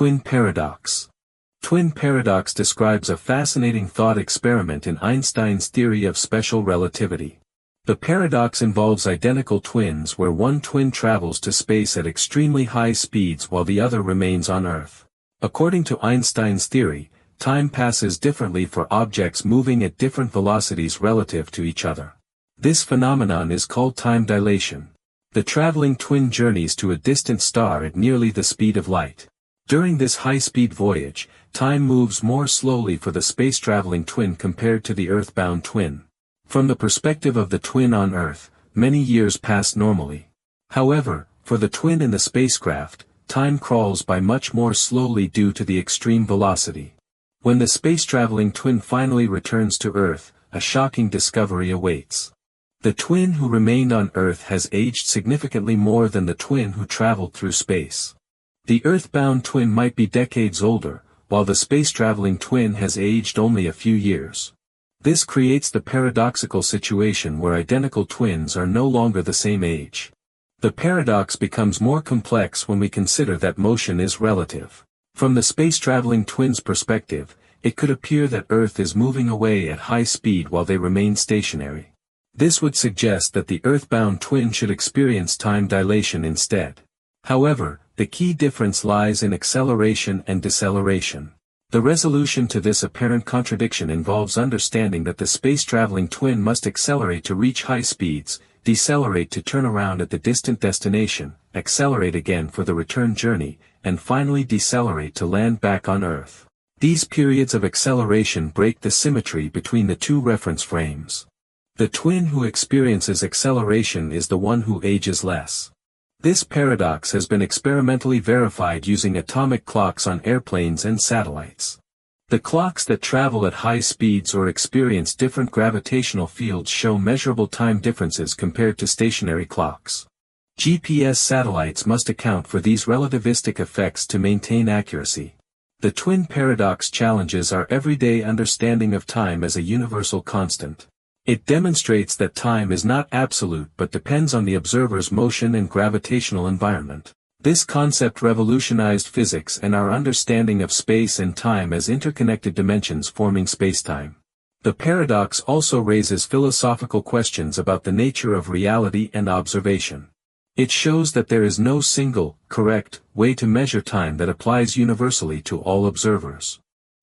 Twin paradox. Twin paradox describes a fascinating thought experiment in Einstein's theory of special relativity. The paradox involves identical twins where one twin travels to space at extremely high speeds while the other remains on Earth. According to Einstein's theory, time passes differently for objects moving at different velocities relative to each other. This phenomenon is called time dilation. The traveling twin journeys to a distant star at nearly the speed of light. During this high-speed voyage, time moves more slowly for the space-traveling twin compared to the Earth-bound twin. From the perspective of the twin on Earth, many years pass normally. However, for the twin in the spacecraft, time crawls by much more slowly due to the extreme velocity. When the space-traveling twin finally returns to Earth, a shocking discovery awaits. The twin who remained on Earth has aged significantly more than the twin who traveled through space. The Earth-bound twin might be decades older, while the space-traveling twin has aged only a few years. This creates the paradoxical situation where identical twins are no longer the same age. The paradox becomes more complex when we consider that motion is relative. From the space-traveling twin's perspective, it could appear that Earth is moving away at high speed while they remain stationary. This would suggest that the Earth-bound twin should experience time dilation instead. However, the key difference lies in acceleration and deceleration. The resolution to this apparent contradiction involves understanding that the space-traveling twin must accelerate to reach high speeds, decelerate to turn around at the distant destination, accelerate again for the return journey, and finally decelerate to land back on Earth. These periods of acceleration break the symmetry between the two reference frames. The twin who experiences acceleration is the one who ages less. This paradox has been experimentally verified using atomic clocks on airplanes and satellites. The clocks that travel at high speeds or experience different gravitational fields show measurable time differences compared to stationary clocks. GPS satellites must account for these relativistic effects to maintain accuracy. The twin paradox challenges our everyday understanding of time as a universal constant. It demonstrates that time is not absolute but depends on the observer's motion and gravitational environment. This concept revolutionized physics and our understanding of space and time as interconnected dimensions forming spacetime. The paradox also raises philosophical questions about the nature of reality and observation. It shows that there is no single, correct, way to measure time that applies universally to all observers.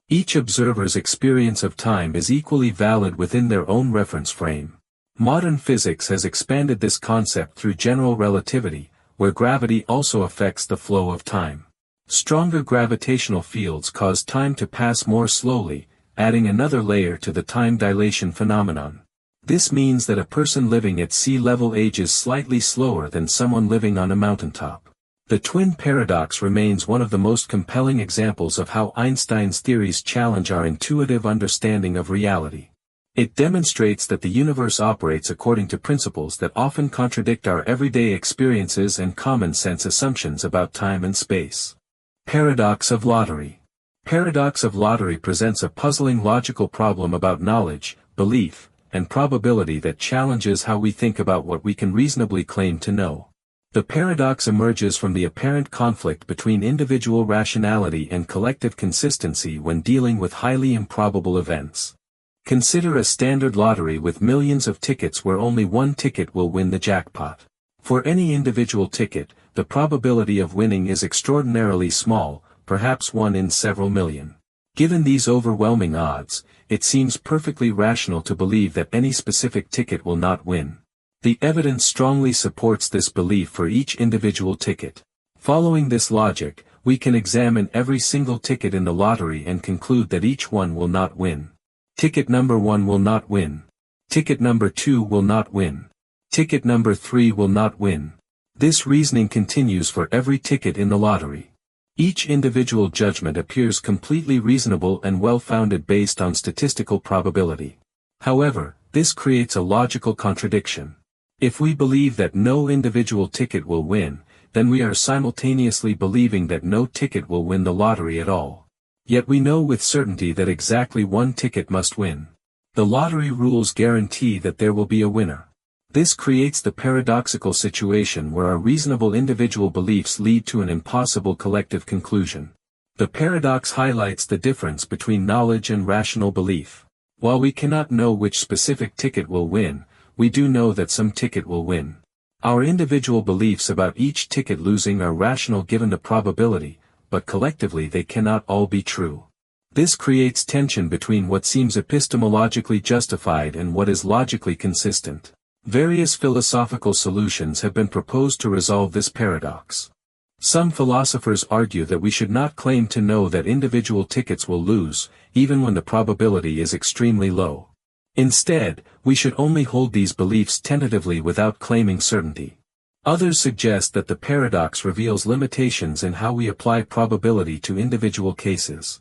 Each observer's experience of time is equally valid within their own reference frame. Modern physics has expanded this concept through general relativity, where gravity also affects the flow of time. Stronger gravitational fields cause time to pass more slowly, adding another layer to the time dilation phenomenon. This means that a person living at sea level ages slightly slower than someone living on a mountaintop. The twin paradox remains one of the most compelling examples of how Einstein's theories challenge our intuitive understanding of reality. It demonstrates that the universe operates according to principles that often contradict our everyday experiences and common-sense assumptions about time and space. Paradox of lottery. Paradox of lottery presents a puzzling logical problem about knowledge, belief, and probability that challenges how we think about what we can reasonably claim to know. The paradox emerges from the apparent conflict between individual rationality and collective consistency when dealing with highly improbable events. Consider a standard lottery with millions of tickets where only one ticket will win the jackpot. For any individual ticket, the probability of winning is extraordinarily small, perhaps 1 in several million. Given these overwhelming odds, it seems perfectly rational to believe that any specific ticket will not win. The evidence strongly supports this belief for each individual ticket. Following this logic, we can examine every single ticket in the lottery and conclude that each one will not win. Ticket number 1 will not win. Ticket number 2 will not win. Ticket number 3 will not win. This reasoning continues for every ticket in the lottery. Each individual judgment appears completely reasonable and well-founded based on statistical probability. However, this creates a logical contradiction. If we believe that no individual ticket will win, then we are simultaneously believing that no ticket will win the lottery at all. Yet we know with certainty that exactly one ticket must win. The lottery rules guarantee that there will be a winner. This creates the paradoxical situation where our reasonable individual beliefs lead to an impossible collective conclusion. The paradox highlights the difference between knowledge and rational belief. While we cannot know which specific ticket will win, we do know that some ticket will win. Our individual beliefs about each ticket losing are rational given the probability, but collectively they cannot all be true. This creates tension between what seems epistemologically justified and what is logically consistent. Various philosophical solutions have been proposed to resolve this paradox. Some philosophers argue that we should not claim to know that individual tickets will lose, even when the probability is extremely low. Instead, we should only hold these beliefs tentatively without claiming certainty. Others suggest that the paradox reveals limitations in how we apply probability to individual cases.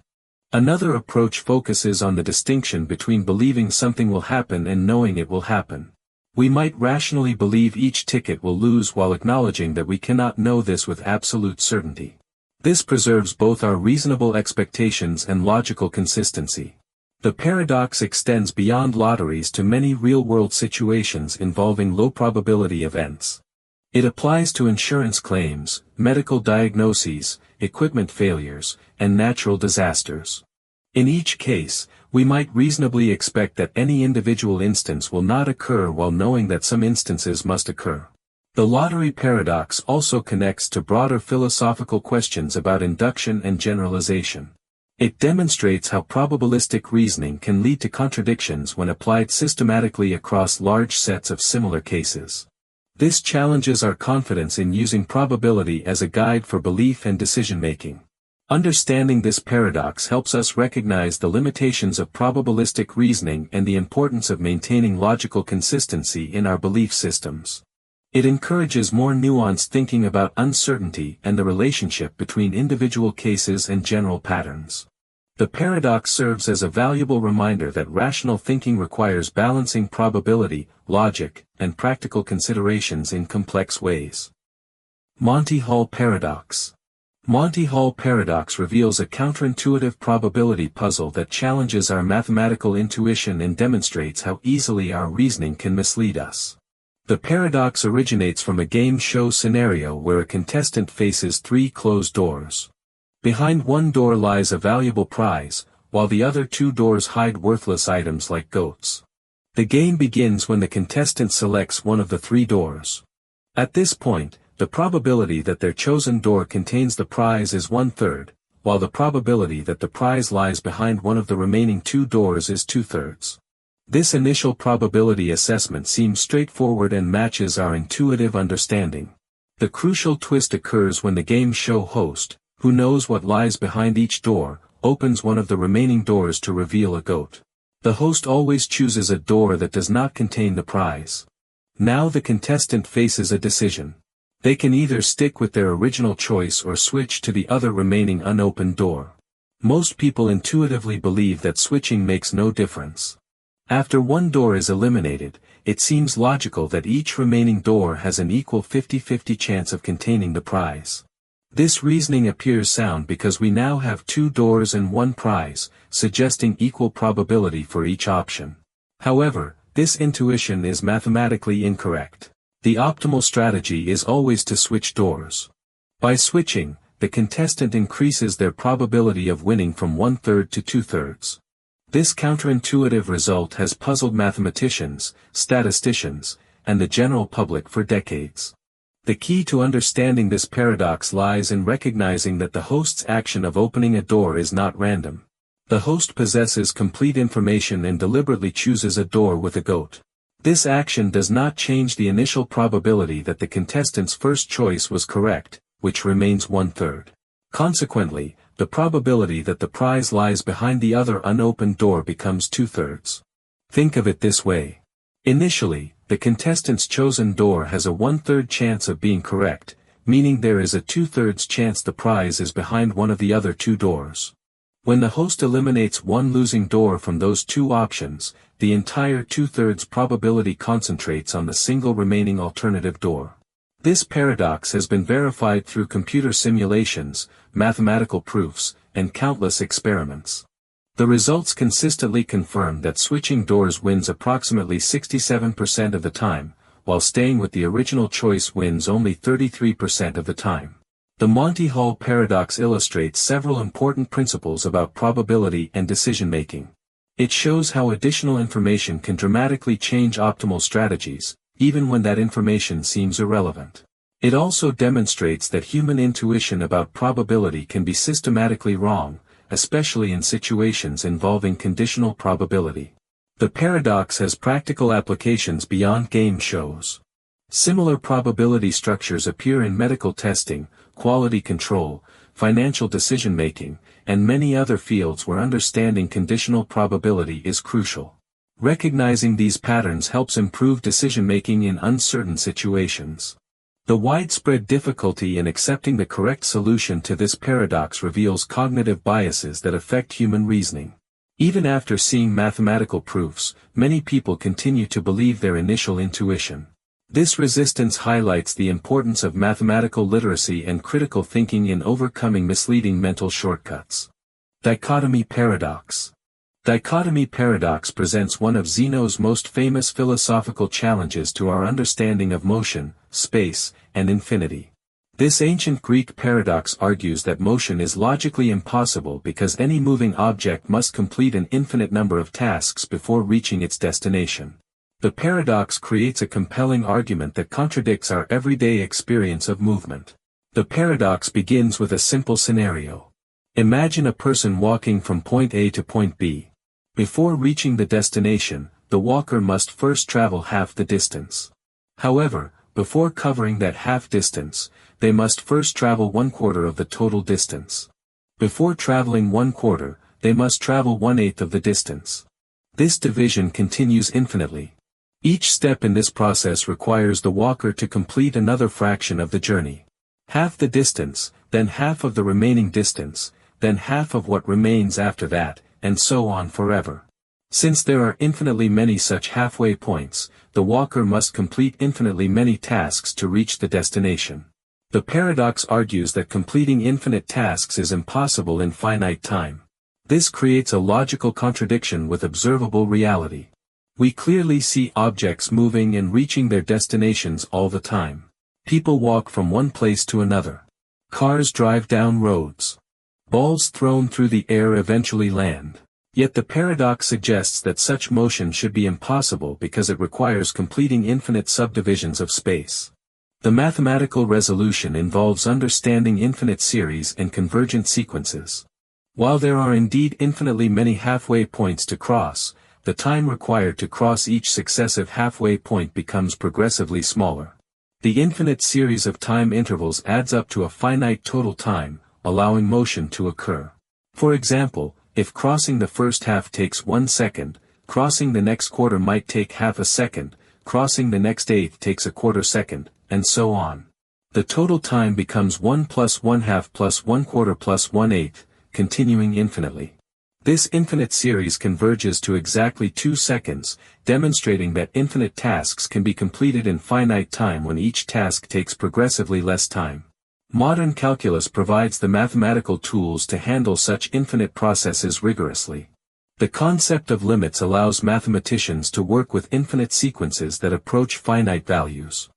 Another approach focuses on the distinction between believing something will happen and knowing it will happen. We might rationally believe each ticket will lose while acknowledging that we cannot know this with absolute certainty. This preserves both our reasonable expectations and logical consistency. The paradox extends beyond lotteries to many real-world situations involving low-probability events. It applies to insurance claims, medical diagnoses, equipment failures, and natural disasters. In each case, we might reasonably expect that any individual instance will not occur while knowing that some instances must occur. The lottery paradox also connects to broader philosophical questions about induction and generalization. It demonstrates how probabilistic reasoning can lead to contradictions when applied systematically across large sets of similar cases. This challenges our confidence in using probability as a guide for belief and decision-making. Understanding this paradox helps us recognize the limitations of probabilistic reasoning and the importance of maintaining logical consistency in our belief systems. It encourages more nuanced thinking about uncertainty and the relationship between individual cases and general patterns. The paradox serves as a valuable reminder that rational thinking requires balancing probability, logic, and practical considerations in complex ways. Monty Hall paradox. Monty Hall paradox reveals a counterintuitive probability puzzle that challenges our mathematical intuition and demonstrates how easily our reasoning can mislead us. The paradox originates from a game show scenario where a contestant faces 3 closed doors. Behind one door lies a valuable prize, while the other 2 doors hide worthless items like goats. The game begins when the contestant selects one of the 3 doors. At this point, the probability that their chosen door contains the prize is 1/3, while the probability that the prize lies behind one of the remaining 2 doors is 2/3. This initial probability assessment seems straightforward and matches our intuitive understanding. The crucial twist occurs when the game show host, who knows what lies behind each door, opens one of the remaining doors to reveal a goat. The host always chooses a door that does not contain the prize. Now the contestant faces a decision. They can either stick with their original choice or switch to the other remaining unopened door. Most people intuitively believe that switching makes no difference. After one door is eliminated, it seems logical that each remaining door has an equal 50-50 chance of containing the prize. This reasoning appears sound because we now have 2 doors and 1 prize, suggesting equal probability for each option. However, this intuition is mathematically incorrect. The optimal strategy is always to switch doors. By switching, the contestant increases their probability of winning from 1/3 to 2/3. This counterintuitive result has puzzled mathematicians, statisticians, and the general public for decades. The key to understanding this paradox lies in recognizing that the host's action of opening a door is not random. The host possesses complete information and deliberately chooses a door with a goat. This action does not change the initial probability that the contestant's first choice was correct, which remains 1/3. Consequently, the probability that the prize lies behind the other unopened door becomes 2/3. Think of it this way. Initially, the contestant's chosen door has a 1/3 chance of being correct, meaning there is a 2/3 chance the prize is behind one of the other 2 doors. When the host eliminates one losing door from those 2 options, the entire 2/3 probability concentrates on the single remaining alternative door. This paradox has been verified through computer simulations, mathematical proofs, and countless experiments. The results consistently confirm that switching doors wins approximately 67% of the time, while staying with the original choice wins only 33% of the time. The Monty Hall paradox illustrates several important principles about probability and decision-making. It shows how additional information can dramatically change optimal strategies, even when that information seems irrelevant. It also demonstrates that human intuition about probability can be systematically wrong, especially in situations involving conditional probability. The paradox has practical applications beyond game shows. Similar probability structures appear in medical testing, quality control, financial decision-making, and many other fields where understanding conditional probability is crucial. Recognizing these patterns helps improve decision-making in uncertain situations. The widespread difficulty in accepting the correct solution to this paradox reveals cognitive biases that affect human reasoning. Even after seeing mathematical proofs, many people continue to believe their initial intuition. This resistance highlights the importance of mathematical literacy and critical thinking in overcoming misleading mental shortcuts. Dichotomy paradox. Dichotomy paradox presents one of Zeno's most famous philosophical challenges to our understanding of motion, space, and infinity. This ancient Greek paradox argues that motion is logically impossible because any moving object must complete an infinite number of tasks before reaching its destination. The paradox creates a compelling argument that contradicts our everyday experience of movement. The paradox begins with a simple scenario. Imagine a person walking from point A to point B. Before reaching the destination, the walker must first travel half the distance. However, before covering that half distance, they must first travel 1/4 of the total distance. Before traveling 1/4, they must travel 1/8 of the distance. This division continues infinitely. Each step in this process requires the walker to complete another fraction of the journey. Half the distance, then half of the remaining distance, then half of what remains after that, and so on forever. Since there are infinitely many such halfway points, the walker must complete infinitely many tasks to reach the destination. The paradox argues that completing infinite tasks is impossible in finite time. This creates a logical contradiction with observable reality. We clearly see objects moving and reaching their destinations all the time. People walk from one place to another. Cars drive down roads. Balls thrown through the air eventually land. Yet the paradox suggests that such motion should be impossible because it requires completing infinite subdivisions of space. The mathematical resolution involves understanding infinite series and convergent sequences. While there are indeed infinitely many halfway points to cross, the time required to cross each successive halfway point becomes progressively smaller. The infinite series of time intervals adds up to a finite total time, allowing motion to occur. For example, if crossing the first half takes 1 second, crossing the next quarter might take half a second, crossing the next eighth takes a quarter second, and so on. The total time becomes 1 plus 1/2 plus 1/4 plus 1/8, continuing infinitely. This infinite series converges to exactly 2 seconds, demonstrating that infinite tasks can be completed in finite time when each task takes progressively less time. Modern calculus provides the mathematical tools to handle such infinite processes rigorously. The concept of limits allows mathematicians to work with infinite sequences that approach finite values.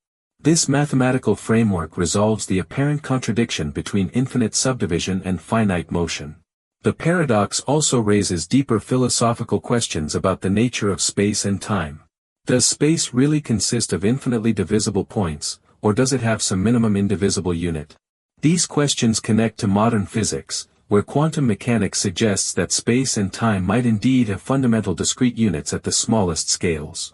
This mathematical framework resolves the apparent contradiction between infinite subdivision and finite motion. The paradox also raises deeper philosophical questions about the nature of space and time. Does space really consist of infinitely divisible points, or does it have some minimum indivisible unit? These questions connect to modern physics, where quantum mechanics suggests that space and time might indeed have fundamental discrete units at the smallest scales.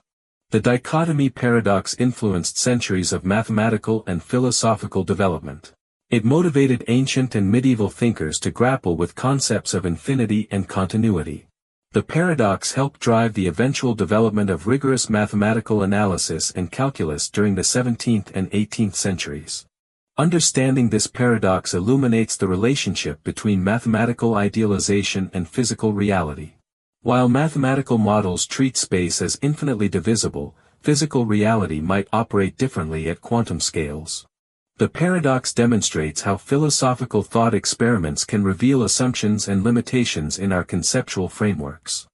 The dichotomy paradox influenced centuries of mathematical and philosophical development. It motivated ancient and medieval thinkers to grapple with concepts of infinity and continuity. The paradox helped drive the eventual development of rigorous mathematical analysis and calculus during the 17th and 18th centuries. Understanding this paradox illuminates the relationship between mathematical idealization and physical reality. While mathematical models treat space as infinitely divisible, physical reality might operate differently at quantum scales. The paradox demonstrates how philosophical thought experiments can reveal assumptions and limitations in our conceptual frameworks.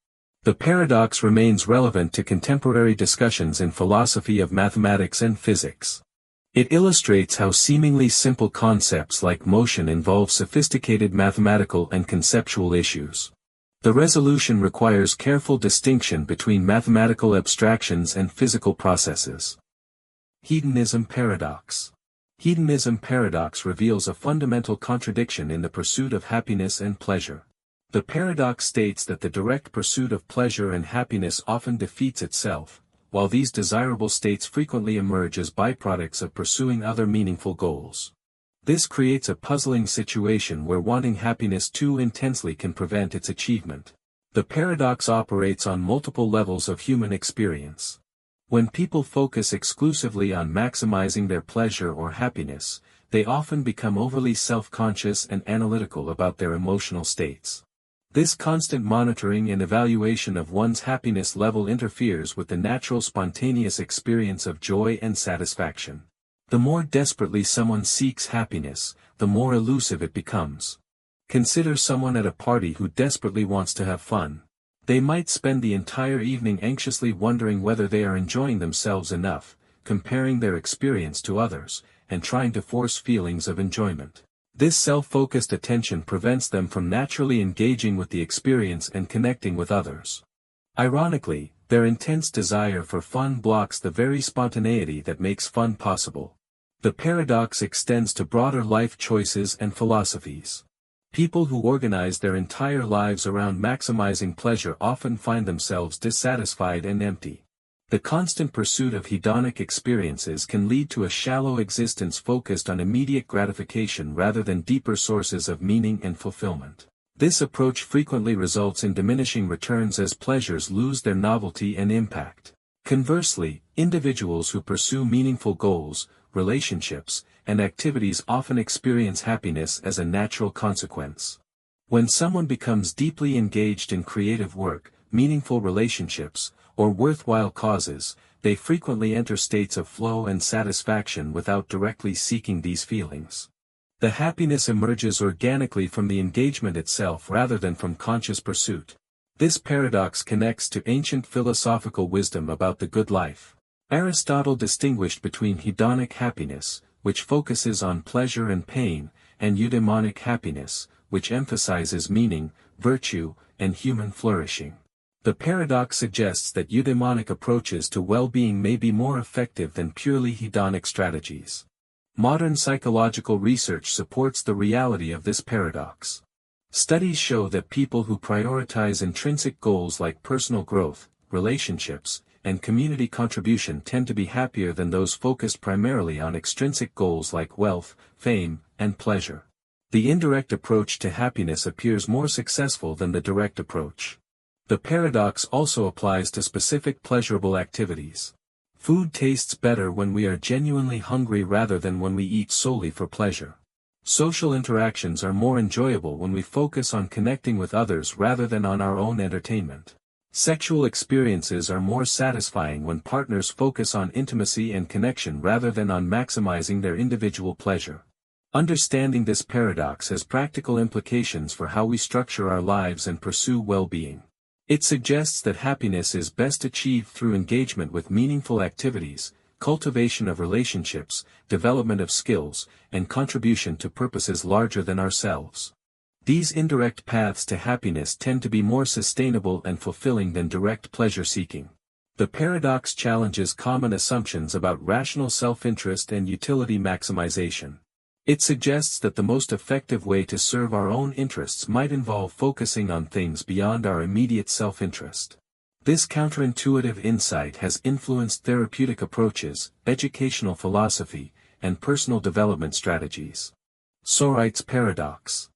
The paradox remains relevant to contemporary discussions in philosophy of mathematics and physics. It illustrates how seemingly simple concepts like motion involve sophisticated mathematical and conceptual issues. The resolution requires careful distinction between mathematical abstractions and physical processes. Hedonism paradox. Hedonism paradox reveals a fundamental contradiction in the pursuit of happiness and pleasure. The paradox states that the direct pursuit of pleasure and happiness often defeats itself, while these desirable states frequently emerge as byproducts of pursuing other meaningful goals. This creates a puzzling situation where wanting happiness too intensely can prevent its achievement. The paradox operates on multiple levels of human experience. When people focus exclusively on maximizing their pleasure or happiness, they often become overly self-conscious and analytical about their emotional states. This constant monitoring and evaluation of one's happiness level interferes with the natural spontaneous experience of joy and satisfaction. The more desperately someone seeks happiness, the more elusive it becomes. Consider someone at a party who desperately wants to have fun. They might spend the entire evening anxiously wondering whether they are enjoying themselves enough, comparing their experience to others, and trying to force feelings of enjoyment. This self-focused attention prevents them from naturally engaging with the experience and connecting with others. Ironically, their intense desire for fun blocks the very spontaneity that makes fun possible. The paradox extends to broader life choices and philosophies. People who organize their entire lives around maximizing pleasure often find themselves dissatisfied and empty. The constant pursuit of hedonic experiences can lead to a shallow existence focused on immediate gratification rather than deeper sources of meaning and fulfillment. This approach frequently results in diminishing returns as pleasures lose their novelty and impact. Conversely, individuals who pursue meaningful goals, relationships, and activities often experience happiness as a natural consequence. When someone becomes deeply engaged in creative work, meaningful relationships, or worthwhile causes, they frequently enter states of flow and satisfaction without directly seeking these feelings. The happiness emerges organically from the engagement itself rather than from conscious pursuit. This paradox connects to ancient philosophical wisdom about the good life. Aristotle distinguished between hedonic happiness, which focuses on pleasure and pain, and eudaimonic happiness, which emphasizes meaning, virtue, and human flourishing. The paradox suggests that eudaimonic approaches to well-being may be more effective than purely hedonic strategies. Modern psychological research supports the reality of this paradox. Studies show that people who prioritize intrinsic goals like personal growth, relationships, and community contribution tend to be happier than those focused primarily on extrinsic goals like wealth, fame, and pleasure. The indirect approach to happiness appears more successful than the direct approach. The paradox also applies to specific pleasurable activities. Food tastes better when we are genuinely hungry rather than when we eat solely for pleasure. Social interactions are more enjoyable when we focus on connecting with others rather than on our own entertainment. Sexual experiences are more satisfying when partners focus on intimacy and connection rather than on maximizing their individual pleasure. Understanding this paradox has practical implications for how we structure our lives and pursue well-being. It suggests that happiness is best achieved through engagement with meaningful activities, cultivation of relationships, development of skills, and contribution to purposes larger than ourselves. These indirect paths to happiness tend to be more sustainable and fulfilling than direct pleasure-seeking. The paradox challenges common assumptions about rational self-interest and utility maximization. It suggests that the most effective way to serve our own interests might involve focusing on things beyond our immediate self-interest. This counterintuitive insight has influenced therapeutic approaches, educational philosophy, and personal development strategies. Sorite's paradox.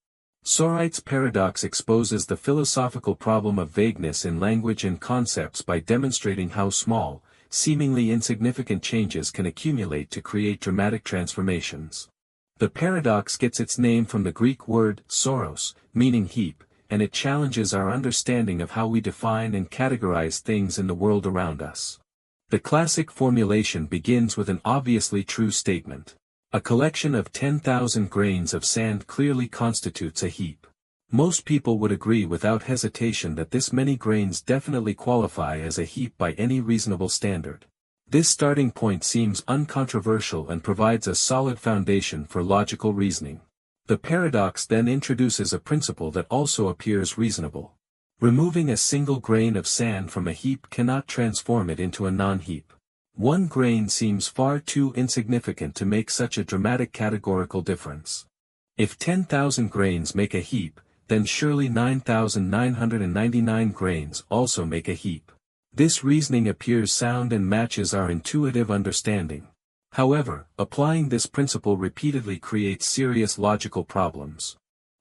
Sorite's paradox exposes the philosophical problem of vagueness in language and concepts by demonstrating how small, seemingly insignificant changes can accumulate to create dramatic transformations. The paradox gets its name from the Greek word soros, meaning heap, and it challenges our understanding of how we define and categorize things in the world around us. The classic formulation begins with an obviously true statement. A collection of 10,000 grains of sand clearly constitutes a heap. Most people would agree without hesitation that this many grains definitely qualify as a heap by any reasonable standard. This starting point seems uncontroversial and provides a solid foundation for logical reasoning. The paradox then introduces a principle that also appears reasonable. Removing a single grain of sand from a heap cannot transform it into a non-heap. One grain seems far too insignificant to make such a dramatic categorical difference. If 10,000 grains make a heap, then surely 9,999 grains also make a heap. This reasoning appears sound and matches our intuitive understanding. However, applying this principle repeatedly creates serious logical problems.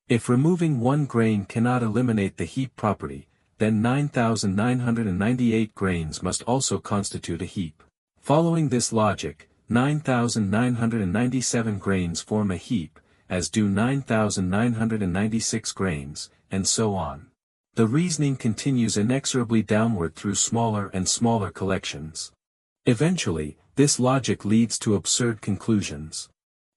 If removing one grain cannot eliminate the heap property, then 9,998 grains must also constitute a heap. Following this logic, 9,997 grains form a heap, as do 9,996 grains, and so on. The reasoning continues inexorably downward through smaller and smaller collections. Eventually, this logic leads to absurd conclusions.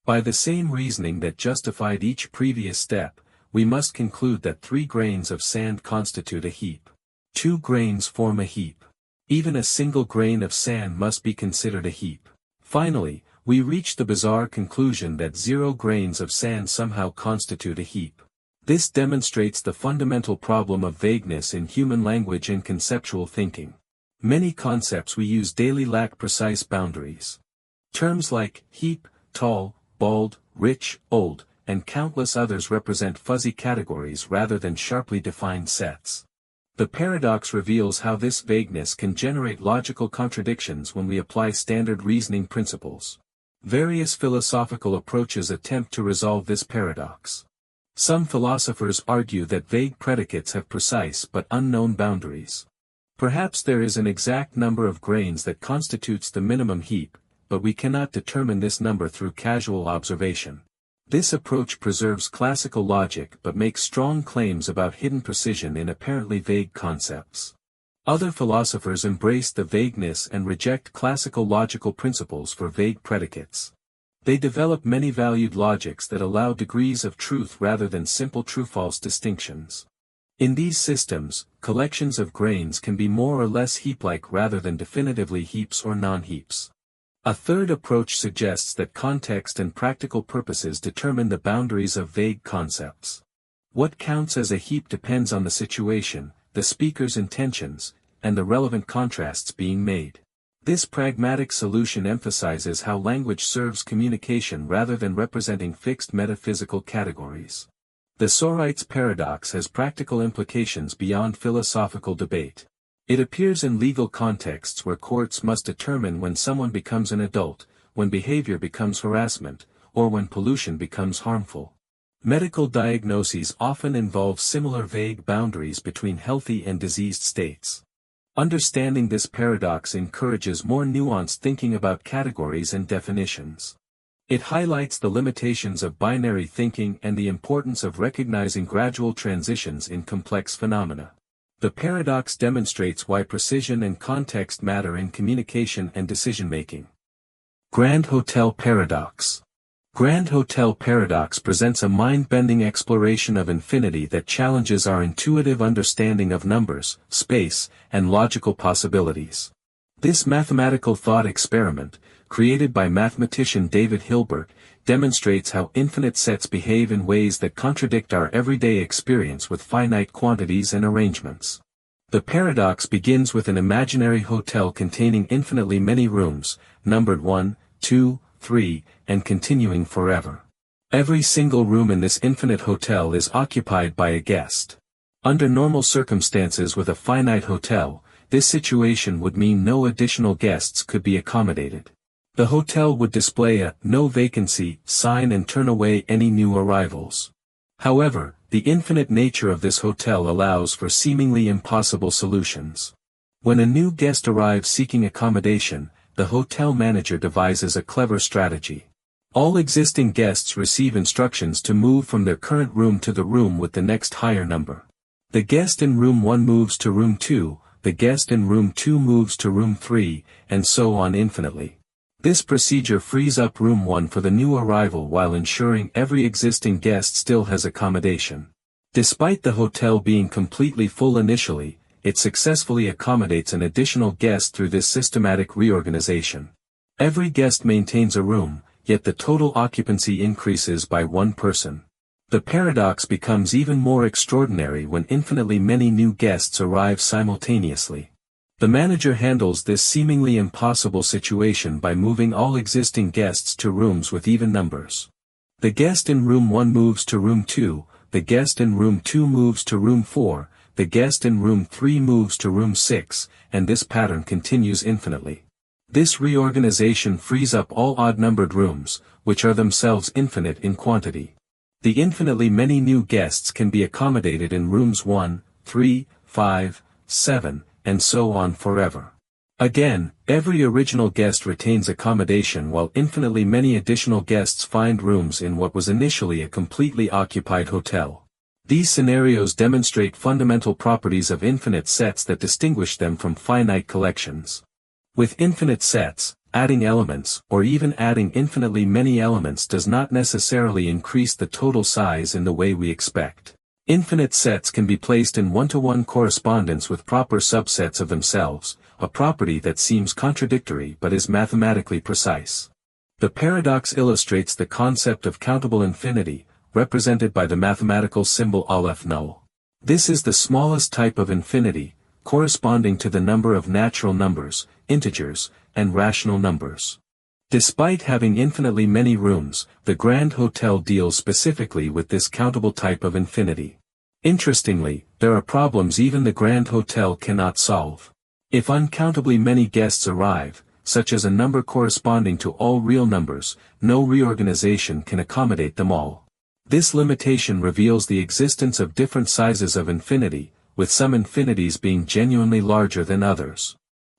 By the same reasoning that justified each previous step, we must conclude that 3 grains of sand constitute a heap. 2 grains form a heap. Even a single grain of sand must be considered a heap. Finally, we reach the bizarre conclusion that 0 grains of sand somehow constitute a heap. This demonstrates the fundamental problem of vagueness in human language and conceptual thinking. Many concepts we use daily lack precise boundaries. Terms like heap, tall, bald, rich, old, and countless others represent fuzzy categories rather than sharply defined sets. The paradox reveals how this vagueness can generate logical contradictions when we apply standard reasoning principles. Various philosophical approaches attempt to resolve this paradox. Some philosophers argue that vague predicates have precise but unknown boundaries. Perhaps there is an exact number of grains that constitutes the minimum heap, but we cannot determine this number through casual observation. This approach preserves classical logic but makes strong claims about hidden precision in apparently vague concepts. Other philosophers embrace the vagueness and reject classical logical principles for vague predicates. They develop many-valued logics that allow degrees of truth rather than simple true-false distinctions. In these systems, collections of grains can be more or less heap-like rather than definitively heaps or non-heaps. A third approach suggests that context and practical purposes determine the boundaries of vague concepts. What counts as a heap depends on the situation, the speaker's intentions, and the relevant contrasts being made. This pragmatic solution emphasizes how language serves communication rather than representing fixed metaphysical categories. The Sorite's paradox has practical implications beyond philosophical debate. It appears in legal contexts where courts must determine when someone becomes an adult, when behavior becomes harassment, or when pollution becomes harmful. Medical diagnoses often involve similar vague boundaries between healthy and diseased states. Understanding this paradox encourages more nuanced thinking about categories and definitions. It highlights the limitations of binary thinking and the importance of recognizing gradual transitions in complex phenomena. The paradox demonstrates why precision and context matter in communication and decision-making. Grand Hotel Paradox. Grand Hotel Paradox presents a mind-bending exploration of infinity that challenges our intuitive understanding of numbers, space, and logical possibilities. This mathematical thought experiment, created by mathematician David Hilbert, demonstrates how infinite sets behave in ways that contradict our everyday experience with finite quantities and arrangements. The paradox begins with an imaginary hotel containing infinitely many rooms, numbered 1, 2, 3, and continuing forever. Every single room in this infinite hotel is occupied by a guest. Under normal circumstances with a finite hotel, this situation would mean no additional guests could be accommodated. The hotel would display a "no vacancy" sign and turn away any new arrivals. However, the infinite nature of this hotel allows for seemingly impossible solutions. When a new guest arrives seeking accommodation, the hotel manager devises a clever strategy. All existing guests receive instructions to move from their current room to the room with the next higher number. The guest in room 1 moves to room 2, the guest in room 2 moves to room 3, and so on infinitely. This procedure frees up room 1 for the new arrival while ensuring every existing guest still has accommodation. Despite the hotel being completely full initially, it successfully accommodates an additional guest through this systematic reorganization. Every guest maintains a room, yet the total occupancy increases by one person. The paradox becomes even more extraordinary when infinitely many new guests arrive simultaneously. The manager handles this seemingly impossible situation by moving all existing guests to rooms with even numbers. The guest in room 1 moves to room 2, the guest in room 2 moves to room 4, the guest in room 3 moves to room 6, and this pattern continues infinitely. This reorganization frees up all odd-numbered rooms, which are themselves infinite in quantity. The infinitely many new guests can be accommodated in rooms 1, 3, 5, 7, and so on forever. Again, every original guest retains accommodation while infinitely many additional guests find rooms in what was initially a completely occupied hotel. These scenarios demonstrate fundamental properties of infinite sets that distinguish them from finite collections. With infinite sets, adding elements, or even adding infinitely many elements does not necessarily increase the total size in the way we expect. Infinite sets can be placed in one-to-one correspondence with proper subsets of themselves, a property that seems contradictory but is mathematically precise. The paradox illustrates the concept of countable infinity, represented by the mathematical symbol aleph null. This is the smallest type of infinity, corresponding to the number of natural numbers, integers, and rational numbers. Despite having infinitely many rooms, the Grand Hotel deals specifically with this countable type of infinity. Interestingly, there are problems even the Grand Hotel cannot solve. If uncountably many guests arrive, such as a number corresponding to all real numbers, no reorganization can accommodate them all. This limitation reveals the existence of different sizes of infinity, with some infinities being genuinely larger than others.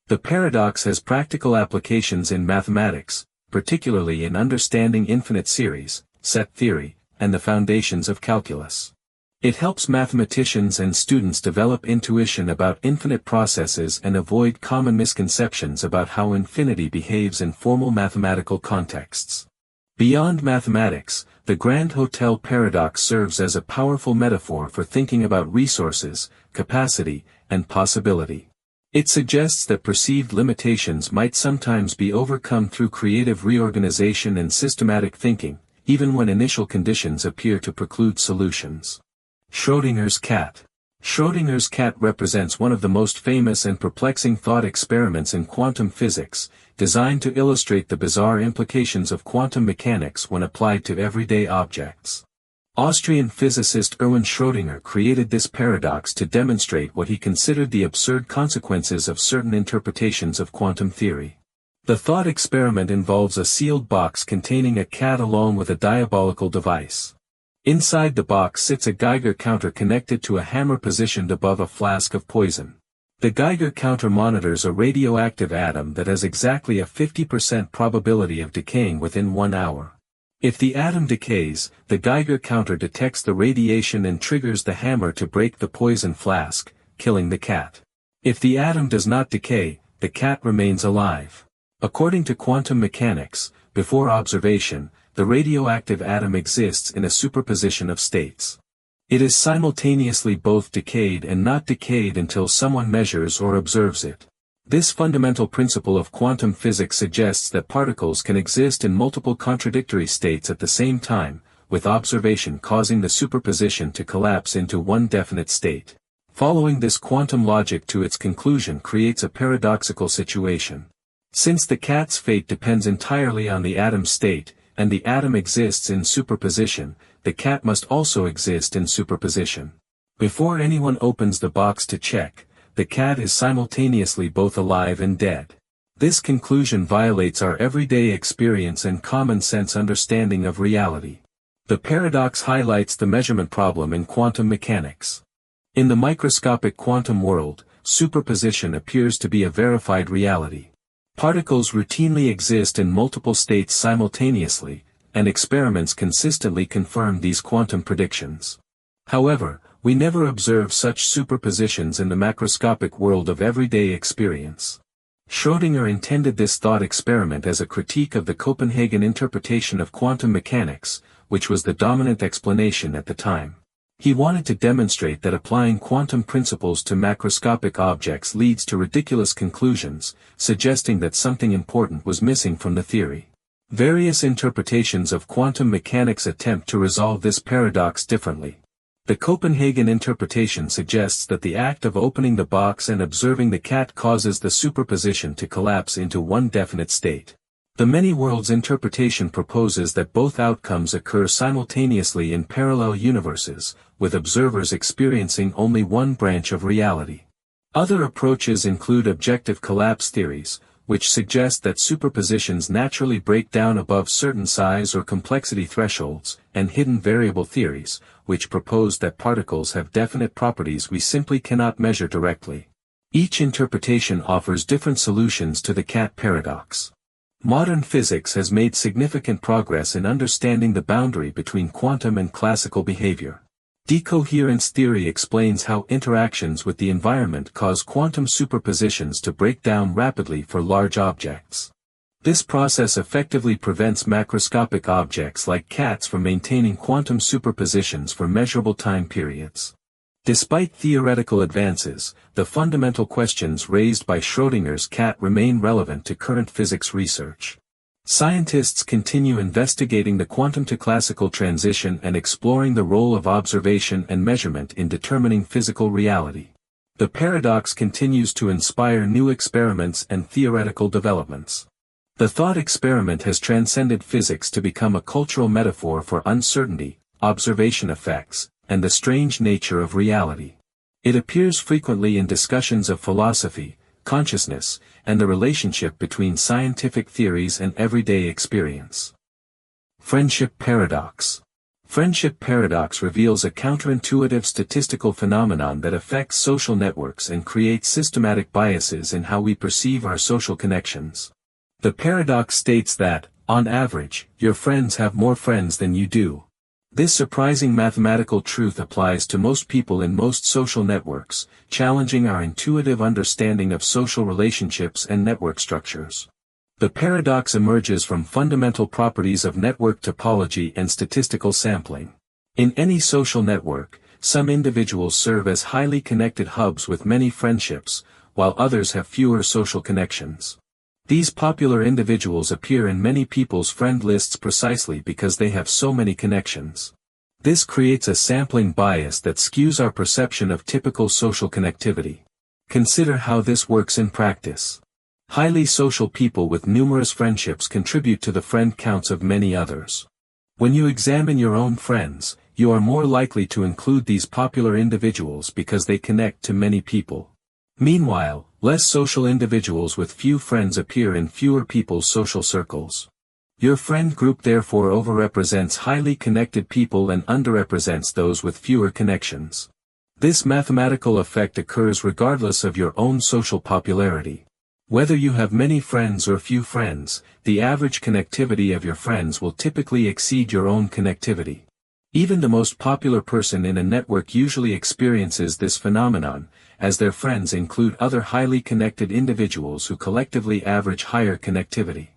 The paradox has practical applications in mathematics, particularly in understanding infinite series, set theory, and the foundations of calculus. It helps mathematicians and students develop intuition about infinite processes and avoid common misconceptions about how infinity behaves in formal mathematical contexts. Beyond mathematics, the Grand Hotel paradox serves as a powerful metaphor for thinking about resources, capacity, and possibility. It suggests that perceived limitations might sometimes be overcome through creative reorganization and systematic thinking, even when initial conditions appear to preclude solutions. Schrödinger's cat. Schrödinger's cat represents one of the most famous and perplexing thought experiments in quantum physics, designed to illustrate the bizarre implications of quantum mechanics when applied to everyday objects. Austrian physicist Erwin Schrödinger created this paradox to demonstrate what he considered the absurd consequences of certain interpretations of quantum theory. The thought experiment involves a sealed box containing a cat along with a diabolical device. Inside the box sits a Geiger counter connected to a hammer positioned above a flask of poison. The Geiger counter monitors a radioactive atom that has exactly a 50% probability of decaying within 1 hour. If the atom decays, the Geiger counter detects the radiation and triggers the hammer to break the poison flask, killing the cat. If the atom does not decay, the cat remains alive. According to quantum mechanics, before observation, the radioactive atom exists in a superposition of states. It is simultaneously both decayed and not decayed until someone measures or observes it. This fundamental principle of quantum physics suggests that particles can exist in multiple contradictory states at the same time, with observation causing the superposition to collapse into one definite state. Following this quantum logic to its conclusion creates a paradoxical situation. Since the cat's fate depends entirely on the atom's state, and the atom exists in superposition, the cat must also exist in superposition. Before anyone opens the box to check, the cat is simultaneously both alive and dead. This conclusion violates our everyday experience and common sense understanding of reality. The paradox highlights the measurement problem in quantum mechanics. In the microscopic quantum world, superposition appears to be a verified reality. Particles routinely exist in multiple states simultaneously, and experiments consistently confirm these quantum predictions. However, we never observe such superpositions in the macroscopic world of everyday experience. Schrödinger intended this thought experiment as a critique of the Copenhagen interpretation of quantum mechanics, which was the dominant explanation at the time. He wanted to demonstrate that applying quantum principles to macroscopic objects leads to ridiculous conclusions, suggesting that something important was missing from the theory. Various interpretations of quantum mechanics attempt to resolve this paradox differently. The Copenhagen interpretation suggests that the act of opening the box and observing the cat causes the superposition to collapse into one definite state. The many worlds interpretation proposes that both outcomes occur simultaneously in parallel universes, with observers experiencing only one branch of reality. Other approaches include objective collapse theories, which suggest that superpositions naturally break down above certain size or complexity thresholds, and hidden variable theories, which propose that particles have definite properties we simply cannot measure directly. Each interpretation offers different solutions to the cat paradox. Modern physics has made significant progress in understanding the boundary between quantum and classical behavior. Decoherence theory explains how interactions with the environment cause quantum superpositions to break down rapidly for large objects. This process effectively prevents macroscopic objects like cats from maintaining quantum superpositions for measurable time periods. Despite theoretical advances, the fundamental questions raised by Schrödinger's cat remain relevant to current physics research. Scientists continue investigating the quantum-to-classical transition and exploring the role of observation and measurement in determining physical reality. The paradox continues to inspire new experiments and theoretical developments. The thought experiment has transcended physics to become a cultural metaphor for uncertainty, observation effects, and the strange nature of reality. It appears frequently in discussions of philosophy, consciousness, and the relationship between scientific theories and everyday experience. Friendship paradox. Friendship paradox reveals a counterintuitive statistical phenomenon that affects social networks and creates systematic biases in how we perceive our social connections. The paradox states that, on average, your friends have more friends than you do. This surprising mathematical truth applies to most people in most social networks, challenging our intuitive understanding of social relationships and network structures. The paradox emerges from fundamental properties of network topology and statistical sampling. In any social network, some individuals serve as highly connected hubs with many friendships, while others have fewer social connections. These popular individuals appear in many people's friend lists precisely because they have so many connections. This creates a sampling bias that skews our perception of typical social connectivity. Consider how this works in practice. Highly social people with numerous friendships contribute to the friend counts of many others. When you examine your own friends, you are more likely to include these popular individuals because they connect to many people. Meanwhile, less social individuals with few friends appear in fewer people's social circles. Your friend group therefore overrepresents highly connected people and underrepresents those with fewer connections. This mathematical effect occurs regardless of your own social popularity. Whether you have many friends or few friends, the average connectivity of your friends will typically exceed your own connectivity. Even the most popular person in a network usually experiences this phenomenon, as their friends include other highly connected individuals who collectively average higher connectivity.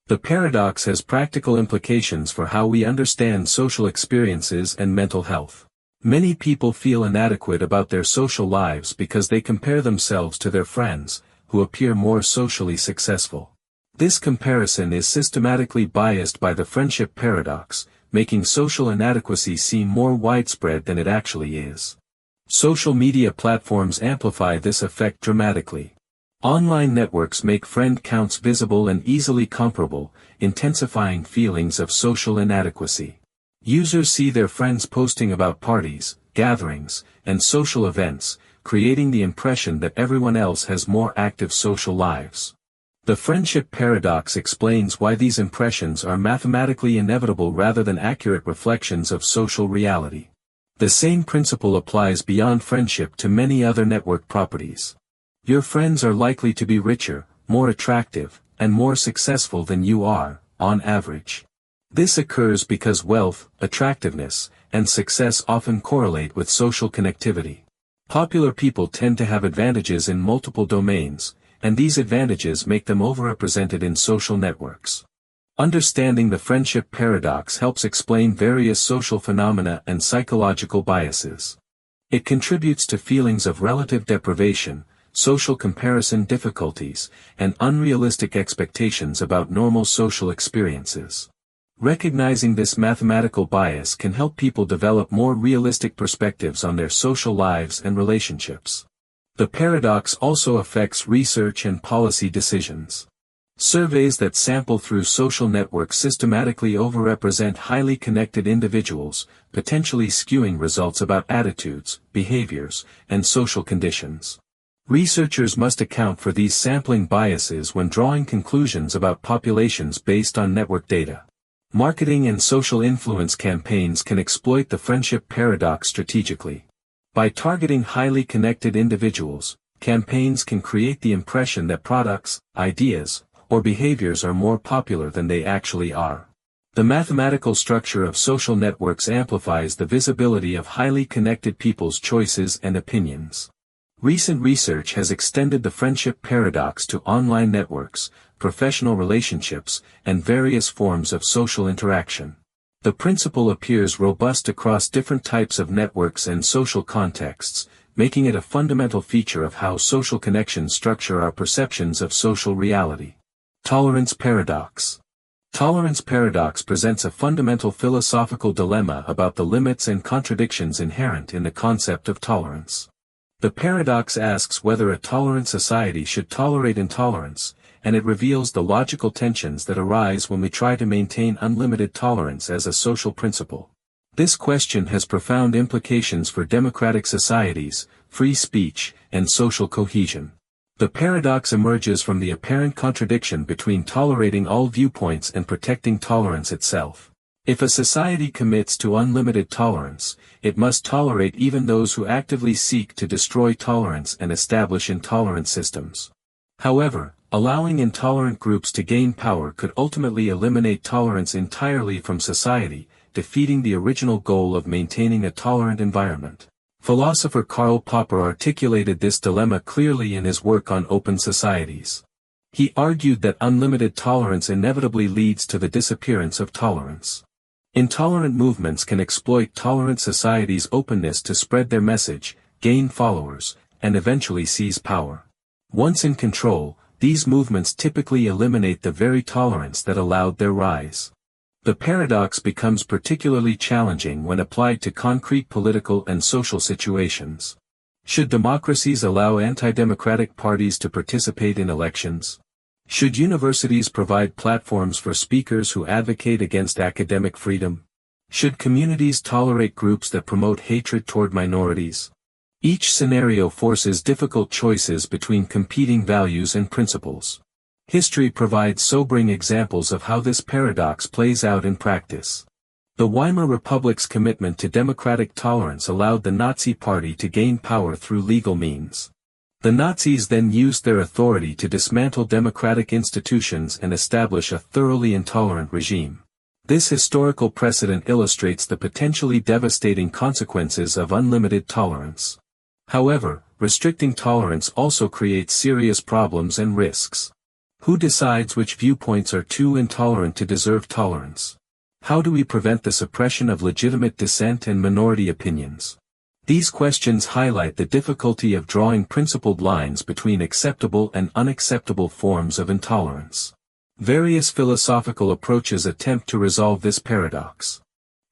The paradox has practical implications for how we understand social experiences and mental health. Many people feel inadequate about their social lives because they compare themselves to their friends, who appear more socially successful. This comparison is systematically biased by the friendship paradox, making social inadequacy seem more widespread than it actually is. Social media platforms amplify this effect dramatically. Online networks make friend counts visible and easily comparable, intensifying feelings of social inadequacy. Users see their friends posting about parties, gatherings, and social events, creating the impression that everyone else has more active social lives. The friendship paradox explains why these impressions are mathematically inevitable rather than accurate reflections of social reality. The same principle applies beyond friendship to many other network properties. Your friends are likely to be richer, more attractive, and more successful than you are, on average. This occurs because wealth, attractiveness, and success often correlate with social connectivity. Popular people tend to have advantages in multiple domains, and these advantages make them overrepresented in social networks. Understanding the friendship paradox helps explain various social phenomena and psychological biases. It contributes to feelings of relative deprivation, social comparison difficulties, and unrealistic expectations about normal social experiences. Recognizing this mathematical bias can help people develop more realistic perspectives on their social lives and relationships. The paradox also affects research and policy decisions. Surveys that sample through social networks systematically overrepresent highly connected individuals, potentially skewing results about attitudes, behaviors, and social conditions. Researchers must account for these sampling biases when drawing conclusions about populations based on network data. Marketing and social influence campaigns can exploit the friendship paradox strategically. By targeting highly connected individuals, campaigns can create the impression that products, ideas, or behaviors are more popular than they actually are. The mathematical structure of social networks amplifies the visibility of highly connected people's choices and opinions. Recent research has extended the friendship paradox to online networks, professional relationships, and various forms of social interaction. The principle appears robust across different types of networks and social contexts, making it a fundamental feature of how social connections structure our perceptions of social reality. Tolerance paradox. Tolerance paradox presents a fundamental philosophical dilemma about the limits and contradictions inherent in the concept of tolerance. The paradox asks whether a tolerant society should tolerate intolerance, and it reveals the logical tensions that arise when we try to maintain unlimited tolerance as a social principle. This question has profound implications for democratic societies, free speech, and social cohesion. The paradox emerges from the apparent contradiction between tolerating all viewpoints and protecting tolerance itself. If a society commits to unlimited tolerance, it must tolerate even those who actively seek to destroy tolerance and establish intolerant systems. However, allowing intolerant groups to gain power could ultimately eliminate tolerance entirely from society, defeating the original goal of maintaining a tolerant environment. Philosopher Karl Popper articulated this dilemma clearly in his work on open societies. He argued that unlimited tolerance inevitably leads to the disappearance of tolerance. Intolerant movements can exploit tolerant societies' openness to spread their message, gain followers, and eventually seize power. Once in control, these movements typically eliminate the very tolerance that allowed their rise. The paradox becomes particularly challenging when applied to concrete political and social situations. Should democracies allow anti-democratic parties to participate in elections? Should universities provide platforms for speakers who advocate against academic freedom? Should communities tolerate groups that promote hatred toward minorities? Each scenario forces difficult choices between competing values and principles. History provides sobering examples of how this paradox plays out in practice. The Weimar Republic's commitment to democratic tolerance allowed the Nazi Party to gain power through legal means. The Nazis then used their authority to dismantle democratic institutions and establish a thoroughly intolerant regime. This historical precedent illustrates the potentially devastating consequences of unlimited tolerance. However, restricting tolerance also creates serious problems and risks. Who decides which viewpoints are too intolerant to deserve tolerance? How do we prevent the suppression of legitimate dissent and minority opinions? These questions highlight the difficulty of drawing principled lines between acceptable and unacceptable forms of intolerance. Various philosophical approaches attempt to resolve this paradox.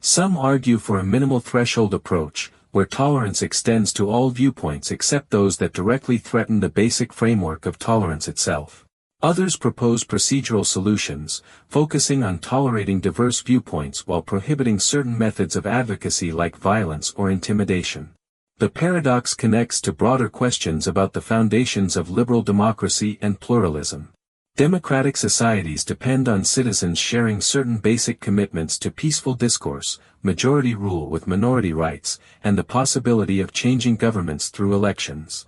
Some argue for a minimal threshold approach, where tolerance extends to all viewpoints except those that directly threaten the basic framework of tolerance itself. Others propose procedural solutions, focusing on tolerating diverse viewpoints while prohibiting certain methods of advocacy like violence or intimidation. The paradox connects to broader questions about the foundations of liberal democracy and pluralism. Democratic societies depend on citizens sharing certain basic commitments to peaceful discourse, majority rule with minority rights, and the possibility of changing governments through elections.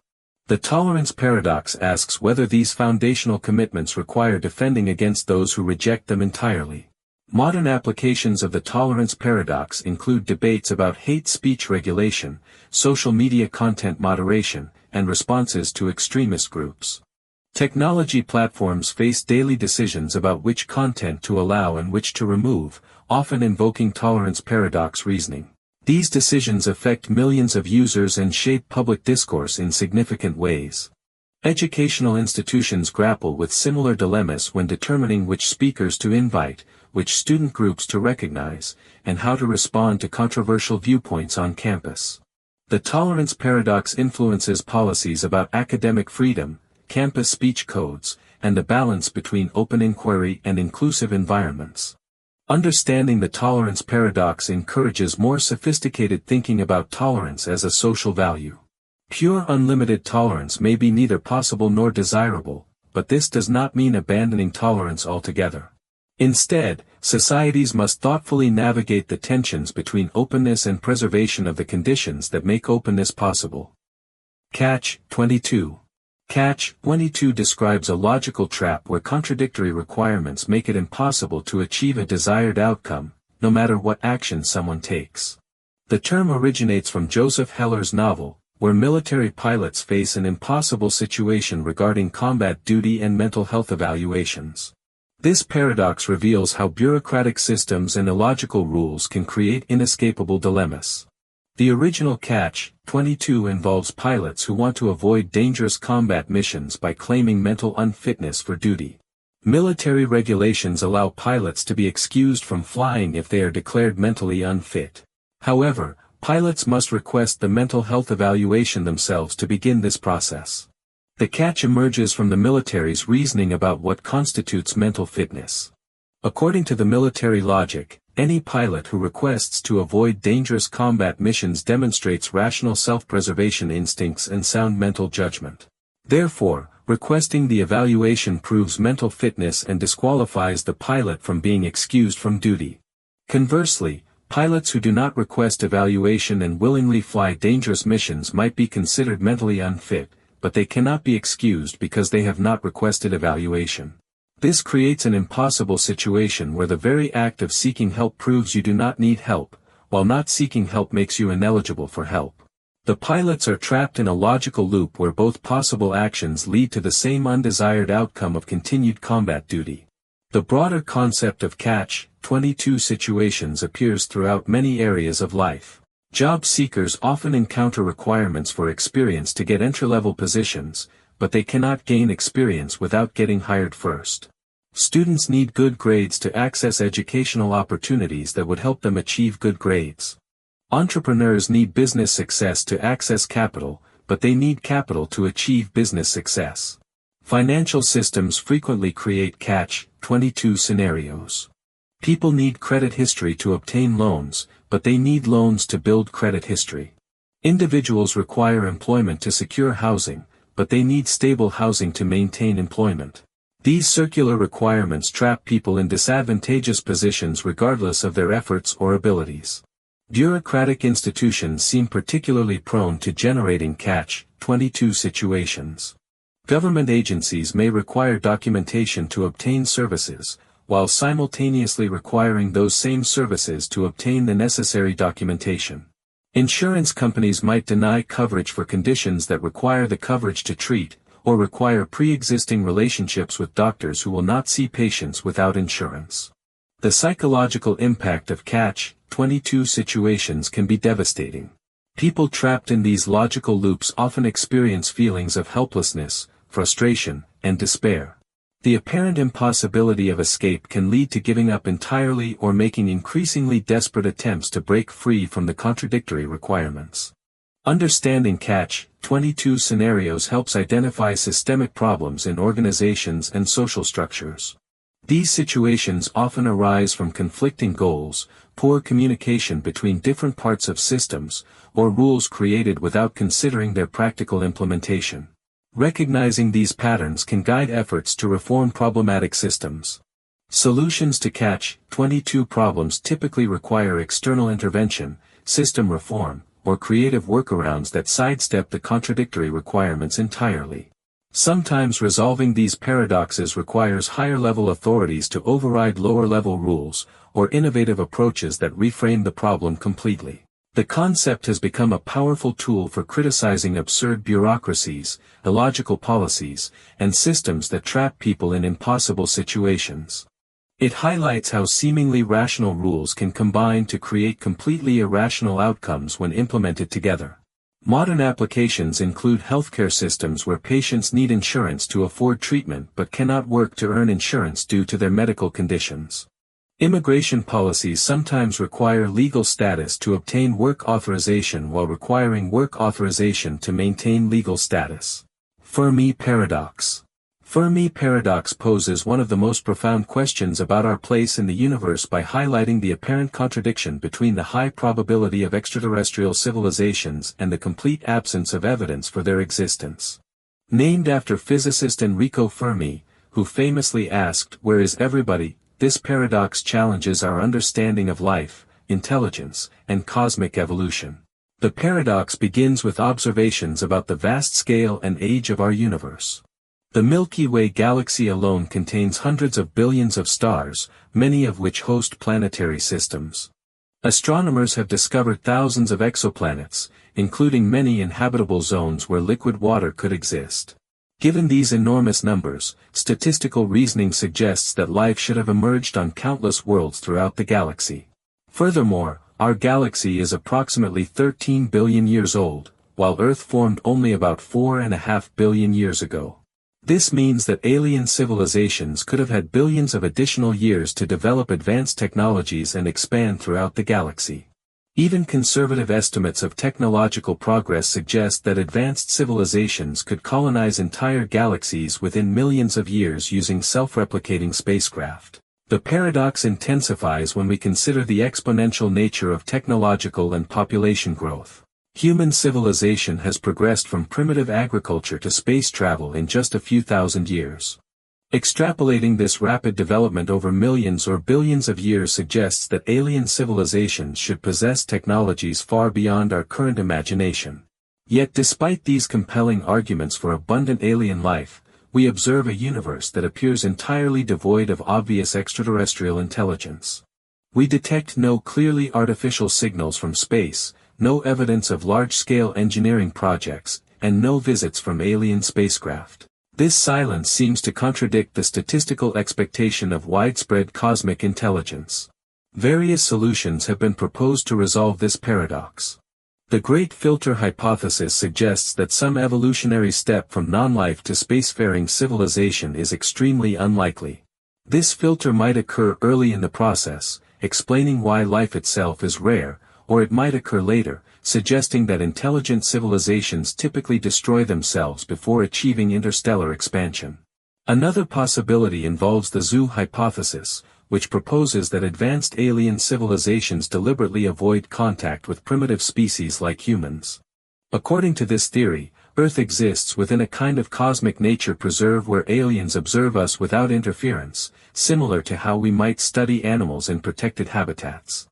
The tolerance paradox asks whether these foundational commitments require defending against those who reject them entirely. Modern applications of the tolerance paradox include debates about hate speech regulation, social media content moderation, and responses to extremist groups. Technology platforms face daily decisions about which content to allow and which to remove, often invoking tolerance paradox reasoning. These decisions affect millions of users and shape public discourse in significant ways. Educational institutions grapple with similar dilemmas when determining which speakers to invite, which student groups to recognize, and how to respond to controversial viewpoints on campus. The tolerance paradox influences policies about academic freedom, campus speech codes, and the balance between open inquiry and inclusive environments. Understanding the tolerance paradox encourages more sophisticated thinking about tolerance as a social value. Pure unlimited tolerance may be neither possible nor desirable, but this does not mean abandoning tolerance altogether. Instead, societies must thoughtfully navigate the tensions between openness and preservation of the conditions that make openness possible. Catch-22. Catch-22 describes a logical trap where contradictory requirements make it impossible to achieve a desired outcome, no matter what action someone takes. The term originates from Joseph Heller's novel, where military pilots face an impossible situation regarding combat duty and mental health evaluations. This paradox reveals how bureaucratic systems and illogical rules can create inescapable dilemmas. The original Catch-22 involves pilots who want to avoid dangerous combat missions by claiming mental unfitness for duty. Military regulations allow pilots to be excused from flying if they are declared mentally unfit. However, pilots must request the mental health evaluation themselves to begin this process. The catch emerges from the military's reasoning about what constitutes mental fitness. According to the military logic, any pilot who requests to avoid dangerous combat missions demonstrates rational self-preservation instincts and sound mental judgment. Therefore, requesting the evaluation proves mental fitness and disqualifies the pilot from being excused from duty. Conversely, pilots who do not request evaluation and willingly fly dangerous missions might be considered mentally unfit, but they cannot be excused because they have not requested evaluation. This creates an impossible situation where the very act of seeking help proves you do not need help, while not seeking help makes you ineligible for help. The pilots are trapped in a logical loop where both possible actions lead to the same undesired outcome of continued combat duty. The broader concept of Catch-22 situations appears throughout many areas of life. Job seekers often encounter requirements for experience to get entry-level positions, but they cannot gain experience without getting hired first. Students need good grades to access educational opportunities that would help them achieve good grades. Entrepreneurs need business success to access capital, but they need capital to achieve business success. Financial systems frequently create Catch-22 scenarios. People need credit history to obtain loans, but they need loans to build credit history. Individuals require employment to secure housing, but they need stable housing to maintain employment. These circular requirements trap people in disadvantageous positions regardless of their efforts or abilities. Bureaucratic institutions seem particularly prone to generating Catch-22 situations. Government agencies may require documentation to obtain services, while simultaneously requiring those same services to obtain the necessary documentation. Insurance companies might deny coverage for conditions that require the coverage to treat, or require pre-existing relationships with doctors who will not see patients without insurance. The psychological impact of Catch-22 situations can be devastating. People trapped in these logical loops often experience feelings of helplessness, frustration, and despair. The apparent impossibility of escape can lead to giving up entirely or making increasingly desperate attempts to break free from the contradictory requirements. Understanding Catch-22 scenarios helps identify systemic problems in organizations and social structures. These situations often arise from conflicting goals, poor communication between different parts of systems, or rules created without considering their practical implementation. Recognizing these patterns can guide efforts to reform problematic systems. Solutions to Catch-22 problems typically require external intervention, system reform, or creative workarounds that sidestep the contradictory requirements entirely. Sometimes resolving these paradoxes requires higher-level authorities to override lower-level rules, or innovative approaches that reframe the problem completely. The concept has become a powerful tool for criticizing absurd bureaucracies, illogical policies, and systems that trap people in impossible situations. It highlights how seemingly rational rules can combine to create completely irrational outcomes when implemented together. Modern applications include healthcare systems where patients need insurance to afford treatment but cannot work to earn insurance due to their medical conditions. Immigration policies sometimes require legal status to obtain work authorization while requiring work authorization to maintain legal status. Fermi paradox. Fermi paradox poses one of the most profound questions about our place in the universe by highlighting the apparent contradiction between the high probability of extraterrestrial civilizations and the complete absence of evidence for their existence. Named after physicist Enrico Fermi, who famously asked, "Where is everybody?" This paradox challenges our understanding of life, intelligence, and cosmic evolution. The paradox begins with observations about the vast scale and age of our universe. The Milky Way galaxy alone contains hundreds of billions of stars, many of which host planetary systems. Astronomers have discovered thousands of exoplanets, including many in habitable zones where liquid water could exist. Given these enormous numbers, statistical reasoning suggests that life should have emerged on countless worlds throughout the galaxy. Furthermore, our galaxy is approximately 13 billion years old, while Earth formed only about 4.5 billion years ago. This means that alien civilizations could have had billions of additional years to develop advanced technologies and expand throughout the galaxy. Even conservative estimates of technological progress suggest that advanced civilizations could colonize entire galaxies within millions of years using self-replicating spacecraft. The paradox intensifies when we consider the exponential nature of technological and population growth. Human civilization has progressed from primitive agriculture to space travel in just a few thousand years. Extrapolating this rapid development over millions or billions of years suggests that alien civilizations should possess technologies far beyond our current imagination. Yet despite these compelling arguments for abundant alien life, we observe a universe that appears entirely devoid of obvious extraterrestrial intelligence. We detect no clearly artificial signals from space, no evidence of large-scale engineering projects, and no visits from alien spacecraft. This silence seems to contradict the statistical expectation of widespread cosmic intelligence. Various solutions have been proposed to resolve this paradox. The Great Filter hypothesis suggests that some evolutionary step from non-life to spacefaring civilization is extremely unlikely. This filter might occur early in the process, explaining why life itself is rare, or it might occur later, suggesting that intelligent civilizations typically destroy themselves before achieving interstellar expansion. Another possibility involves the zoo hypothesis, which proposes that advanced alien civilizations deliberately avoid contact with primitive species like humans. According to this theory, Earth exists within a kind of cosmic nature preserve where aliens observe us without interference, similar to how we might study animals in protected habitats.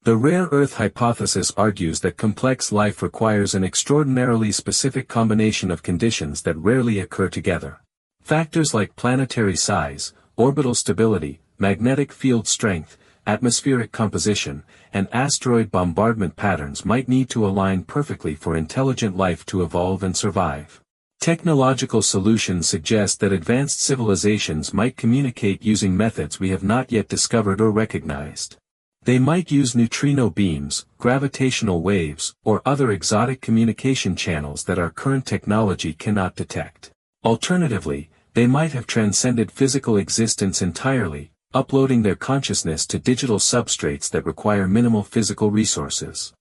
The rare Earth hypothesis argues that complex life requires an extraordinarily specific combination of conditions that rarely occur together. Factors like planetary size, orbital stability, magnetic field strength, atmospheric composition, and asteroid bombardment patterns might need to align perfectly for intelligent life to evolve and survive. Technological solutions suggest that advanced civilizations might communicate using methods we have not yet discovered or recognized. They might use neutrino beams, gravitational waves, or other exotic communication channels that our current technology cannot detect. Alternatively, they might have transcended physical existence entirely, uploading their consciousness to digital substrates that require minimal physical resources.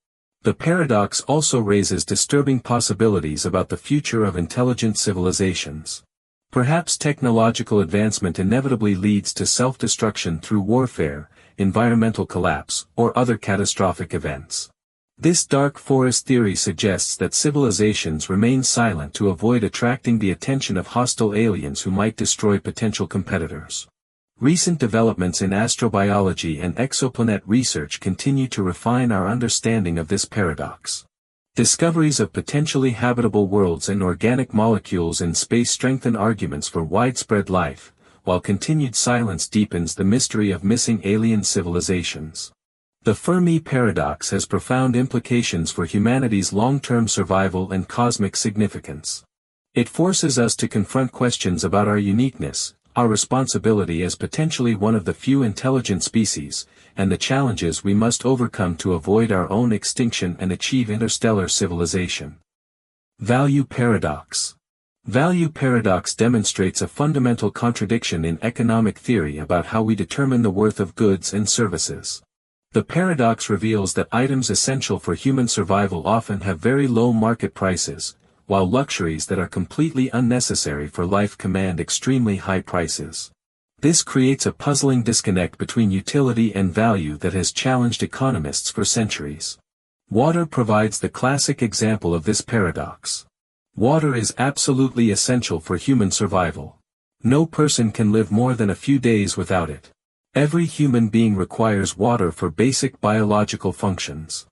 The paradox also raises disturbing possibilities about the future of intelligent civilizations. Perhaps technological advancement inevitably leads to self-destruction through warfare, environmental collapse, or other catastrophic events. This dark forest theory suggests that civilizations remain silent to avoid attracting the attention of hostile aliens who might destroy potential competitors. Recent developments in astrobiology and exoplanet research continue to refine our understanding of this paradox. Discoveries of potentially habitable worlds and organic molecules in space strengthen arguments for widespread life, while continued silence deepens the mystery of missing alien civilizations. The Fermi paradox has profound implications for humanity's long-term survival and cosmic significance. It forces us to confront questions about our uniqueness, our responsibility as potentially one of the few intelligent species, and the challenges we must overcome to avoid our own extinction and achieve interstellar civilization. Value paradox. Value paradox demonstrates a fundamental contradiction in economic theory about how we determine the worth of goods and services. The paradox reveals that items essential for human survival often have very low market prices, while luxuries that are completely unnecessary for life command extremely high prices. This creates a puzzling disconnect between utility and value that has challenged economists for centuries. Water provides the classic example of this paradox. Water is absolutely essential for human survival. No person can live more than a few days without it. Every human being requires water for basic biological functions.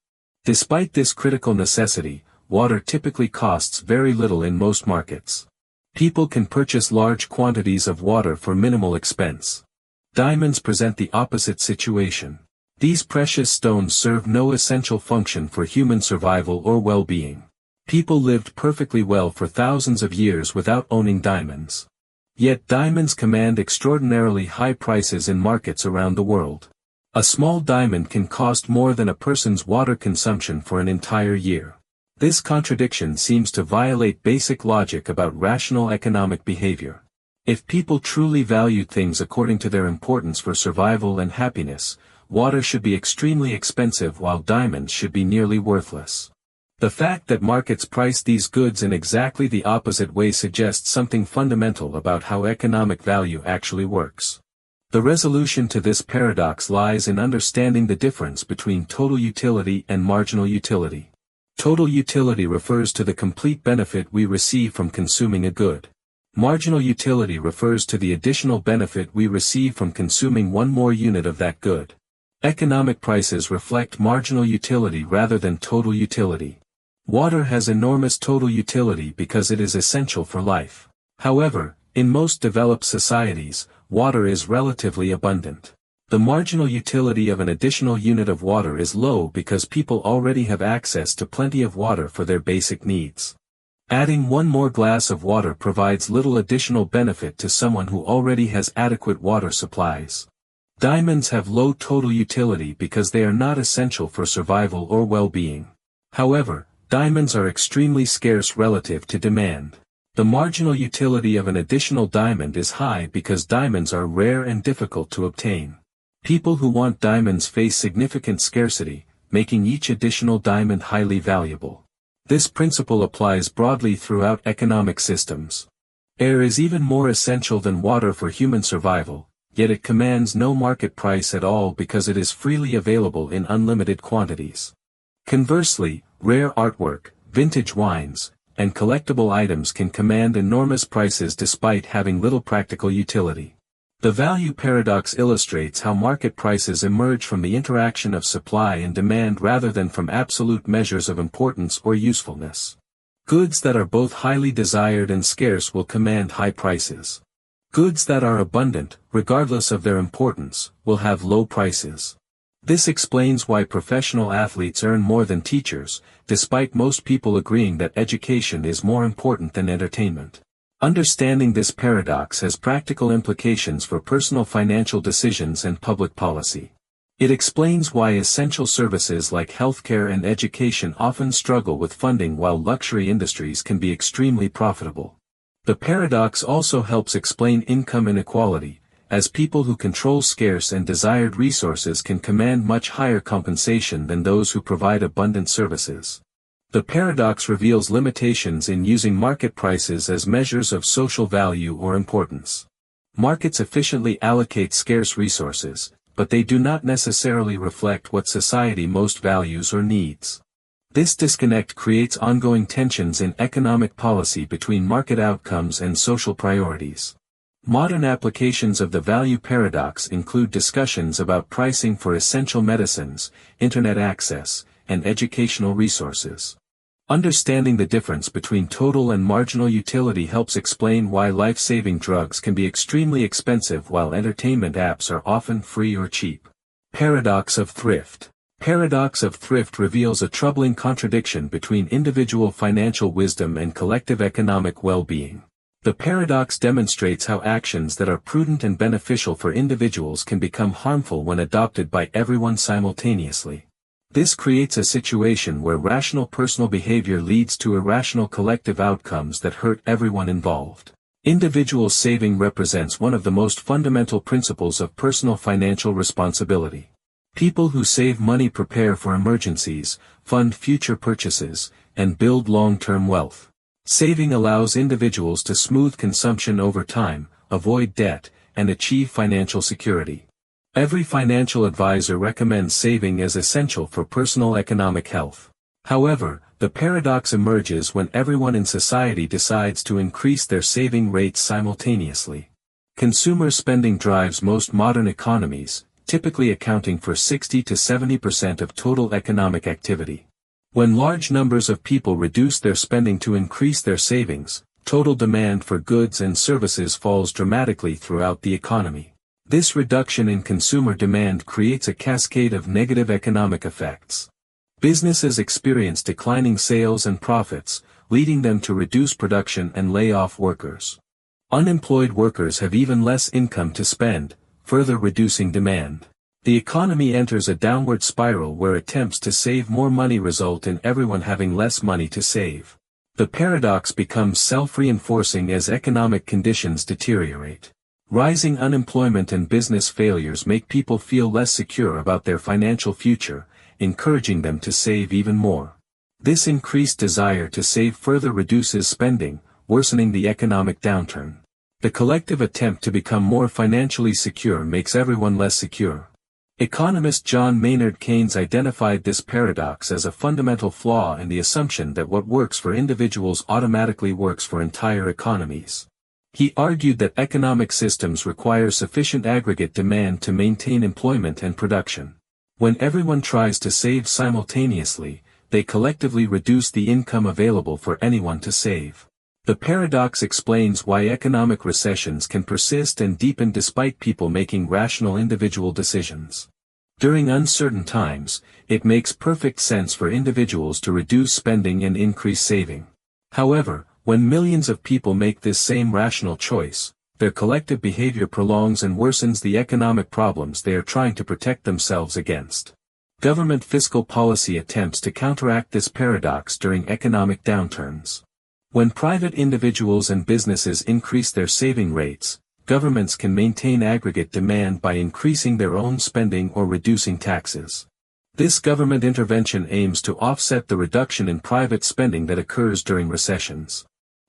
Despite this critical necessity, water typically costs very little in most markets. People can purchase large quantities of water for minimal expense. Diamonds present the opposite situation. These precious stones serve no essential function for human survival or well-being. People lived perfectly well for thousands of years without owning diamonds. Yet diamonds command extraordinarily high prices in markets around the world. A small diamond can cost more than a person's water consumption for an entire year. This contradiction seems to violate basic logic about rational economic behavior. If people truly valued things according to their importance for survival and happiness, water should be extremely expensive while diamonds should be nearly worthless. The fact that markets price these goods in exactly the opposite way suggests something fundamental about how economic value actually works. The resolution to this paradox lies in understanding the difference between total utility and marginal utility. Total utility refers to the complete benefit we receive from consuming a good. Marginal utility refers to the additional benefit we receive from consuming one more unit of that good. Economic prices reflect marginal utility rather than total utility. Water has enormous total utility because it is essential for life. However, in most developed societies, water is relatively abundant. The marginal utility of an additional unit of water is low because people already have access to plenty of water for their basic needs. Adding one more glass of water provides little additional benefit to someone who already has adequate water supplies. Diamonds have low total utility because they are not essential for survival or well-being. However, diamonds are extremely scarce relative to demand. The marginal utility of an additional diamond is high because diamonds are rare and difficult to obtain. People who want diamonds face significant scarcity, making each additional diamond highly valuable. This principle applies broadly throughout economic systems. Air is even more essential than water for human survival, yet it commands no market price at all because it is freely available in unlimited quantities. Conversely, rare artwork, vintage wines, and collectible items can command enormous prices despite having little practical utility. The value paradox illustrates how market prices emerge from the interaction of supply and demand rather than from absolute measures of importance or usefulness. Goods that are both highly desired and scarce will command high prices. Goods that are abundant, regardless of their importance, will have low prices. This explains why professional athletes earn more than teachers, despite most people agreeing that education is more important than entertainment. Understanding this paradox has practical implications for personal financial decisions and public policy. It explains why essential services like healthcare and education often struggle with funding while luxury industries can be extremely profitable. The paradox also helps explain income inequality, as people who control scarce and desired resources can command much higher compensation than those who provide abundant services. The paradox reveals limitations in using market prices as measures of social value or importance. Markets efficiently allocate scarce resources, but they do not necessarily reflect what society most values or needs. This disconnect creates ongoing tensions in economic policy between market outcomes and social priorities. Modern applications of the value paradox include discussions about pricing for essential medicines, internet access, and educational resources. Understanding the difference between total and marginal utility helps explain why life-saving drugs can be extremely expensive while entertainment apps are often free or cheap. Paradox of thrift. Paradox of thrift reveals a troubling contradiction between individual financial wisdom and collective economic well-being. The paradox demonstrates how actions that are prudent and beneficial for individuals can become harmful when adopted by everyone simultaneously. This creates a situation where rational personal behavior leads to irrational collective outcomes that hurt everyone involved. Individual saving represents one of the most fundamental principles of personal financial responsibility. People who save money prepare for emergencies, fund future purchases, and build long-term wealth. Saving allows individuals to smooth consumption over time, avoid debt, and achieve financial security. Every financial advisor recommends saving as essential for personal economic health. However, the paradox emerges when everyone in society decides to increase their saving rates simultaneously. Consumer spending drives most modern economies, typically accounting for 60 to 70% of total economic activity. When large numbers of people reduce their spending to increase their savings, total demand for goods and services falls dramatically throughout the economy. This reduction in consumer demand creates a cascade of negative economic effects. Businesses experience declining sales and profits, leading them to reduce production and lay off workers. Unemployed workers have even less income to spend, further reducing demand. The economy enters a downward spiral where attempts to save more money result in everyone having less money to save. The paradox becomes self-reinforcing as economic conditions deteriorate. Rising unemployment and business failures make people feel less secure about their financial future, encouraging them to save even more. This increased desire to save further reduces spending, worsening the economic downturn. The collective attempt to become more financially secure makes everyone less secure. Economist John Maynard Keynes identified this paradox as a fundamental flaw in the assumption that what works for individuals automatically works for entire economies. He argued that economic systems require sufficient aggregate demand to maintain employment and production. When everyone tries to save simultaneously, they collectively reduce the income available for anyone to save. The paradox explains why economic recessions can persist and deepen despite people making rational individual decisions. During uncertain times, it makes perfect sense for individuals to reduce spending and increase saving. However, when millions of people make this same rational choice, their collective behavior prolongs and worsens the economic problems they are trying to protect themselves against. Government fiscal policy attempts to counteract this paradox during economic downturns. When private individuals and businesses increase their saving rates, governments can maintain aggregate demand by increasing their own spending or reducing taxes. This government intervention aims to offset the reduction in private spending that occurs during recessions.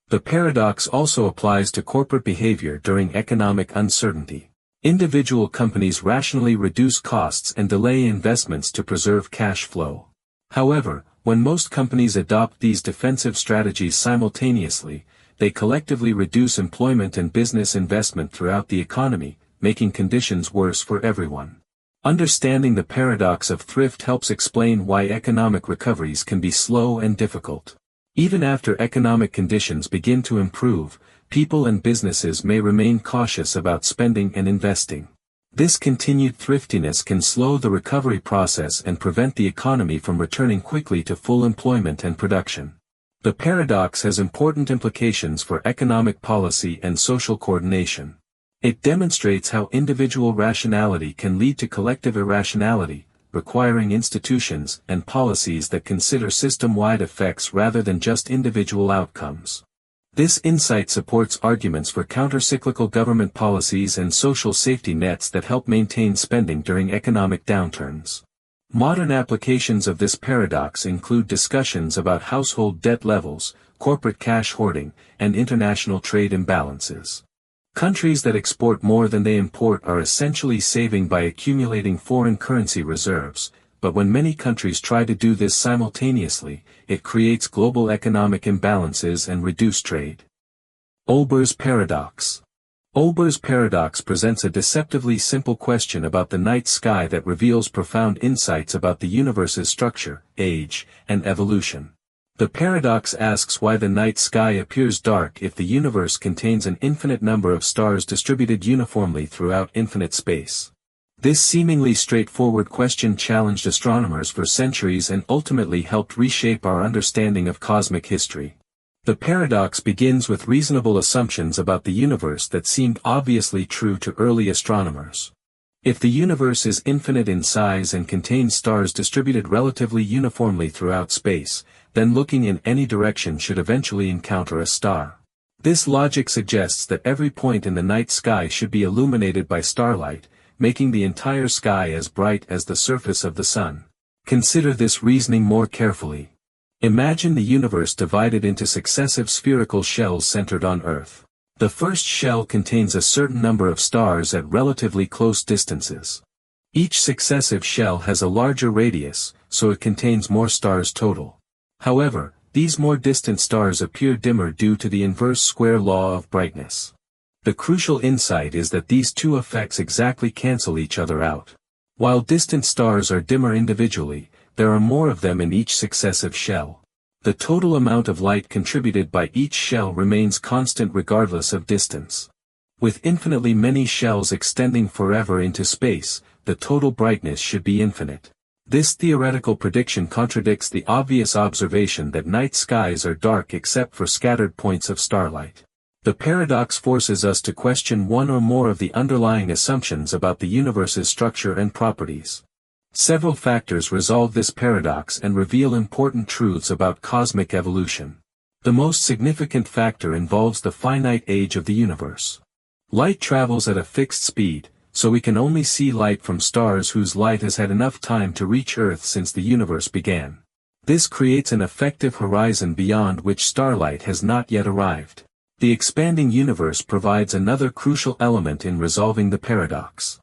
The paradox also applies to corporate behavior during economic uncertainty. Individual companies rationally reduce costs and delay investments to preserve cash flow. However, when most companies adopt these defensive strategies simultaneously, they collectively reduce employment and business investment throughout the economy, making conditions worse for everyone. Understanding the paradox of thrift helps explain why economic recoveries can be slow and difficult. Even after economic conditions begin to improve, people and businesses may remain cautious about spending and investing. This continued thriftiness can slow the recovery process and prevent the economy from returning quickly to full employment and production. The paradox has important implications for economic policy and social coordination. It demonstrates how individual rationality can lead to collective irrationality, requiring institutions and policies that consider system-wide effects rather than just individual outcomes. This insight supports arguments for counter-cyclical government policies and social safety nets that help maintain spending during economic downturns. Modern applications of this paradox include discussions about household debt levels, corporate cash hoarding, and international trade imbalances. Countries that export more than they import are essentially saving by accumulating foreign currency reserves, but when many countries try to do this simultaneously, it creates global economic imbalances and reduced trade. Olber's paradox. Olber's paradox presents a deceptively simple question about the night sky that reveals profound insights about the universe's structure, age, and evolution. The paradox asks why the night sky appears dark if the universe contains an infinite number of stars distributed uniformly throughout infinite space. This seemingly straightforward question challenged astronomers for centuries and ultimately helped reshape our understanding of cosmic history. The paradox begins with reasonable assumptions about the universe that seemed obviously true to early astronomers. If the universe is infinite in size and contains stars distributed relatively uniformly throughout space, then looking in any direction should eventually encounter a star. This logic suggests that every point in the night sky should be illuminated by starlight, making the entire sky as bright as the surface of the sun. Consider this reasoning more carefully. Imagine the universe divided into successive spherical shells centered on Earth. The first shell contains a certain number of stars at relatively close distances. Each successive shell has a larger radius, so it contains more stars total. However, these more distant stars appear dimmer due to the inverse square law of brightness. The crucial insight is that these two effects exactly cancel each other out. While distant stars are dimmer individually, there are more of them in each successive shell. The total amount of light contributed by each shell remains constant regardless of distance. With infinitely many shells extending forever into space, the total brightness should be infinite. This theoretical prediction contradicts the obvious observation that night skies are dark except for scattered points of starlight. The paradox forces us to question one or more of the underlying assumptions about the universe's structure and properties. Several factors resolve this paradox and reveal important truths about cosmic evolution. The most significant factor involves the finite age of the universe. Light travels at a fixed speed, so we can only see light from stars whose light has had enough time to reach Earth since the universe began. This creates an effective horizon beyond which starlight has not yet arrived. The expanding universe provides another crucial element in resolving the paradox.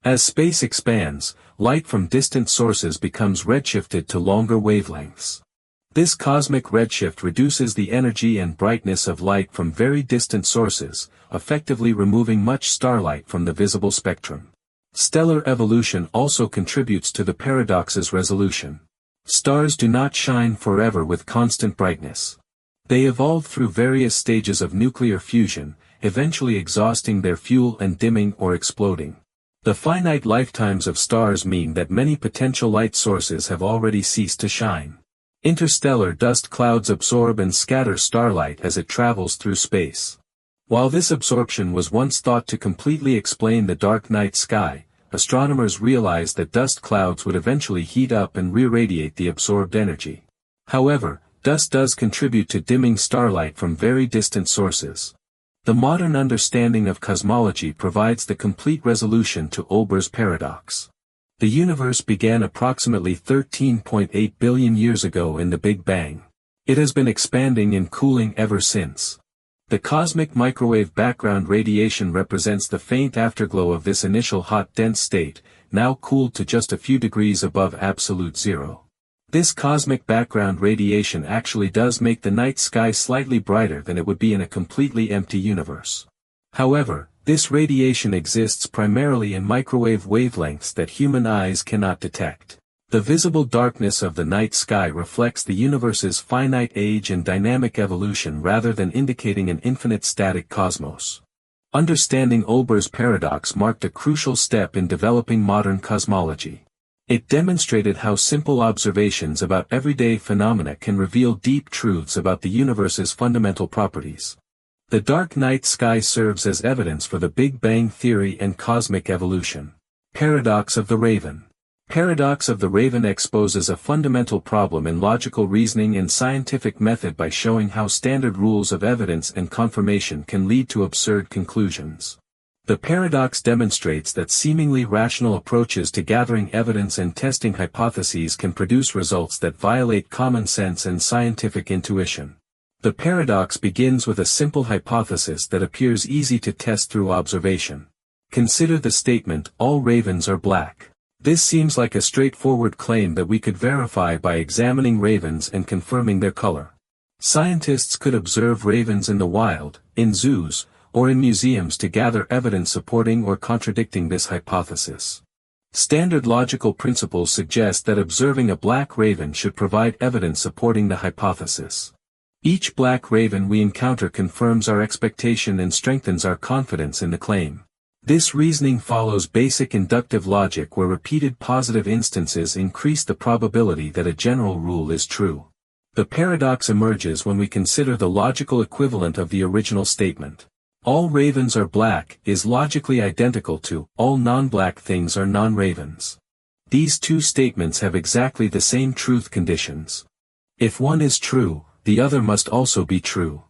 As space expands, light from distant sources becomes redshifted to longer wavelengths. This cosmic redshift reduces the energy and brightness of light from very distant sources, effectively removing much starlight from the visible spectrum. Stellar evolution also contributes to the paradox's resolution. Stars do not shine forever with constant brightness. They evolve through various stages of nuclear fusion, eventually exhausting their fuel and dimming or exploding. The finite lifetimes of stars mean that many potential light sources have already ceased to shine. Interstellar dust clouds absorb and scatter starlight as it travels through space. While this absorption was once thought to completely explain the dark night sky, astronomers realized that dust clouds would eventually heat up and re-radiate the absorbed energy. However, dust does contribute to dimming starlight from very distant sources. The modern understanding of cosmology provides the complete resolution to Olber's paradox. The universe began approximately 13.8 billion years ago in the Big Bang. It has been expanding and cooling ever since. The cosmic microwave background radiation represents the faint afterglow of this initial hot dense state, now cooled to just a few degrees above absolute zero. This cosmic background radiation actually does make the night sky slightly brighter than it would be in a completely empty universe. However, this radiation exists primarily in microwave wavelengths that human eyes cannot detect. The visible darkness of the night sky reflects the universe's finite age and dynamic evolution rather than indicating an infinite static cosmos. Understanding Olber's paradox marked a crucial step in developing modern cosmology. It demonstrated how simple observations about everyday phenomena can reveal deep truths about the universe's fundamental properties. The dark night sky serves as evidence for the Big Bang theory and cosmic evolution. Paradox of the Raven. Paradox of the Raven exposes a fundamental problem in logical reasoning and scientific method by showing how standard rules of evidence and confirmation can lead to absurd conclusions. The paradox demonstrates that seemingly rational approaches to gathering evidence and testing hypotheses can produce results that violate common sense and scientific intuition. The paradox begins with a simple hypothesis that appears easy to test through observation. Consider the statement, "All ravens are black." This seems like a straightforward claim that we could verify by examining ravens and confirming their color. Scientists could observe ravens in the wild, in zoos, or in museums to gather evidence supporting or contradicting this hypothesis. Standard logical principles suggest that observing a black raven should provide evidence supporting the hypothesis. Each black raven we encounter confirms our expectation and strengthens our confidence in the claim. This reasoning follows basic inductive logic where repeated positive instances increase the probability that a general rule is true. The paradox emerges when we consider the logical equivalent of the original statement. All ravens are black is logically identical to all non-black things are non-ravens. These two statements have exactly the same truth conditions. If one is true, the other must also be true.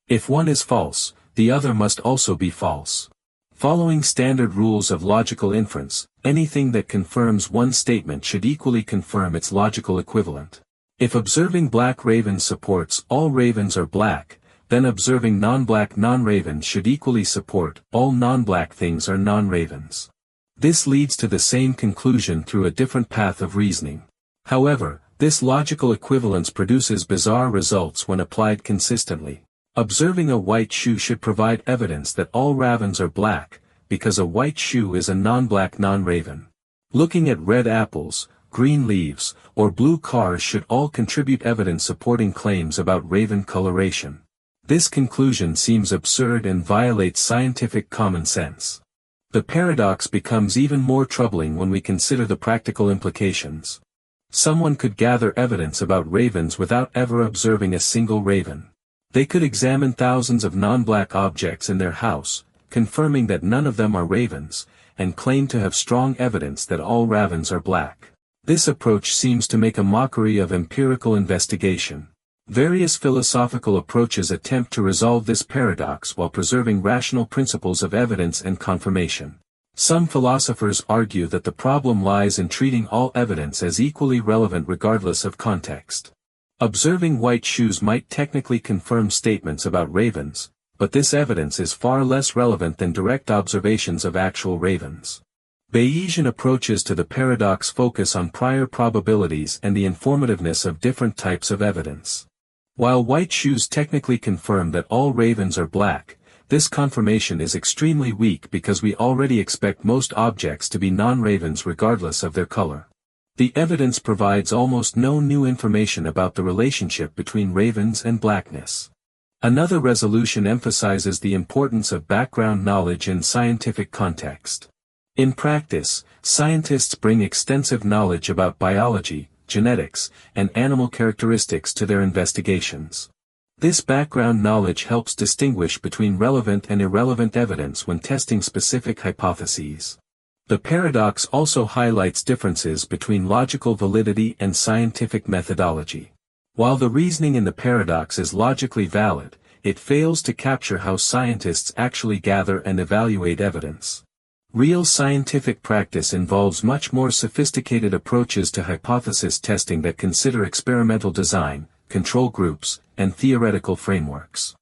If one is false, the other must also be false. Following standard rules of logical inference, anything that confirms one statement should equally confirm its logical equivalent. If observing black ravens supports all ravens are black, then observing non-black non-ravens should equally support all non-black things are non-ravens. This leads to the same conclusion through a different path of reasoning. However, this logical equivalence produces bizarre results when applied consistently. Observing a white shoe should provide evidence that all ravens are black, because a white shoe is a non-black non-raven. Looking at red apples, green leaves, or blue cars should all contribute evidence supporting claims about raven coloration. This conclusion seems absurd and violates scientific common sense. The paradox becomes even more troubling when we consider the practical implications. Someone could gather evidence about ravens without ever observing a single raven. They could examine thousands of non-black objects in their house, confirming that none of them are ravens, and claim to have strong evidence that all ravens are black. This approach seems to make a mockery of empirical investigation. Various philosophical approaches attempt to resolve this paradox while preserving rational principles of evidence and confirmation. Some philosophers argue that the problem lies in treating all evidence as equally relevant regardless of context. Observing white shoes might technically confirm statements about ravens, but this evidence is far less relevant than direct observations of actual ravens. Bayesian approaches to the paradox focus on prior probabilities and the informativeness of different types of evidence. While white shoes technically confirm that all ravens are black, this confirmation is extremely weak because we already expect most objects to be non-ravens regardless of their color. The evidence provides almost no new information about the relationship between ravens and blackness. Another resolution emphasizes the importance of background knowledge in scientific context. In practice, scientists bring extensive knowledge about biology, genetics, and animal characteristics to their investigations. This background knowledge helps distinguish between relevant and irrelevant evidence when testing specific hypotheses. The paradox also highlights differences between logical validity and scientific methodology. While the reasoning in the paradox is logically valid, it fails to capture how scientists actually gather and evaluate evidence. Real scientific practice involves much more sophisticated approaches to hypothesis testing that consider experimental design, control groups, and theoretical frameworks.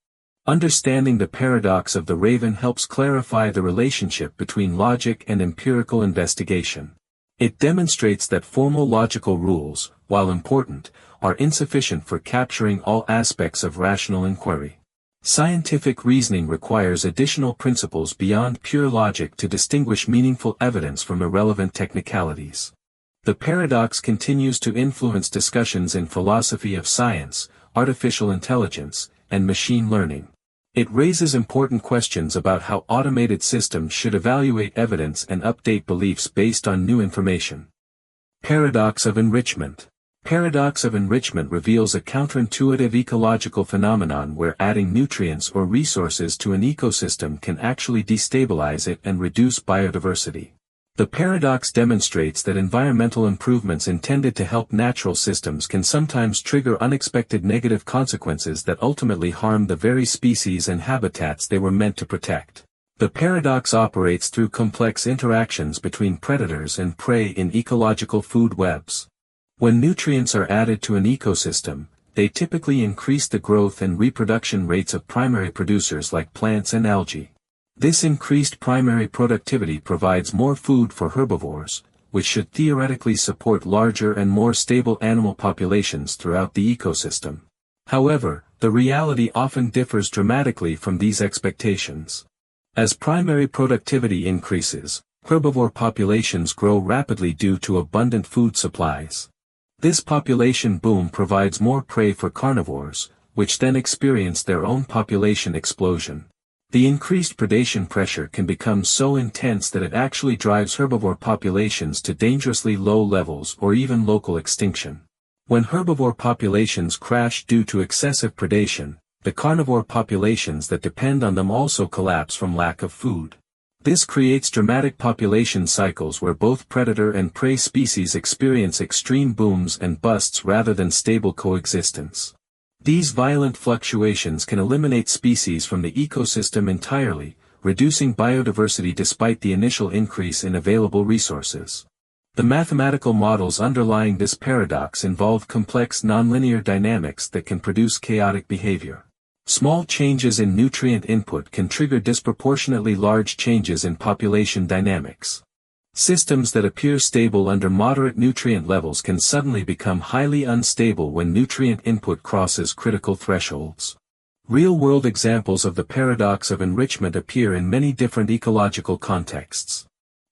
Understanding the paradox of the raven helps clarify the relationship between logic and empirical investigation. It demonstrates that formal logical rules, while important, are insufficient for capturing all aspects of rational inquiry. Scientific reasoning requires additional principles beyond pure logic to distinguish meaningful evidence from irrelevant technicalities. The paradox continues to influence discussions in philosophy of science, artificial intelligence, and machine learning. It raises important questions about how automated systems should evaluate evidence and update beliefs based on new information. Paradox of enrichment. Paradox of enrichment reveals a counterintuitive ecological phenomenon where adding nutrients or resources to an ecosystem can actually destabilize it and reduce biodiversity. The paradox demonstrates that environmental improvements intended to help natural systems can sometimes trigger unexpected negative consequences that ultimately harm the very species and habitats they were meant to protect. The paradox operates through complex interactions between predators and prey in ecological food webs. When nutrients are added to an ecosystem, they typically increase the growth and reproduction rates of primary producers like plants and algae. This increased primary productivity provides more food for herbivores, which should theoretically support larger and more stable animal populations throughout the ecosystem. However, the reality often differs dramatically from these expectations. As primary productivity increases, herbivore populations grow rapidly due to abundant food supplies. This population boom provides more prey for carnivores, which then experience their own population explosion. The increased predation pressure can become so intense that it actually drives herbivore populations to dangerously low levels or even local extinction. When herbivore populations crash due to excessive predation, the carnivore populations that depend on them also collapse from lack of food. This creates dramatic population cycles where both predator and prey species experience extreme booms and busts rather than stable coexistence. These violent fluctuations can eliminate species from the ecosystem entirely, reducing biodiversity despite the initial increase in available resources. The mathematical models underlying this paradox involve complex nonlinear dynamics that can produce chaotic behavior. Small changes in nutrient input can trigger disproportionately large changes in population dynamics. Systems that appear stable under moderate nutrient levels can suddenly become highly unstable when nutrient input crosses critical thresholds. Real-world examples of the paradox of enrichment appear in many different ecological contexts.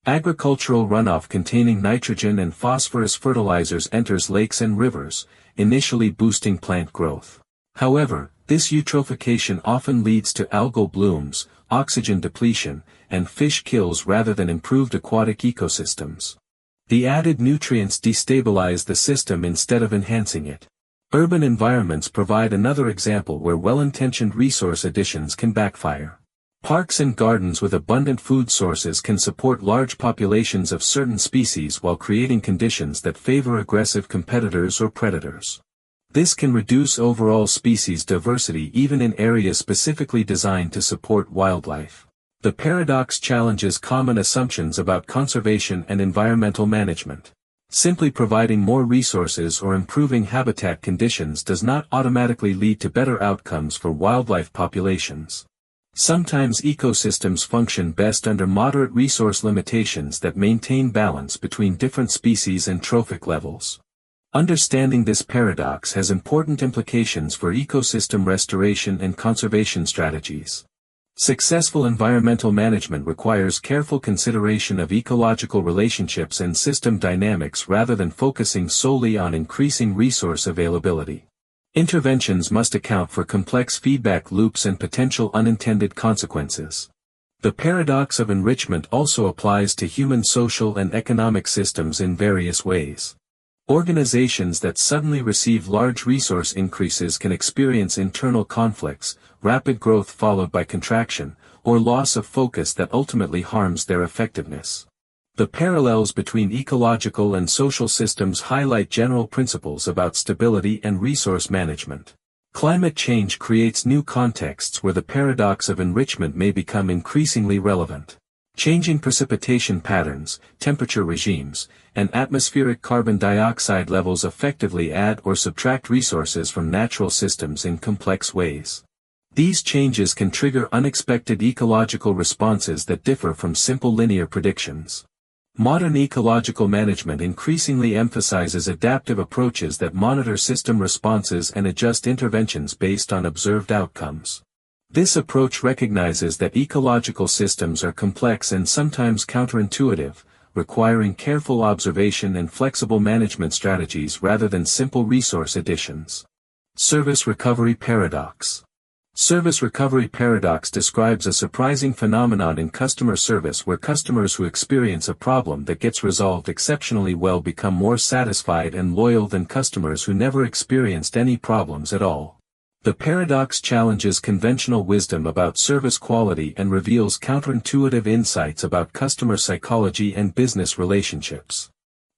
Agricultural runoff containing nitrogen and phosphorus fertilizers enters lakes and rivers, initially boosting plant growth. However, this eutrophication often leads to algal blooms, oxygen depletion, and fish kills rather than improved aquatic ecosystems. The added nutrients destabilize the system instead of enhancing it. Urban environments provide another example where well-intentioned resource additions can backfire. Parks and gardens with abundant food sources can support large populations of certain species while creating conditions that favor aggressive competitors or predators. This can reduce overall species diversity even in areas specifically designed to support wildlife. The paradox challenges common assumptions about conservation and environmental management. Simply providing more resources or improving habitat conditions does not automatically lead to better outcomes for wildlife populations. Sometimes ecosystems function best under moderate resource limitations that maintain balance between different species and trophic levels. Understanding this paradox has important implications for ecosystem restoration and conservation strategies. Successful environmental management requires careful consideration of ecological relationships and system dynamics rather than focusing solely on increasing resource availability. Interventions must account for complex feedback loops and potential unintended consequences. The paradox of enrichment also applies to human social and economic systems in various ways. Organizations that suddenly receive large resource increases can experience internal conflicts, rapid growth followed by contraction, or loss of focus that ultimately harms their effectiveness. The parallels between ecological and social systems highlight general principles about stability and resource management. Climate change creates new contexts where the paradox of enrichment may become increasingly relevant. Changing precipitation patterns, temperature regimes, and atmospheric carbon dioxide levels effectively add or subtract resources from natural systems in complex ways. These changes can trigger unexpected ecological responses that differ from simple linear predictions. Modern ecological management increasingly emphasizes adaptive approaches that monitor system responses and adjust interventions based on observed outcomes. This approach recognizes that ecological systems are complex and sometimes counterintuitive, requiring careful observation and flexible management strategies rather than simple resource additions. Service recovery paradox. Service recovery paradox describes a surprising phenomenon in customer service where customers who experience a problem that gets resolved exceptionally well become more satisfied and loyal than customers who never experienced any problems at all. The paradox challenges conventional wisdom about service quality and reveals counterintuitive insights about customer psychology and business relationships.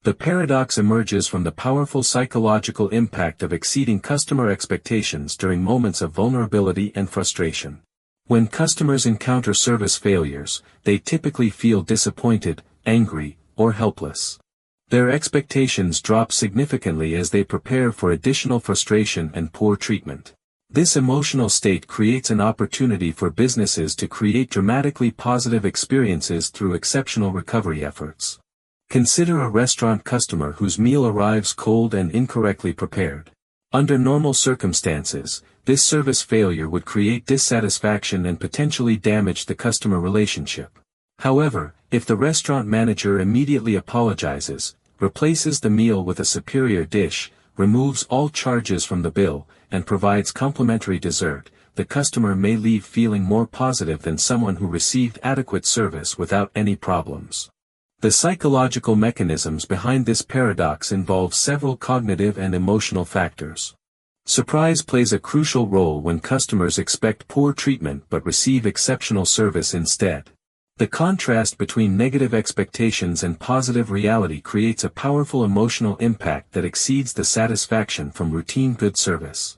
The paradox emerges from the powerful psychological impact of exceeding customer expectations during moments of vulnerability and frustration. When customers encounter service failures, they typically feel disappointed, angry, or helpless. Their expectations drop significantly as they prepare for additional frustration and poor treatment. This emotional state creates an opportunity for businesses to create dramatically positive experiences through exceptional recovery efforts. Consider a restaurant customer whose meal arrives cold and incorrectly prepared. Under normal circumstances, this service failure would create dissatisfaction and potentially damage the customer relationship. However, if the restaurant manager immediately apologizes, replaces the meal with a superior dish, removes all charges from the bill, and provides complimentary dessert, the customer may leave feeling more positive than someone who received adequate service without any problems. The psychological mechanisms behind this paradox involve several cognitive and emotional factors. Surprise plays a crucial role when customers expect poor treatment but receive exceptional service instead. The contrast between negative expectations and positive reality creates a powerful emotional impact that exceeds the satisfaction from routine good service.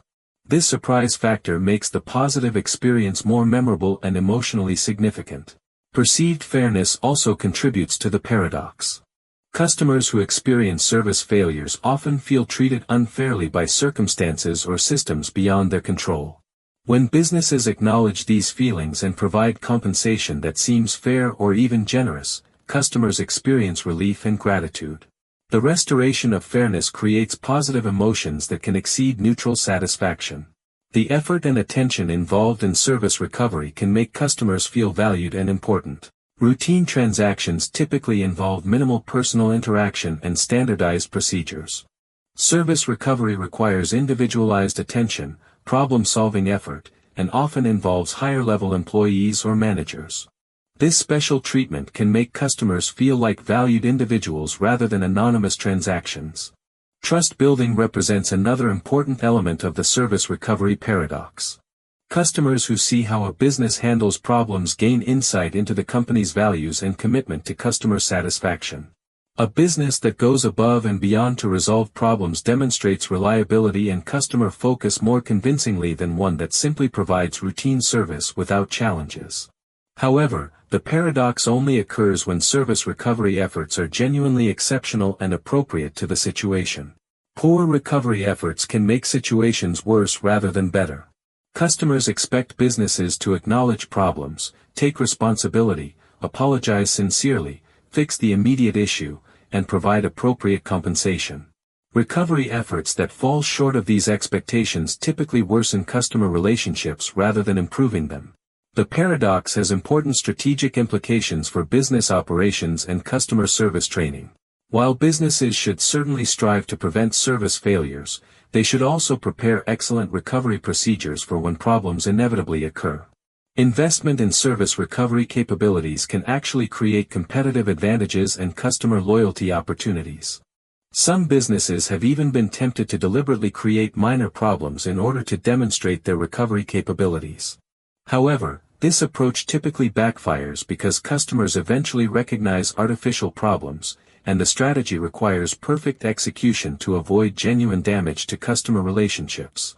This surprise factor makes the positive experience more memorable and emotionally significant. Perceived fairness also contributes to the paradox. Customers who experience service failures often feel treated unfairly by circumstances or systems beyond their control. When businesses acknowledge these feelings and provide compensation that seems fair or even generous, customers experience relief and gratitude. The restoration of fairness creates positive emotions that can exceed neutral satisfaction. The effort and attention involved in service recovery can make customers feel valued and important. Routine transactions typically involve minimal personal interaction and standardized procedures. Service recovery requires individualized attention, problem-solving effort, and often involves higher-level employees or managers. This special treatment can make customers feel like valued individuals rather than anonymous transactions. Trust building represents another important element of the service recovery paradox. Customers who see how a business handles problems gain insight into the company's values and commitment to customer satisfaction. A business that goes above and beyond to resolve problems demonstrates reliability and customer focus more convincingly than one that simply provides routine service without challenges. However, the paradox only occurs when service recovery efforts are genuinely exceptional and appropriate to the situation. Poor recovery efforts can make situations worse rather than better. Customers expect businesses to acknowledge problems, take responsibility, apologize sincerely, fix the immediate issue, and provide appropriate compensation. Recovery efforts that fall short of these expectations typically worsen customer relationships rather than improving them. The paradox has important strategic implications for business operations and customer service training. While businesses should certainly strive to prevent service failures, they should also prepare excellent recovery procedures for when problems inevitably occur. Investment in service recovery capabilities can actually create competitive advantages and customer loyalty opportunities. Some businesses have even been tempted to deliberately create minor problems in order to demonstrate their recovery capabilities. However, this approach typically backfires because customers eventually recognize artificial problems, and the strategy requires perfect execution to avoid genuine damage to customer relationships.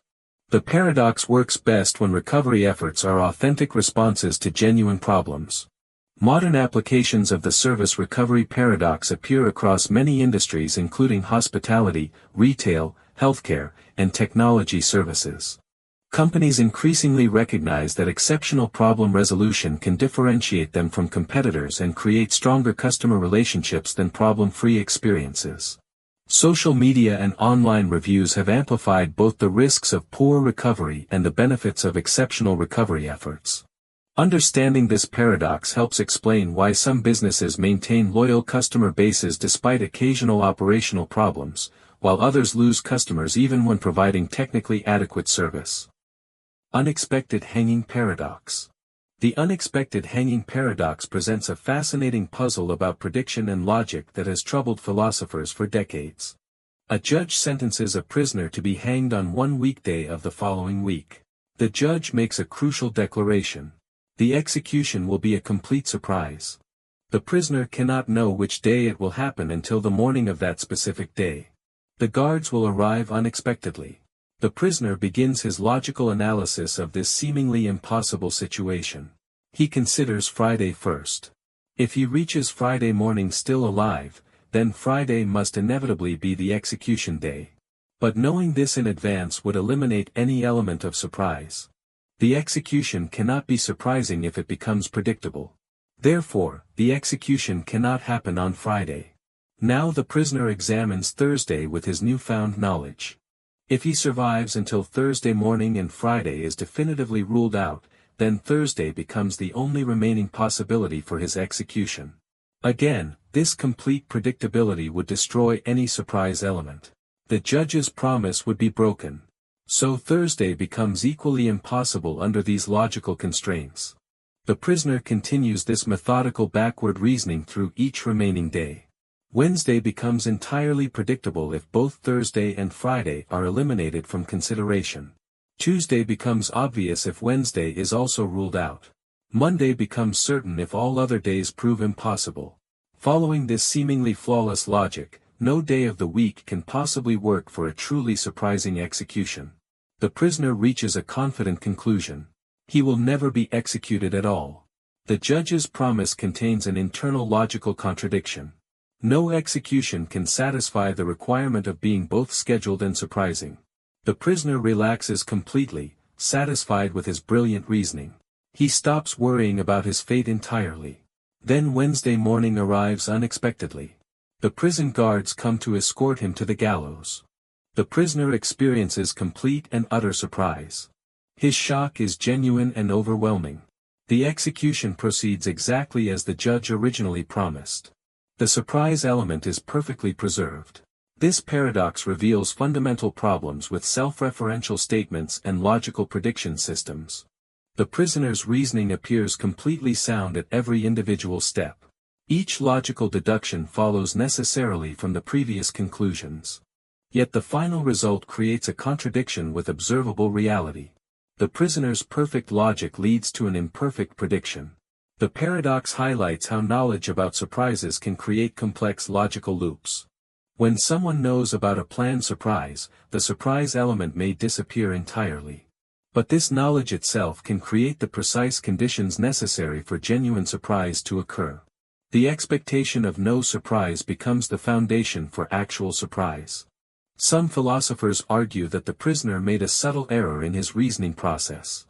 The paradox works best when recovery efforts are authentic responses to genuine problems. Modern applications of the service recovery paradox appear across many industries including hospitality, retail, healthcare, and technology services. Companies increasingly recognize that exceptional problem resolution can differentiate them from competitors and create stronger customer relationships than problem-free experiences. Social media and online reviews have amplified both the risks of poor recovery and the benefits of exceptional recovery efforts. Understanding this paradox helps explain why some businesses maintain loyal customer bases despite occasional operational problems, while others lose customers even when providing technically adequate service. Unexpected hanging paradox. The unexpected hanging paradox presents a fascinating puzzle about prediction and logic that has troubled philosophers for decades. A judge sentences a prisoner to be hanged on one weekday of the following week. The judge makes a crucial declaration. The execution will be a complete surprise. The prisoner cannot know which day it will happen until the morning of that specific day. The guards will arrive unexpectedly. The prisoner begins his logical analysis of this seemingly impossible situation. He considers Friday first. If he reaches Friday morning still alive, then Friday must inevitably be the execution day. But knowing this in advance would eliminate any element of surprise. The execution cannot be surprising if it becomes predictable. Therefore, the execution cannot happen on Friday. Now the prisoner examines Thursday with his newfound knowledge. If he survives until Thursday morning and Friday is definitively ruled out, then Thursday becomes the only remaining possibility for his execution. Again, this complete predictability would destroy any surprise element. The judge's promise would be broken. So Thursday becomes equally impossible under these logical constraints. The prisoner continues this methodical backward reasoning through each remaining day. Wednesday becomes entirely predictable if both Thursday and Friday are eliminated from consideration. Tuesday becomes obvious if Wednesday is also ruled out. Monday becomes certain if all other days prove impossible. Following this seemingly flawless logic, no day of the week can possibly work for a truly surprising execution. The prisoner reaches a confident conclusion. He will never be executed at all. The judge's promise contains an internal logical contradiction. No execution can satisfy the requirement of being both scheduled and surprising. The prisoner relaxes completely, satisfied with his brilliant reasoning. He stops worrying about his fate entirely. Then Wednesday morning arrives unexpectedly. The prison guards come to escort him to the gallows. The prisoner experiences complete and utter surprise. His shock is genuine and overwhelming. The execution proceeds exactly as the judge originally promised. The surprise element is perfectly preserved. This paradox reveals fundamental problems with self-referential statements and logical prediction systems. The prisoner's reasoning appears completely sound at every individual step. Each logical deduction follows necessarily from the previous conclusions. Yet the final result creates a contradiction with observable reality. The prisoner's perfect logic leads to an imperfect prediction. The paradox highlights how knowledge about surprises can create complex logical loops. When someone knows about a planned surprise, the surprise element may disappear entirely. But this knowledge itself can create the precise conditions necessary for genuine surprise to occur. The expectation of no surprise becomes the foundation for actual surprise. Some philosophers argue that the prisoner made a subtle error in his reasoning process.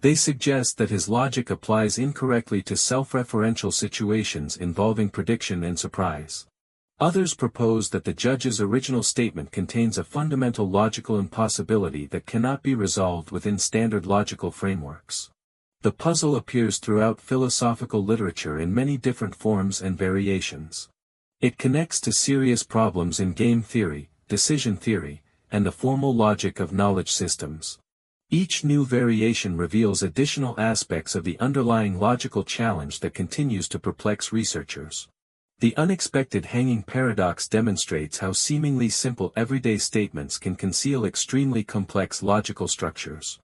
They suggest that his logic applies incorrectly to self-referential situations involving prediction and surprise. Others propose that the judge's original statement contains a fundamental logical impossibility that cannot be resolved within standard logical frameworks. The puzzle appears throughout philosophical literature in many different forms and variations. It connects to serious problems in game theory, decision theory, and the formal logic of knowledge systems. Each new variation reveals additional aspects of the underlying logical challenge that continues to perplex researchers. The unexpected hanging paradox demonstrates how seemingly simple everyday statements can conceal extremely complex logical structures.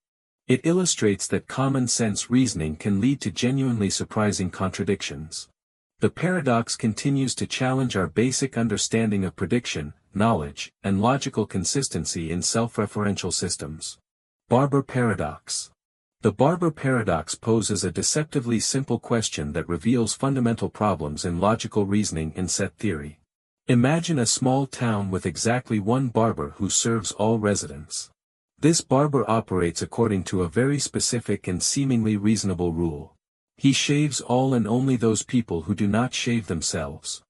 It illustrates that common-sense reasoning can lead to genuinely surprising contradictions. The paradox continues to challenge our basic understanding of prediction, knowledge, and logical consistency in self-referential systems. Barber paradox. The Barber paradox poses a deceptively simple question that reveals fundamental problems in logical reasoning in set theory. Imagine a small town with exactly one barber who serves all residents. This barber operates according to a very specific and seemingly reasonable rule. He shaves all and only those people who do not shave themselves.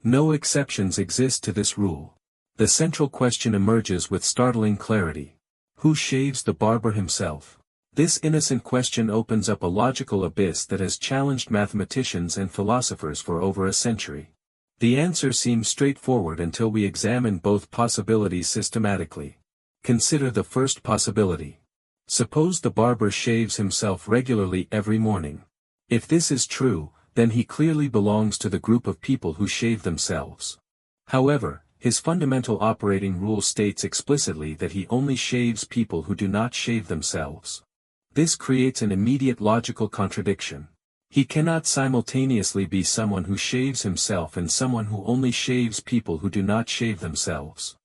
No exceptions exist to this rule. The central question emerges with startling clarity. Who shaves the barber himself? This innocent question opens up a logical abyss that has challenged mathematicians and philosophers for over a century. The answer seems straightforward until we examine both possibilities systematically. Consider the first possibility. Suppose the barber shaves himself regularly every morning. If this is true, then he clearly belongs to the group of people who shave themselves. However, his fundamental operating rule states explicitly that he only shaves people who do not shave themselves. This creates an immediate logical contradiction. He cannot simultaneously be someone who shaves himself and someone who only shaves people who do not shave themselves.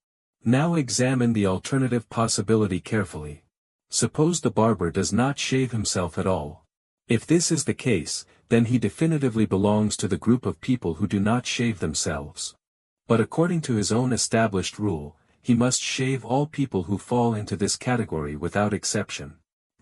Now examine the alternative possibility carefully. Suppose the barber does not shave himself at all. If this is the case, then he definitively belongs to the group of people who do not shave themselves. But according to his own established rule, he must shave all people who fall into this category without exception.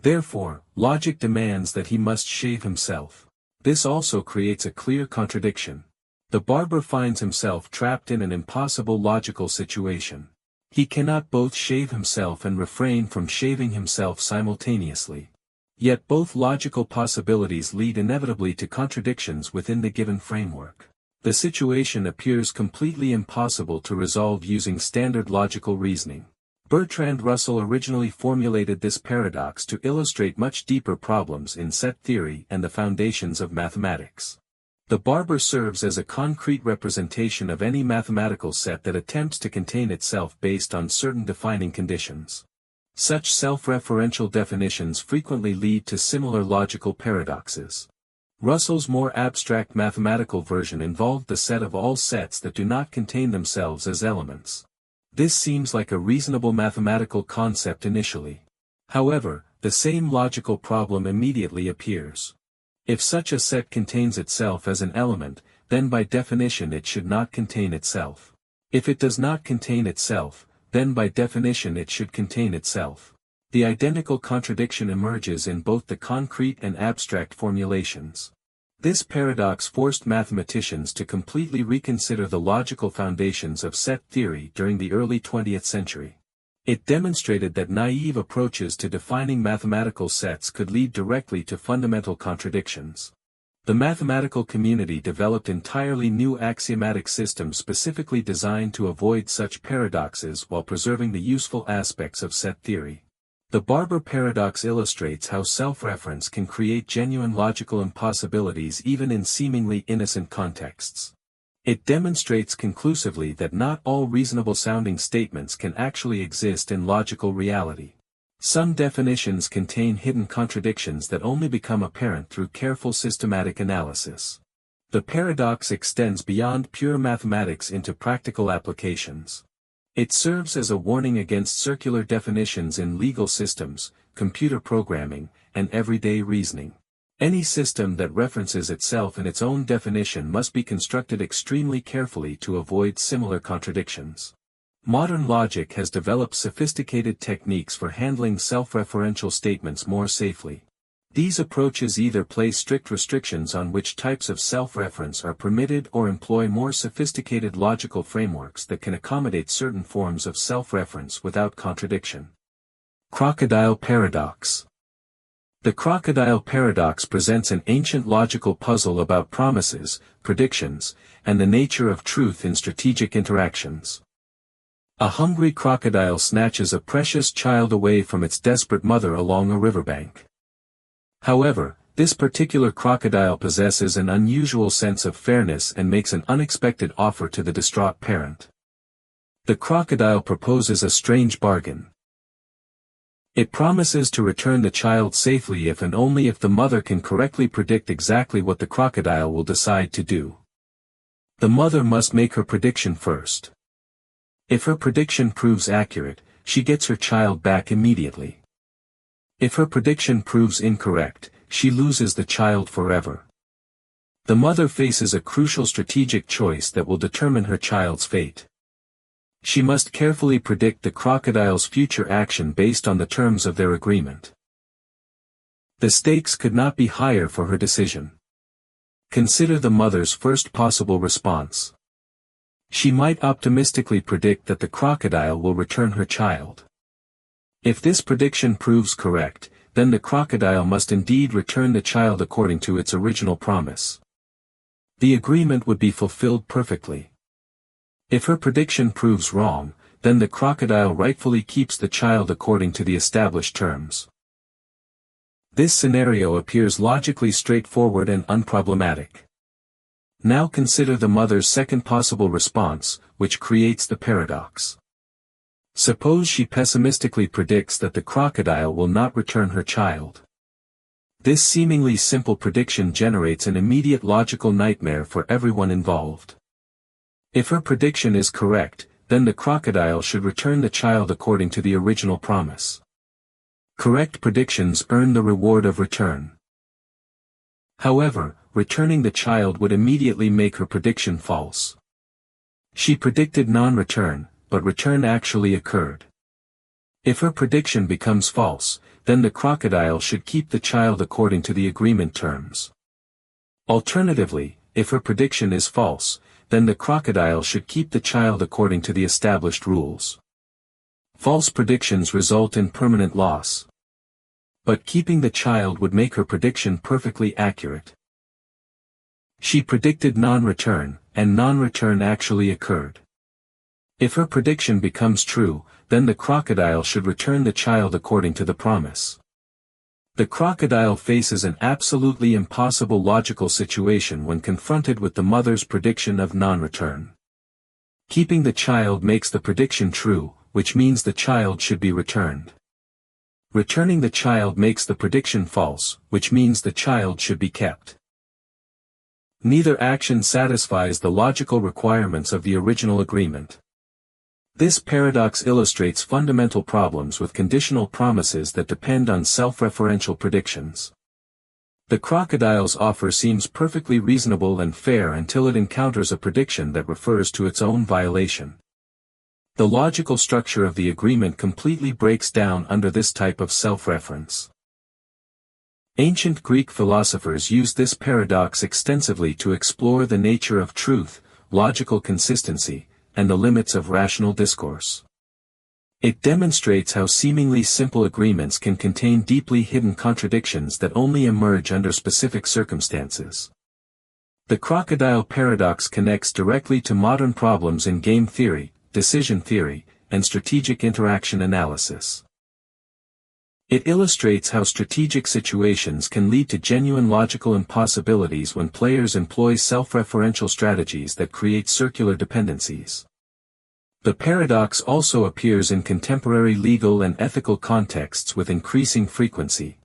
Therefore, logic demands that he must shave himself. This also creates a clear contradiction. The barber finds himself trapped in an impossible logical situation. He cannot both shave himself and refrain from shaving himself simultaneously. Yet both logical possibilities lead inevitably to contradictions within the given framework. The situation appears completely impossible to resolve using standard logical reasoning. Bertrand Russell originally formulated this paradox to illustrate much deeper problems in set theory and the foundations of mathematics. The barber serves as a concrete representation of any mathematical set that attempts to contain itself based on certain defining conditions. Such self-referential definitions frequently lead to similar logical paradoxes. Russell's more abstract mathematical version involved the set of all sets that do not contain themselves as elements. This seems like a reasonable mathematical concept initially. However, the same logical problem immediately appears. If such a set contains itself as an element, then by definition it should not contain itself. If it does not contain itself, then by definition it should contain itself. The identical contradiction emerges in both the concrete and abstract formulations. This paradox forced mathematicians to completely reconsider the logical foundations of set theory during the early 20th century. It demonstrated that naive approaches to defining mathematical sets could lead directly to fundamental contradictions. The mathematical community developed entirely new axiomatic systems specifically designed to avoid such paradoxes while preserving the useful aspects of set theory. The Barber paradox illustrates how self-reference can create genuine logical impossibilities even in seemingly innocent contexts. It demonstrates conclusively that not all reasonable-sounding statements can actually exist in logical reality. Some definitions contain hidden contradictions that only become apparent through careful systematic analysis. The paradox extends beyond pure mathematics into practical applications. It serves as a warning against circular definitions in legal systems, computer programming, and everyday reasoning. Any system that references itself in its own definition must be constructed extremely carefully to avoid similar contradictions. Modern logic has developed sophisticated techniques for handling self-referential statements more safely. These approaches either place strict restrictions on which types of self-reference are permitted or employ more sophisticated logical frameworks that can accommodate certain forms of self-reference without contradiction. Crocodile paradox. The crocodile paradox presents an ancient logical puzzle about promises, predictions, and the nature of truth in strategic interactions. A hungry crocodile snatches a precious child away from its desperate mother along a riverbank. However, this particular crocodile possesses an unusual sense of fairness and makes an unexpected offer to the distraught parent. The crocodile proposes a strange bargain. It promises to return the child safely if and only if the mother can correctly predict exactly what the crocodile will decide to do. The mother must make her prediction first. If her prediction proves accurate, she gets her child back immediately. If her prediction proves incorrect, she loses the child forever. The mother faces a crucial strategic choice that will determine her child's fate. She must carefully predict the crocodile's future action based on the terms of their agreement. The stakes could not be higher for her decision. Consider the mother's first possible response. She might optimistically predict that the crocodile will return her child. If this prediction proves correct, then the crocodile must indeed return the child according to its original promise. The agreement would be fulfilled perfectly. If her prediction proves wrong, then the crocodile rightfully keeps the child according to the established terms. This scenario appears logically straightforward and unproblematic. Now consider the mother's second possible response, which creates the paradox. Suppose she pessimistically predicts that the crocodile will not return her child. This seemingly simple prediction generates an immediate logical nightmare for everyone involved. If her prediction is correct, then the crocodile should return the child according to the original promise. Correct predictions earn the reward of return. However, returning the child would immediately make her prediction false. She predicted non-return, but return actually occurred. If her prediction becomes false, then the crocodile should keep the child according to the agreement terms. Alternatively, if her prediction is false, then the crocodile should keep the child according to the established rules. False predictions result in permanent loss. But keeping the child would make her prediction perfectly accurate. She predicted non-return, and non-return actually occurred. If her prediction becomes true, then the crocodile should return the child according to the promise. The crocodile faces an absolutely impossible logical situation when confronted with the mother's prediction of non-return. Keeping the child makes the prediction true, which means the child should be returned. Returning the child makes the prediction false, which means the child should be kept. Neither action satisfies the logical requirements of the original agreement. This paradox illustrates fundamental problems with conditional promises that depend on self-referential predictions. The crocodile's offer seems perfectly reasonable and fair until it encounters a prediction that refers to its own violation. The logical structure of the agreement completely breaks down under this type of self-reference. Ancient Greek philosophers used this paradox extensively to explore the nature of truth, logical consistency, and the limits of rational discourse. It demonstrates how seemingly simple agreements can contain deeply hidden contradictions that only emerge under specific circumstances. The crocodile paradox connects directly to modern problems in game theory, decision theory, and strategic interaction analysis. It illustrates how strategic situations can lead to genuine logical impossibilities when players employ self-referential strategies that create circular dependencies. The paradox also appears in contemporary legal and ethical contexts with increasing frequency.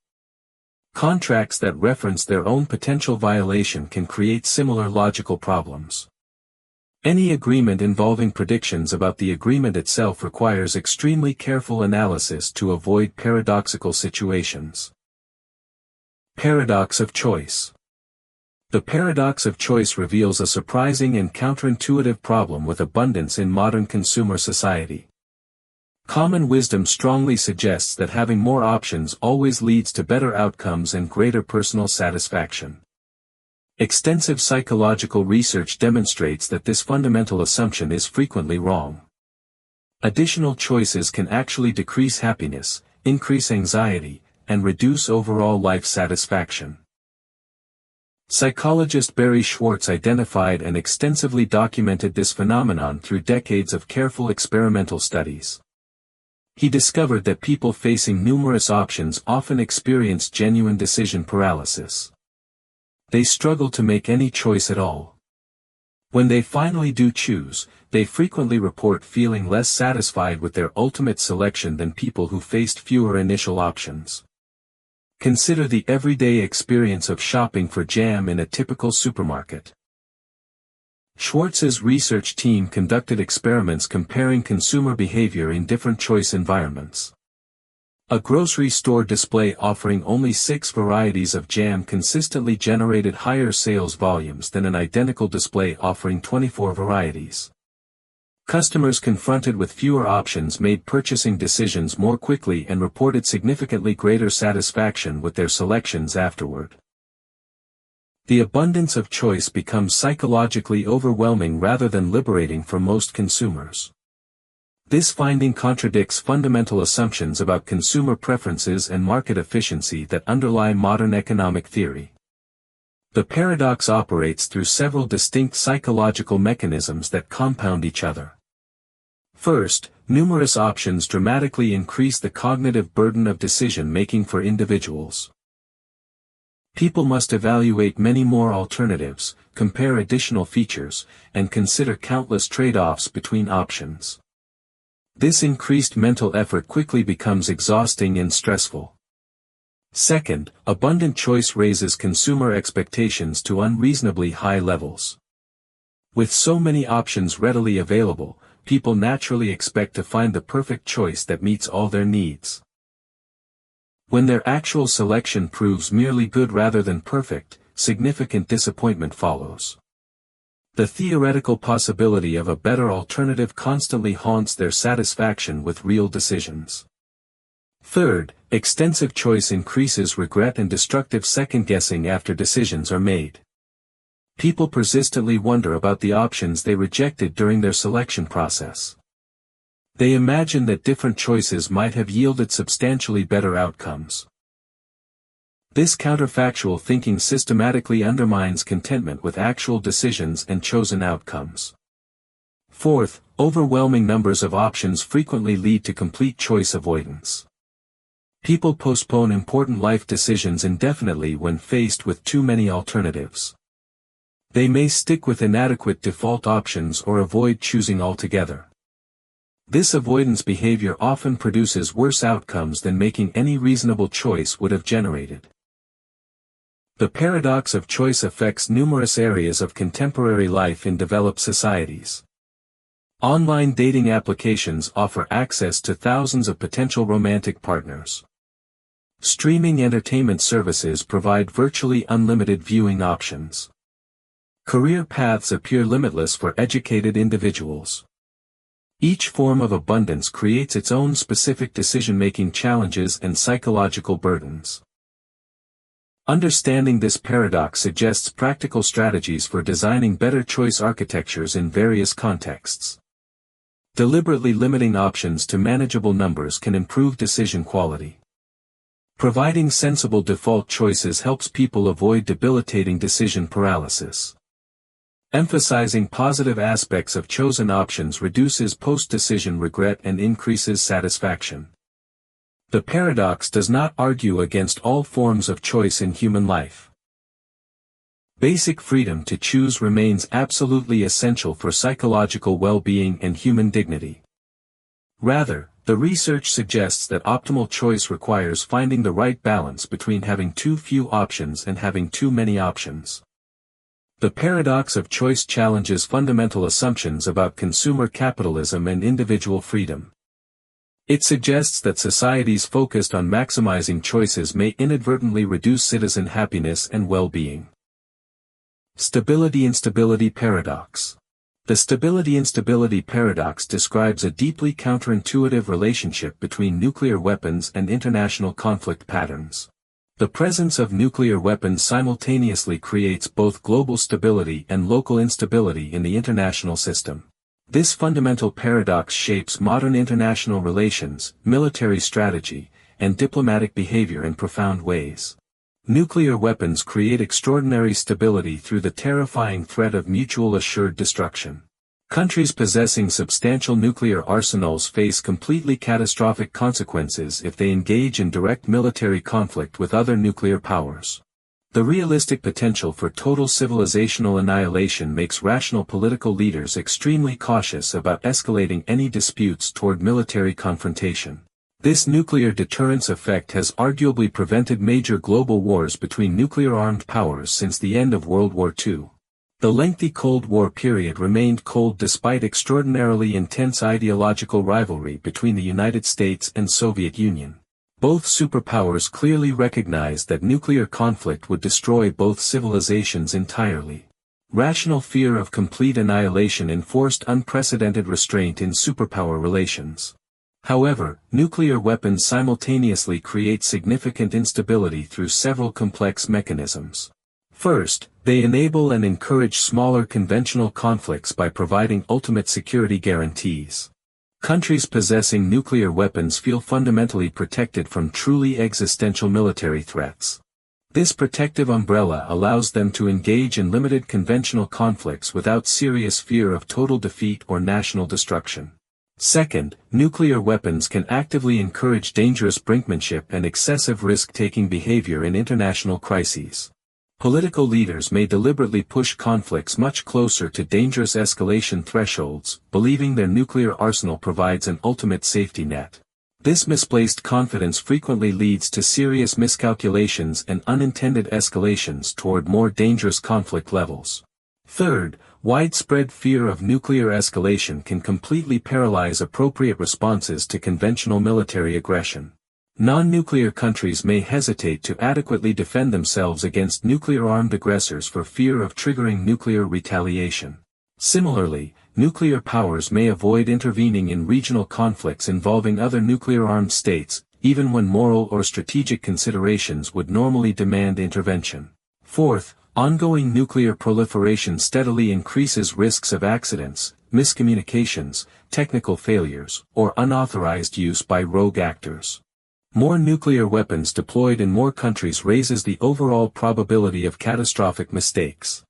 Contracts that reference their own potential violation can create similar logical problems. Any agreement involving predictions about the agreement itself requires extremely careful analysis to avoid paradoxical situations. Paradox of choice. The paradox of choice reveals a surprising and counterintuitive problem with abundance in modern consumer society. Common wisdom strongly suggests that having more options always leads to better outcomes and greater personal satisfaction. Extensive psychological research demonstrates that this fundamental assumption is frequently wrong. Additional choices can actually decrease happiness, increase anxiety, and reduce overall life satisfaction. Psychologist Barry Schwartz identified and extensively documented this phenomenon through decades of careful experimental studies. He discovered that people facing numerous options often experience genuine decision paralysis. They struggle to make any choice at all. When they finally do choose, they frequently report feeling less satisfied with their ultimate selection than people who faced fewer initial options. Consider the everyday experience of shopping for jam in a typical supermarket. Schwartz's research team conducted experiments comparing consumer behavior in different choice environments. A grocery store display offering only 6 varieties of jam consistently generated higher sales volumes than an identical display offering 24 varieties. Customers confronted with fewer options made purchasing decisions more quickly and reported significantly greater satisfaction with their selections afterward. The abundance of choice becomes psychologically overwhelming rather than liberating for most consumers. This finding contradicts fundamental assumptions about consumer preferences and market efficiency that underlie modern economic theory. The paradox operates through several distinct psychological mechanisms that compound each other. First, numerous options dramatically increase the cognitive burden of decision-making for individuals. People must evaluate many more alternatives, compare additional features, and consider countless trade-offs between options. This increased mental effort quickly becomes exhausting and stressful. Second, abundant choice raises consumer expectations to unreasonably high levels. With so many options readily available, people naturally expect to find the perfect choice that meets all their needs. When their actual selection proves merely good rather than perfect, significant disappointment follows. The theoretical possibility of a better alternative constantly haunts their satisfaction with real decisions. Third, extensive choice increases regret and destructive second-guessing after decisions are made. People persistently wonder about the options they rejected during their selection process. They imagine that different choices might have yielded substantially better outcomes. This counterfactual thinking systematically undermines contentment with actual decisions and chosen outcomes. Fourth, overwhelming numbers of options frequently lead to complete choice avoidance. People postpone important life decisions indefinitely when faced with too many alternatives. They may stick with inadequate default options or avoid choosing altogether. This avoidance behavior often produces worse outcomes than making any reasonable choice would have generated. The paradox of choice affects numerous areas of contemporary life in developed societies. Online dating applications offer access to thousands of potential romantic partners. Streaming entertainment services provide virtually unlimited viewing options. Career paths appear limitless for educated individuals. Each form of abundance creates its own specific decision-making challenges and psychological burdens. Understanding this paradox suggests practical strategies for designing better choice architectures in various contexts. Deliberately limiting options to manageable numbers can improve decision quality. Providing sensible default choices helps people avoid debilitating decision paralysis. Emphasizing positive aspects of chosen options reduces post-decision regret and increases satisfaction. The paradox does not argue against all forms of choice in human life. Basic freedom to choose remains absolutely essential for psychological well-being and human dignity. Rather, the research suggests that optimal choice requires finding the right balance between having too few options and having too many options. The paradox of choice challenges fundamental assumptions about consumer capitalism and individual freedom. It suggests that societies focused on maximizing choices may inadvertently reduce citizen happiness and well-being. Stability-instability paradox. The stability-instability paradox describes a deeply counterintuitive relationship between nuclear weapons and international conflict patterns. The presence of nuclear weapons simultaneously creates both global stability and local instability in the international system. This fundamental paradox shapes modern international relations, military strategy, and diplomatic behavior in profound ways. Nuclear weapons create extraordinary stability through the terrifying threat of mutual assured destruction. Countries possessing substantial nuclear arsenals face completely catastrophic consequences if they engage in direct military conflict with other nuclear powers. The realistic potential for total civilizational annihilation makes rational political leaders extremely cautious about escalating any disputes toward military confrontation. This nuclear deterrence effect has arguably prevented major global wars between nuclear-armed powers since the end of World War II. The lengthy Cold War period remained cold despite extraordinarily intense ideological rivalry between the United States and Soviet Union. Both superpowers clearly recognized that nuclear conflict would destroy both civilizations entirely. Rational fear of complete annihilation enforced unprecedented restraint in superpower relations. However, nuclear weapons simultaneously create significant instability through several complex mechanisms. First, they enable and encourage smaller conventional conflicts by providing ultimate security guarantees. Countries possessing nuclear weapons feel fundamentally protected from truly existential military threats. This protective umbrella allows them to engage in limited conventional conflicts without serious fear of total defeat or national destruction. Second, nuclear weapons can actively encourage dangerous brinkmanship and excessive risk-taking behavior in international crises. Political leaders may deliberately push conflicts much closer to dangerous escalation thresholds, believing their nuclear arsenal provides an ultimate safety net. This misplaced confidence frequently leads to serious miscalculations and unintended escalations toward more dangerous conflict levels. Third, widespread fear of nuclear escalation can completely paralyze appropriate responses to conventional military aggression. Non-nuclear countries may hesitate to adequately defend themselves against nuclear-armed aggressors for fear of triggering nuclear retaliation. Similarly, nuclear powers may avoid intervening in regional conflicts involving other nuclear-armed states, even when moral or strategic considerations would normally demand intervention. Fourth, ongoing nuclear proliferation steadily increases risks of accidents, miscommunications, technical failures, or unauthorized use by rogue actors. More nuclear weapons deployed in more countries raises the overall probability of catastrophic mistakes.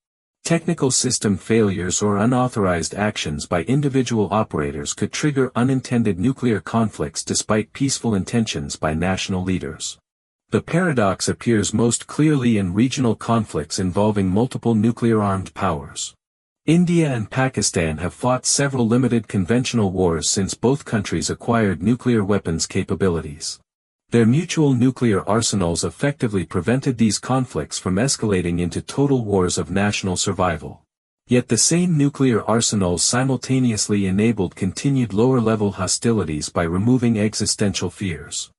Technical system failures or unauthorized actions by individual operators could trigger unintended nuclear conflicts despite peaceful intentions by national leaders. The paradox appears most clearly in regional conflicts involving multiple nuclear-armed powers. India and Pakistan have fought several limited conventional wars since both countries acquired nuclear weapons capabilities. Their mutual nuclear arsenals effectively prevented these conflicts from escalating into total wars of national survival. Yet the same nuclear arsenals simultaneously enabled continued lower-level hostilities by removing existential fears.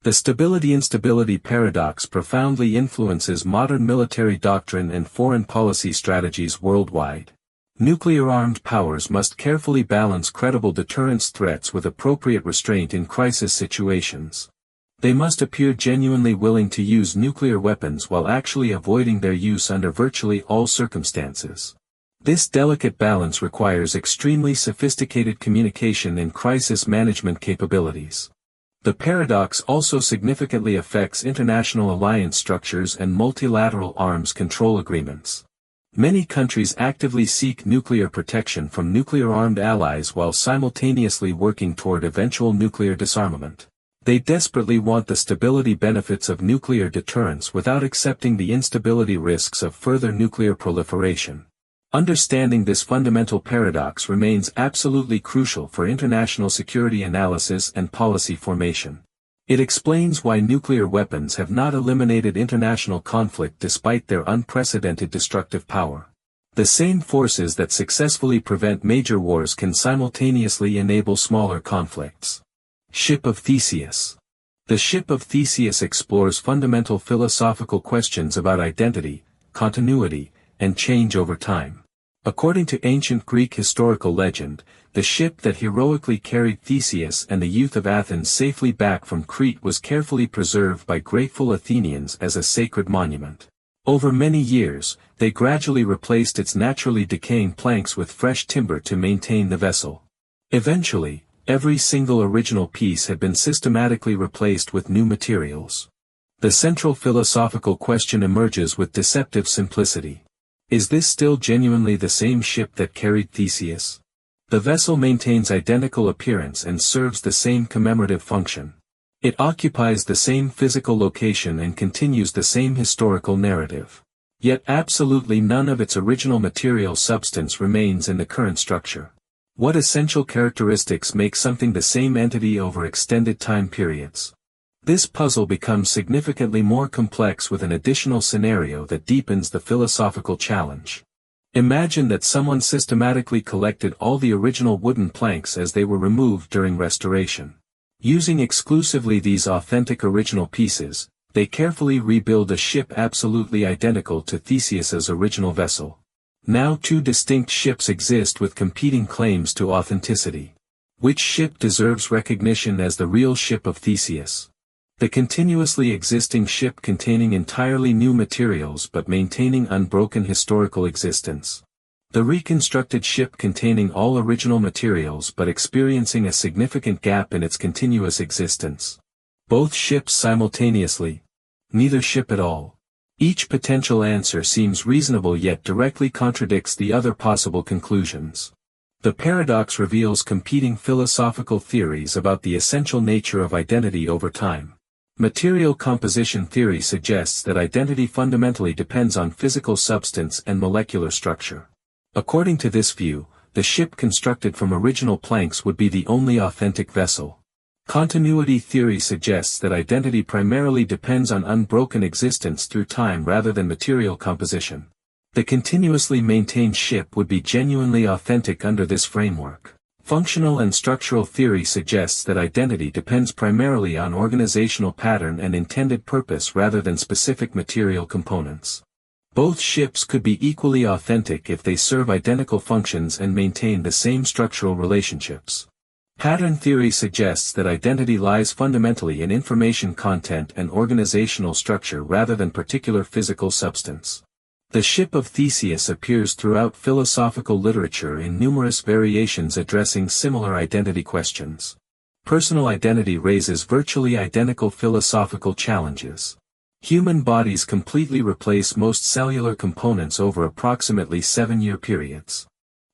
The stability-instability paradox profoundly influences modern military doctrine and foreign policy strategies worldwide. Nuclear-armed powers must carefully balance credible deterrence threats with appropriate restraint in crisis situations. They must appear genuinely willing to use nuclear weapons while actually avoiding their use under virtually all circumstances. This delicate balance requires extremely sophisticated communication and crisis management capabilities. The paradox also significantly affects international alliance structures and multilateral arms control agreements. Many countries actively seek nuclear protection from nuclear-armed allies while simultaneously working toward eventual nuclear disarmament. They desperately want the stability benefits of nuclear deterrence without accepting the instability risks of further nuclear proliferation. Understanding this fundamental paradox remains absolutely crucial for international security analysis and policy formation. It explains why nuclear weapons have not eliminated international conflict despite their unprecedented destructive power. The same forces that successfully prevent major wars can simultaneously enable smaller conflicts. Ship of Theseus. The Ship of Theseus explores fundamental philosophical questions about identity, continuity, and change over time. According to ancient Greek historical legend, the ship that heroically carried Theseus and the youth of Athens safely back from Crete was carefully preserved by grateful Athenians as a sacred monument. Over many years, they gradually replaced its naturally decaying planks with fresh timber to maintain the vessel. Eventually, every single original piece had been systematically replaced with new materials. The central philosophical question emerges with deceptive simplicity. Is this still genuinely the same ship that carried Theseus? The vessel maintains identical appearance and serves the same commemorative function. It occupies the same physical location and continues the same historical narrative. Yet absolutely none of its original material substance remains in the current structure. What essential characteristics make something the same entity over extended time periods? This puzzle becomes significantly more complex with an additional scenario that deepens the philosophical challenge. Imagine that someone systematically collected all the original wooden planks as they were removed during restoration. Using exclusively these authentic original pieces, they carefully rebuild a ship absolutely identical to Theseus's original vessel. Now two distinct ships exist with competing claims to authenticity. Which ship deserves recognition as the real ship of Theseus? The continuously existing ship containing entirely new materials but maintaining unbroken historical existence. The reconstructed ship containing all original materials but experiencing a significant gap in its continuous existence. Both ships simultaneously. Neither ship at all. Each potential answer seems reasonable yet directly contradicts the other possible conclusions. The paradox reveals competing philosophical theories about the essential nature of identity over time. Material composition theory suggests that identity fundamentally depends on physical substance and molecular structure. According to this view, the ship constructed from original planks would be the only authentic vessel. Continuity theory suggests that identity primarily depends on unbroken existence through time rather than material composition. The continuously maintained ship would be genuinely authentic under this framework. Functional and structural theory suggests that identity depends primarily on organizational pattern and intended purpose rather than specific material components. Both ships could be equally authentic if they serve identical functions and maintain the same structural relationships. Pattern theory suggests that identity lies fundamentally in information content and organizational structure rather than particular physical substance. The Ship of Theseus appears throughout philosophical literature in numerous variations addressing similar identity questions. Personal identity raises virtually identical philosophical challenges. Human bodies completely replace most cellular components over approximately 7-year periods.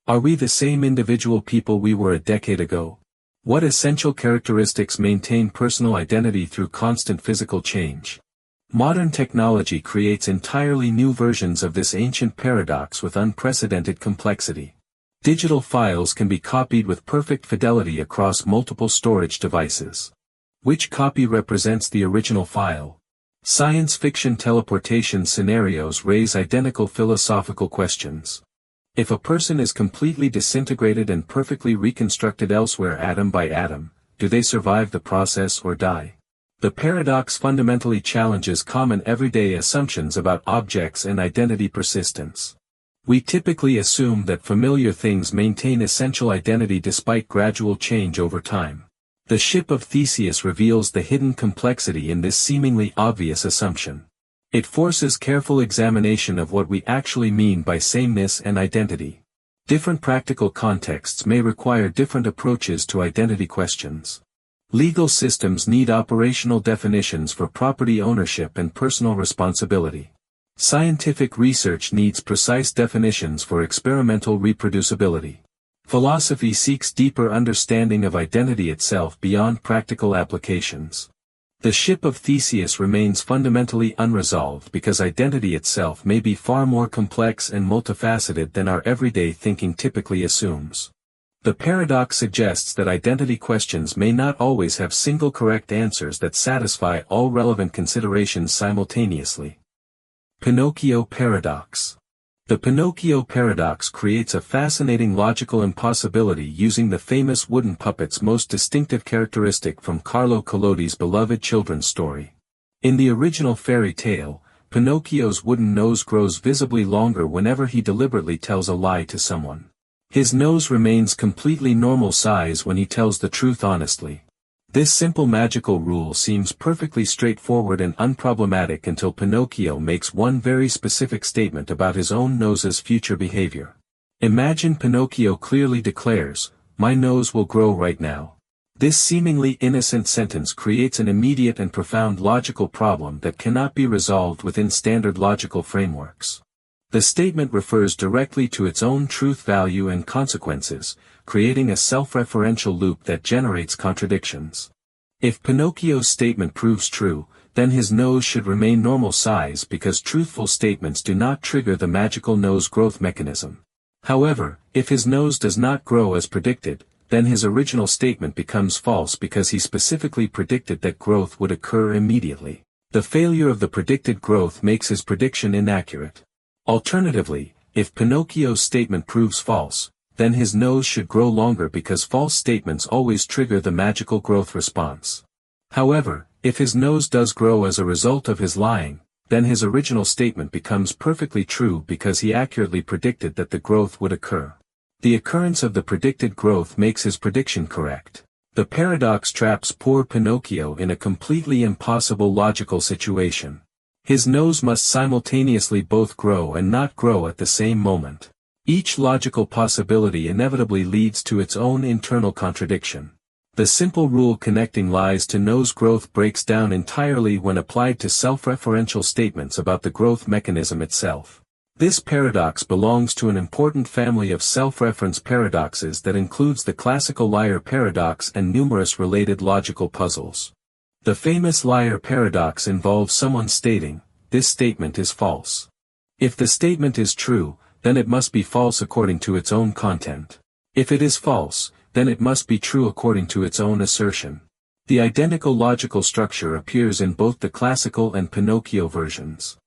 Are we the same individual people we were a decade ago? What essential characteristics maintain personal identity through constant physical change? Modern technology creates entirely new versions of this ancient paradox with unprecedented complexity. Digital files can be copied with perfect fidelity across multiple storage devices. Which copy represents the original file? Science fiction teleportation scenarios raise identical philosophical questions. If a person is completely disintegrated and perfectly reconstructed elsewhere atom by atom, do they survive the process or die? The paradox fundamentally challenges common everyday assumptions about objects and identity persistence. We typically assume that familiar things maintain essential identity despite gradual change over time. The ship of Theseus reveals the hidden complexity in this seemingly obvious assumption. It forces careful examination of what we actually mean by sameness and identity. Different practical contexts may require different approaches to identity questions. Legal systems need operational definitions for property ownership and personal responsibility. Scientific research needs precise definitions for experimental reproducibility. Philosophy seeks deeper understanding of identity itself beyond practical applications. The ship of Theseus remains fundamentally unresolved because identity itself may be far more complex and multifaceted than our everyday thinking typically assumes. The paradox suggests that identity questions may not always have single correct answers that satisfy all relevant considerations simultaneously. Pinocchio paradox. The Pinocchio paradox creates a fascinating logical impossibility using the famous wooden puppet's most distinctive characteristic from Carlo Collodi's beloved children's story. In the original fairy tale, Pinocchio's wooden nose grows visibly longer whenever he deliberately tells a lie to someone. His nose remains completely normal size when he tells the truth honestly. This simple magical rule seems perfectly straightforward and unproblematic until Pinocchio makes one very specific statement about his own nose's future behavior. Imagine Pinocchio clearly declares, "My nose will grow right now." This seemingly innocent sentence creates an immediate and profound logical problem that cannot be resolved within standard logical frameworks. The statement refers directly to its own truth value and consequences, creating a self-referential loop that generates contradictions. If Pinocchio's statement proves true, then his nose should remain normal size because truthful statements do not trigger the magical nose growth mechanism. However, if his nose does not grow as predicted, then his original statement becomes false because he specifically predicted that growth would occur immediately. The failure of the predicted growth makes his prediction inaccurate. Alternatively, if Pinocchio's statement proves false, then his nose should grow longer because false statements always trigger the magical growth response. However, if his nose does grow as a result of his lying, then his original statement becomes perfectly true because he accurately predicted that the growth would occur. The occurrence of the predicted growth makes his prediction correct. The paradox traps poor Pinocchio in a completely impossible logical situation. His nose must simultaneously both grow and not grow at the same moment. Each logical possibility inevitably leads to its own internal contradiction. The simple rule connecting lies to nose growth breaks down entirely when applied to self-referential statements about the growth mechanism itself. This paradox belongs to an important family of self-reference paradoxes that includes the classical liar paradox and numerous related logical puzzles. The famous liar paradox involves someone stating, "This statement is false." If the statement is true, then it must be false according to its own content. If it is false, then it must be true according to its own assertion. The identical logical structure appears in both the classical and Pinocchio versions.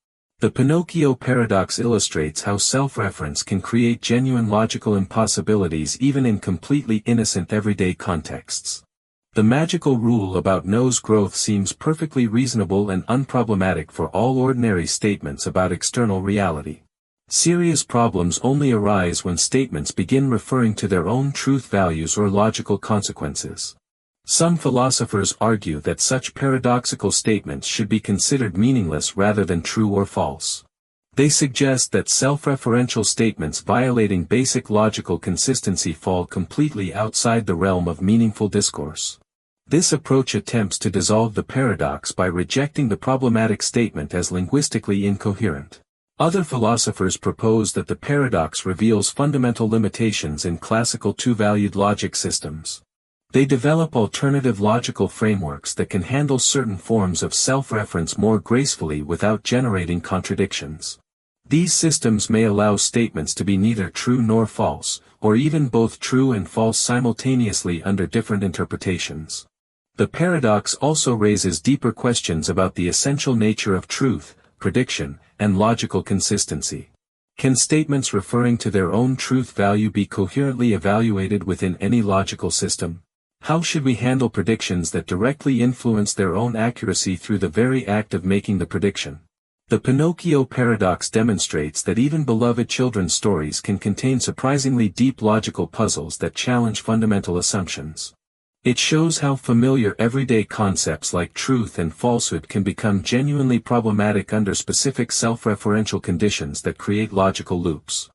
The Pinocchio paradox illustrates how self-reference can create genuine logical impossibilities even in completely innocent everyday contexts. The magical rule about nose growth seems perfectly reasonable and unproblematic for all ordinary statements about external reality. Serious problems only arise when statements begin referring to their own truth values or logical consequences. Some philosophers argue that such paradoxical statements should be considered meaningless rather than true or false. They suggest that self-referential statements violating basic logical consistency fall completely outside the realm of meaningful discourse. This approach attempts to dissolve the paradox by rejecting the problematic statement as linguistically incoherent. Other philosophers propose that the paradox reveals fundamental limitations in classical two-valued logic systems. They develop alternative logical frameworks that can handle certain forms of self-reference more gracefully without generating contradictions. These systems may allow statements to be neither true nor false, or even both true and false simultaneously under different interpretations. The paradox also raises deeper questions about the essential nature of truth, prediction, and logical consistency. Can statements referring to their own truth value be coherently evaluated within any logical system? How should we handle predictions that directly influence their own accuracy through the very act of making the prediction? The Pinocchio paradox demonstrates that even beloved children's stories can contain surprisingly deep logical puzzles that challenge fundamental assumptions. It shows how familiar everyday concepts like truth and falsehood can become genuinely problematic under specific self-referential conditions that create logical loops.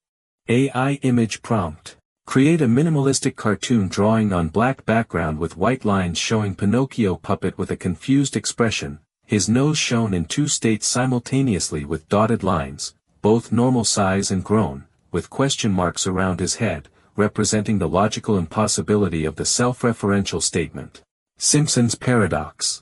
AI image prompt. Create a minimalistic cartoon drawing on black background with white lines showing Pinocchio puppet with a confused expression, his nose shown in two states simultaneously with dotted lines, both normal size and grown, with question marks around his head, representing the logical impossibility of the self-referential statement. Simpson's paradox.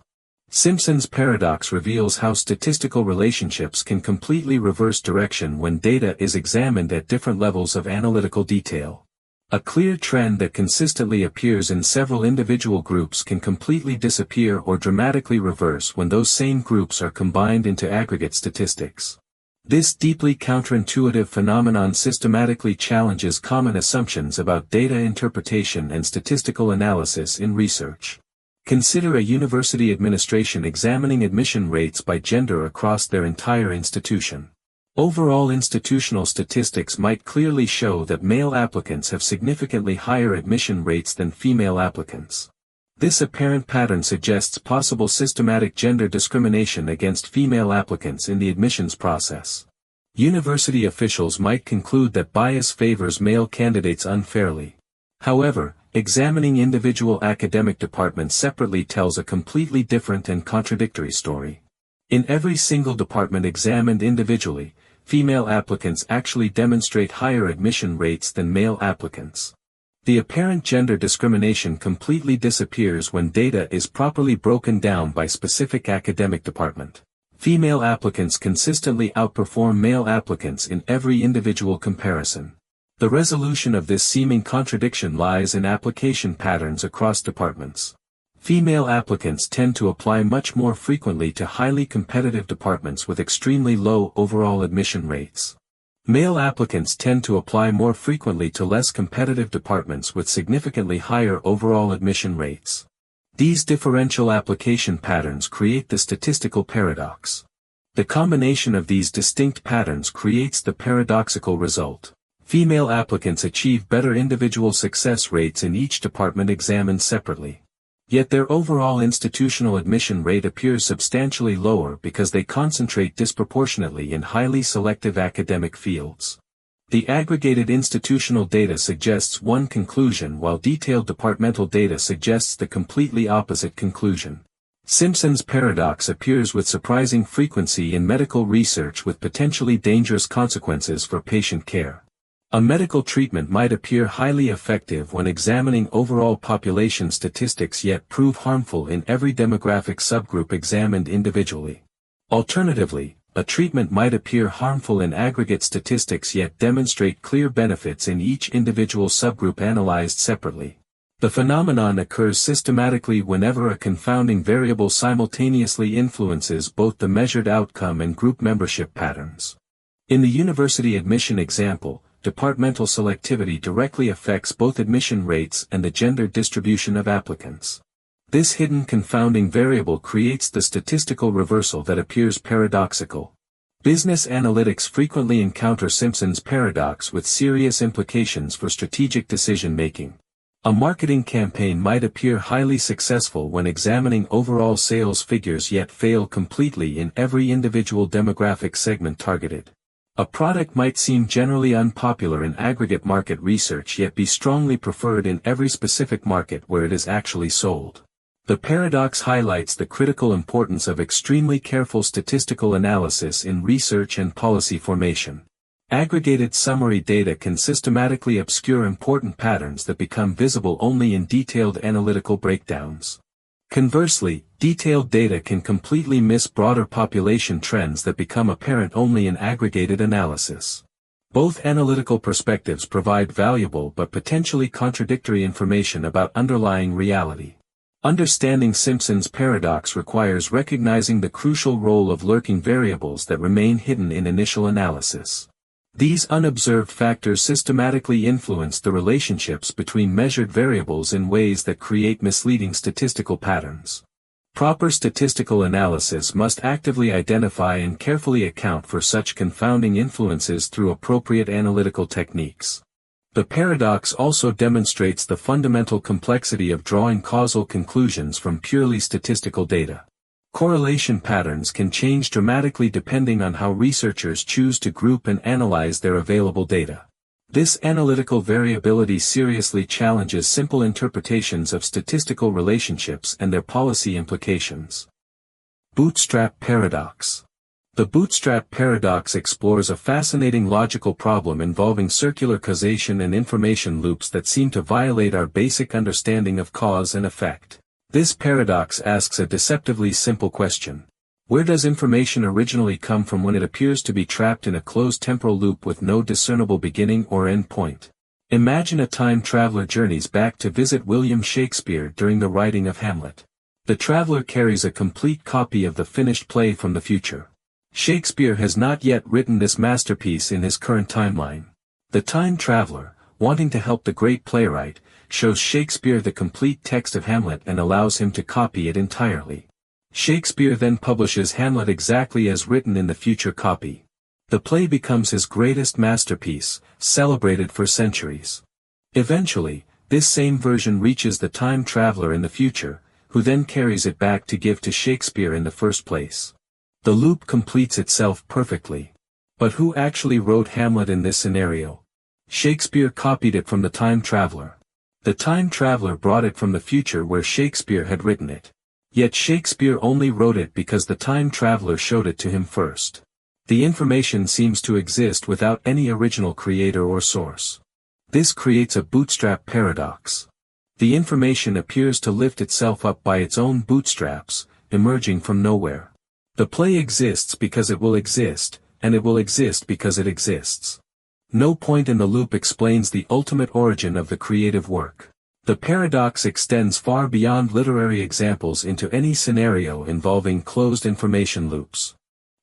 Simpson's paradox reveals how statistical relationships can completely reverse direction when data is examined at different levels of analytical detail. A clear trend that consistently appears in several individual groups can completely disappear or dramatically reverse when those same groups are combined into aggregate statistics. This deeply counterintuitive phenomenon systematically challenges common assumptions about data interpretation and statistical analysis in research. Consider a university administration examining admission rates by gender across their entire institution. Overall institutional statistics might clearly show that male applicants have significantly higher admission rates than female applicants. This apparent pattern suggests possible systematic gender discrimination against female applicants in the admissions process. University officials might conclude that bias favors male candidates unfairly. However, examining individual academic departments separately tells a completely different and contradictory story. In every single department examined individually, female applicants actually demonstrate higher admission rates than male applicants. The apparent gender discrimination completely disappears when data is properly broken down by specific academic department. Female applicants consistently outperform male applicants in every individual comparison. The resolution of this seeming contradiction lies in application patterns across departments. Female applicants tend to apply much more frequently to highly competitive departments with extremely low overall admission rates. Male applicants tend to apply more frequently to less competitive departments with significantly higher overall admission rates. These differential application patterns create the statistical paradox. The combination of these distinct patterns creates the paradoxical result. Female applicants achieve better individual success rates in each department examined separately. Yet their overall institutional admission rate appears substantially lower because they concentrate disproportionately in highly selective academic fields. The aggregated institutional data suggests one conclusion while detailed departmental data suggests the completely opposite conclusion. Simpson's paradox appears with surprising frequency in medical research with potentially dangerous consequences for patient care. A medical treatment might appear highly effective when examining overall population statistics yet prove harmful in every demographic subgroup examined individually. Alternatively, a treatment might appear harmful in aggregate statistics yet demonstrate clear benefits in each individual subgroup analyzed separately. The phenomenon occurs systematically whenever a confounding variable simultaneously influences both the measured outcome and group membership patterns. In the university admission example, departmental selectivity directly affects both admission rates and the gender distribution of applicants. This hidden confounding variable creates the statistical reversal that appears paradoxical. Business analytics frequently encounter Simpson's paradox with serious implications for strategic decision-making. A marketing campaign might appear highly successful when examining overall sales figures yet fail completely in every individual demographic segment targeted. A product might seem generally unpopular in aggregate market research yet be strongly preferred in every specific market where it is actually sold. The paradox highlights the critical importance of extremely careful statistical analysis in research and policy formation. Aggregated summary data can systematically obscure important patterns that become visible only in detailed analytical breakdowns. Conversely, detailed data can completely miss broader population trends that become apparent only in aggregated analysis. Both analytical perspectives provide valuable but potentially contradictory information about underlying reality. Understanding Simpson's paradox requires recognizing the crucial role of lurking variables that remain hidden in initial analysis. These unobserved factors systematically influence the relationships between measured variables in ways that create misleading statistical patterns. Proper statistical analysis must actively identify and carefully account for such confounding influences through appropriate analytical techniques. The paradox also demonstrates the fundamental complexity of drawing causal conclusions from purely statistical data. Correlation patterns can change dramatically depending on how researchers choose to group and analyze their available data. This analytical variability seriously challenges simple interpretations of statistical relationships and their policy implications. Bootstrap paradox. The bootstrap paradox explores a fascinating logical problem involving circular causation and information loops that seem to violate our basic understanding of cause and effect. This paradox asks a deceptively simple question. Where does information originally come from when it appears to be trapped in a closed temporal loop with no discernible beginning or end point? Imagine a time traveler journeys back to visit William Shakespeare during the writing of Hamlet. The traveler carries a complete copy of the finished play from the future. Shakespeare has not yet written this masterpiece in his current timeline. The time traveler, wanting to help the great playwright, shows Shakespeare the complete text of Hamlet and allows him to copy it entirely. Shakespeare then publishes Hamlet exactly as written in the future copy. The play becomes his greatest masterpiece, celebrated for centuries. Eventually, this same version reaches the time traveler in the future, who then carries it back to give to Shakespeare in the first place. The loop completes itself perfectly. But who actually wrote Hamlet in this scenario? Shakespeare copied it from the time traveler. The time traveler brought it from the future where Shakespeare had written it. Yet Shakespeare only wrote it because the time traveler showed it to him first. The information seems to exist without any original creator or source. This creates a bootstrap paradox. The information appears to lift itself up by its own bootstraps, emerging from nowhere. The play exists because it will exist, and it will exist because it exists. No point in the loop explains the ultimate origin of the creative work. The paradox extends far beyond literary examples into any scenario involving closed information loops.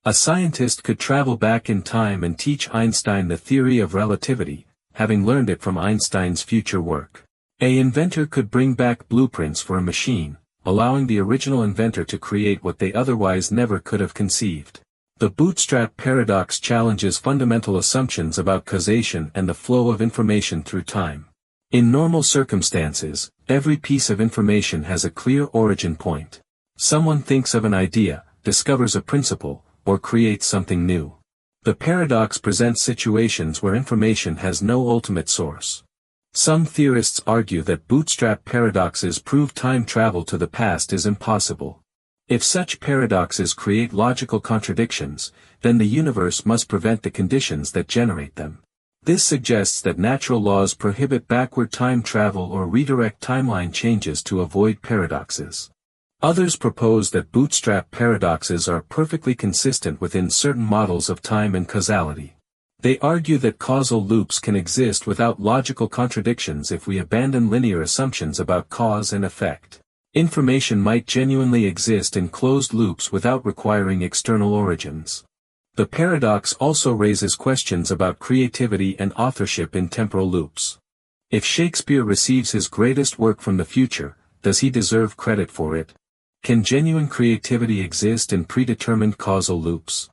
A scientist could travel back in time and teach Einstein the theory of relativity, having learned it from Einstein's future work. An inventor could bring back blueprints for a machine, allowing the original inventor to create what they otherwise never could have conceived. The bootstrap paradox challenges fundamental assumptions about causation and the flow of information through time. In normal circumstances, every piece of information has a clear origin point. Someone thinks of an idea, discovers a principle, or creates something new. The paradox presents situations where information has no ultimate source. Some theorists argue that bootstrap paradoxes prove time travel to the past is impossible. If such paradoxes create logical contradictions, then the universe must prevent the conditions that generate them. This suggests that natural laws prohibit backward time travel or redirect timeline changes to avoid paradoxes. Others propose that bootstrap paradoxes are perfectly consistent within certain models of time and causality. They argue that causal loops can exist without logical contradictions if we abandon linear assumptions about cause and effect. Information might genuinely exist in closed loops without requiring external origins. The paradox also raises questions about creativity and authorship in temporal loops. If Shakespeare receives his greatest work from the future, does he deserve credit for it? Can genuine creativity exist in predetermined causal loops?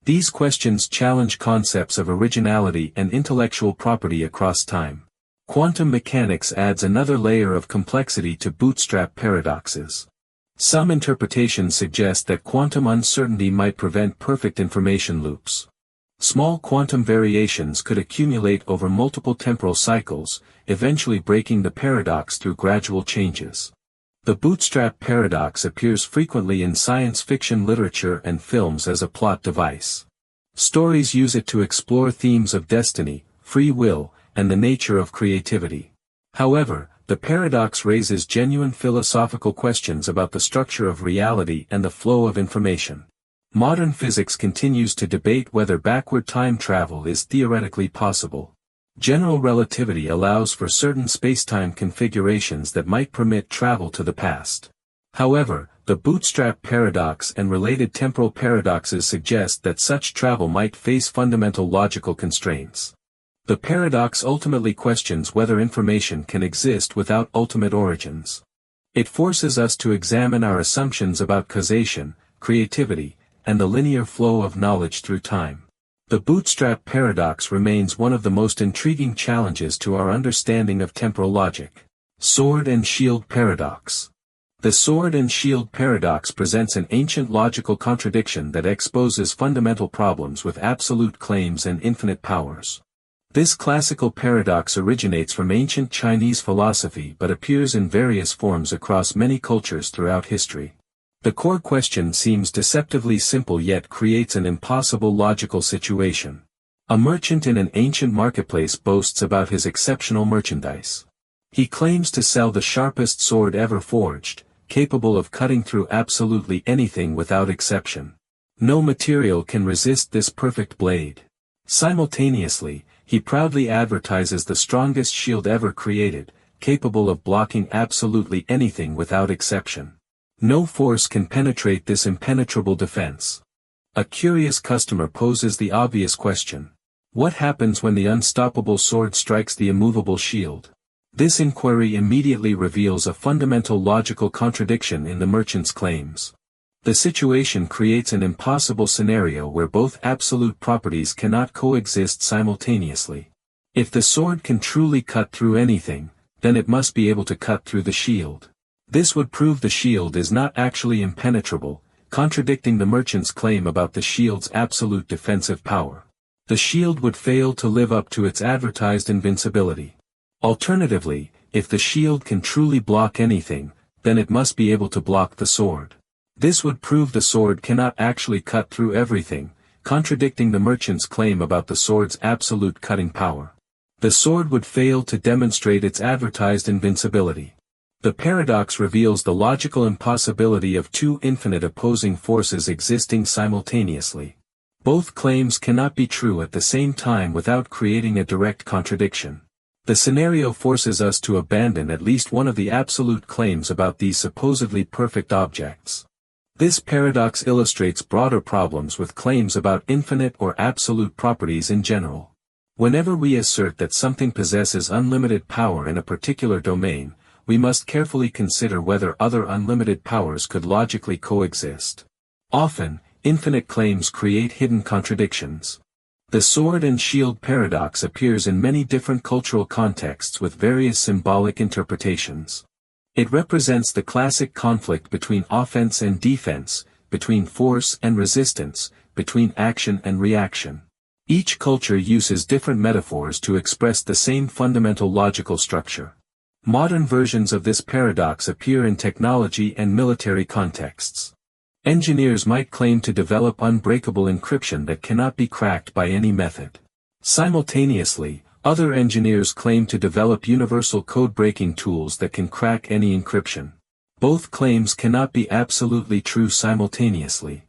These questions challenge concepts of originality and intellectual property across time. Quantum mechanics adds another layer of complexity to bootstrap paradoxes. Some interpretations suggest that quantum uncertainty might prevent perfect information loops. Small quantum variations could accumulate over multiple temporal cycles, eventually breaking the paradox through gradual changes. The bootstrap paradox appears frequently in science fiction literature and films as a plot device. Stories use it to explore themes of destiny, free will, and the nature of creativity. However, the paradox raises genuine philosophical questions about the structure of reality and the flow of information. Modern physics continues to debate whether backward time travel is theoretically possible. General relativity allows for certain spacetime configurations that might permit travel to the past. However, the bootstrap paradox and related temporal paradoxes suggest that such travel might face fundamental logical constraints. The paradox ultimately questions whether information can exist without ultimate origins. It forces us to examine our assumptions about causation, creativity, and the linear flow of knowledge through time. The bootstrap paradox remains one of the most intriguing challenges to our understanding of temporal logic. Sword and shield paradox. The sword and shield paradox presents an ancient logical contradiction that exposes fundamental problems with absolute claims and infinite powers. This classical paradox originates from ancient Chinese philosophy but appears in various forms across many cultures throughout history. The core question seems deceptively simple yet creates an impossible logical situation. A merchant in an ancient marketplace boasts about his exceptional merchandise. He claims to sell the sharpest sword ever forged, capable of cutting through absolutely anything without exception. No material can resist this perfect blade. Simultaneously, he proudly advertises the strongest shield ever created, capable of blocking absolutely anything without exception. No force can penetrate this impenetrable defense. A curious customer poses the obvious question. What happens when the unstoppable sword strikes the immovable shield? This inquiry immediately reveals a fundamental logical contradiction in the merchant's claims. The situation creates an impossible scenario where both absolute properties cannot coexist simultaneously. If the sword can truly cut through anything, then it must be able to cut through the shield. This would prove the shield is not actually impenetrable, contradicting the merchant's claim about the shield's absolute defensive power. The shield would fail to live up to its advertised invincibility. Alternatively, if the shield can truly block anything, then it must be able to block the sword. This would prove the sword cannot actually cut through everything, contradicting the merchant's claim about the sword's absolute cutting power. The sword would fail to demonstrate its advertised invincibility. The paradox reveals the logical impossibility of two infinite opposing forces existing simultaneously. Both claims cannot be true at the same time without creating a direct contradiction. The scenario forces us to abandon at least one of the absolute claims about these supposedly perfect objects. This paradox illustrates broader problems with claims about infinite or absolute properties in general. Whenever we assert that something possesses unlimited power in a particular domain, we must carefully consider whether other unlimited powers could logically coexist. Often, infinite claims create hidden contradictions. The sword and shield paradox appears in many different cultural contexts with various symbolic interpretations. It represents the classic conflict between offense and defense, between force and resistance, between action and reaction. Each culture uses different metaphors to express the same fundamental logical structure. Modern versions of this paradox appear in technology and military contexts. Engineers might claim to develop unbreakable encryption that cannot be cracked by any method. Simultaneously, other engineers claim to develop universal code-breaking tools that can crack any encryption. Both claims cannot be absolutely true simultaneously.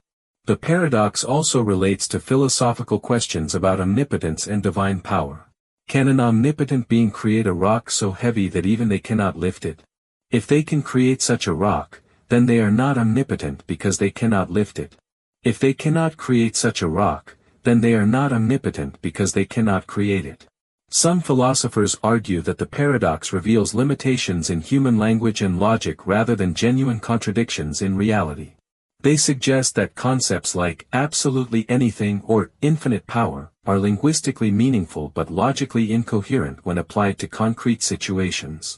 The paradox also relates to philosophical questions about omnipotence and divine power. Can an omnipotent being create a rock so heavy that even they cannot lift it? If they can create such a rock, then they are not omnipotent because they cannot lift it. If they cannot create such a rock, then they are not omnipotent because they cannot create it. Some philosophers argue that the paradox reveals limitations in human language and logic rather than genuine contradictions in reality. They suggest that concepts like absolutely anything or infinite power are linguistically meaningful but logically incoherent when applied to concrete situations.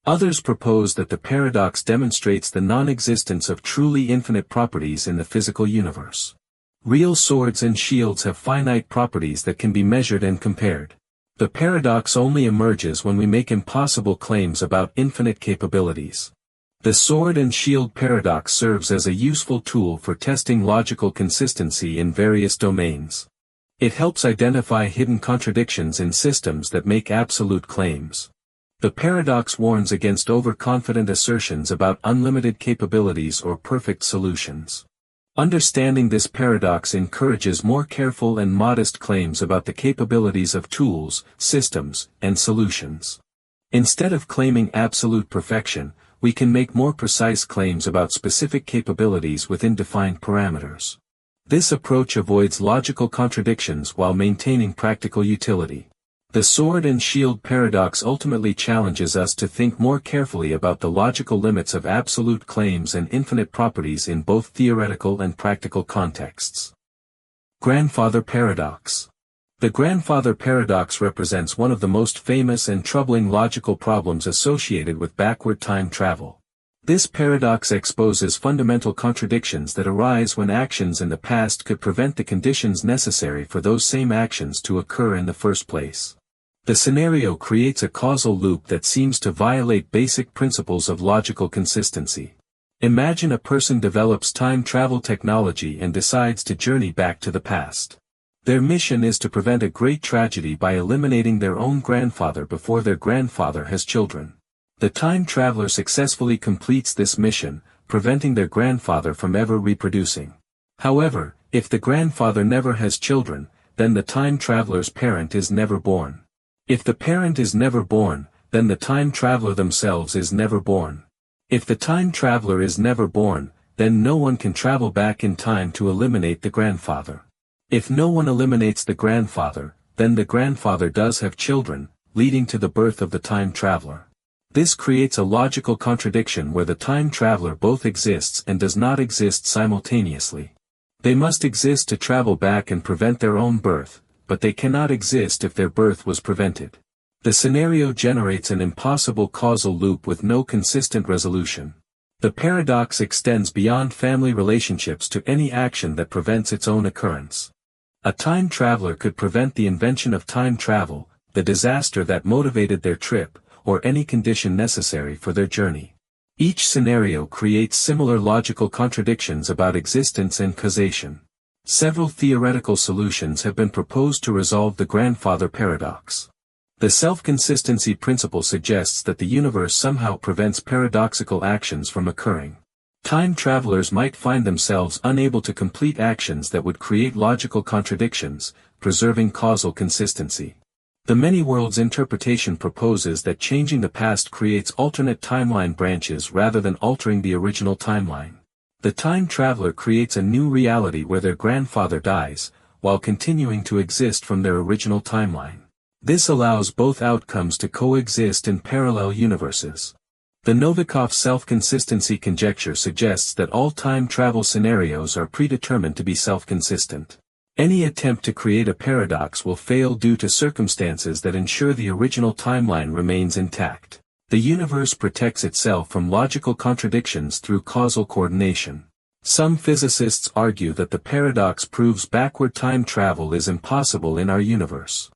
Others propose that the paradox demonstrates the non-existence of truly infinite properties in the physical universe. Real swords and shields have finite properties that can be measured and compared. The paradox only emerges when we make impossible claims about infinite capabilities. The sword and shield paradox serves as a useful tool for testing logical consistency in various domains. It helps identify hidden contradictions in systems that make absolute claims. The paradox warns against overconfident assertions about unlimited capabilities or perfect solutions. Understanding this paradox encourages more careful and modest claims about the capabilities of tools, systems, and solutions. Instead of claiming absolute perfection, we can make more precise claims about specific capabilities within defined parameters. This approach avoids logical contradictions while maintaining practical utility. The sword and shield paradox ultimately challenges us to think more carefully about the logical limits of absolute claims and infinite properties in both theoretical and practical contexts. Grandfather paradox. The grandfather paradox represents one of the most famous and troubling logical problems associated with backward time travel. This paradox exposes fundamental contradictions that arise when actions in the past could prevent the conditions necessary for those same actions to occur in the first place. The scenario creates a causal loop that seems to violate basic principles of logical consistency. Imagine a person develops time travel technology and decides to journey back to the past. Their mission is to prevent a great tragedy by eliminating their own grandfather before their grandfather has children. The time traveler successfully completes this mission, preventing their grandfather from ever reproducing. However, if the grandfather never has children, then the time traveler's parent is never born. If the parent is never born, then the time traveler themselves is never born. If the time traveler is never born, then no one can travel back in time to eliminate the grandfather. If no one eliminates the grandfather, then the grandfather does have children, leading to the birth of the time traveler. This creates a logical contradiction where the time traveler both exists and does not exist simultaneously. They must exist to travel back and prevent their own birth, but they cannot exist if their birth was prevented. The scenario generates an impossible causal loop with no consistent resolution. The paradox extends beyond family relationships to any action that prevents its own occurrence. A time traveler could prevent the invention of time travel, the disaster that motivated their trip, or any condition necessary for their journey. Each scenario creates similar logical contradictions about existence and causation. Several theoretical solutions have been proposed to resolve the grandfather paradox. The self-consistency principle suggests that the universe somehow prevents paradoxical actions from occurring. Time travelers might find themselves unable to complete actions that would create logical contradictions, preserving causal consistency. The many worlds interpretation proposes that changing the past creates alternate timeline branches rather than altering the original timeline. The time traveler creates a new reality where their grandfather dies, while continuing to exist from their original timeline. This allows both outcomes to coexist in parallel universes. The Novikov self-consistency conjecture suggests that all time travel scenarios are predetermined to be self-consistent. Any attempt to create a paradox will fail due to circumstances that ensure the original timeline remains intact. The universe protects itself from logical contradictions through causal coordination. Some physicists argue that the paradox proves backward time travel is impossible in our universe.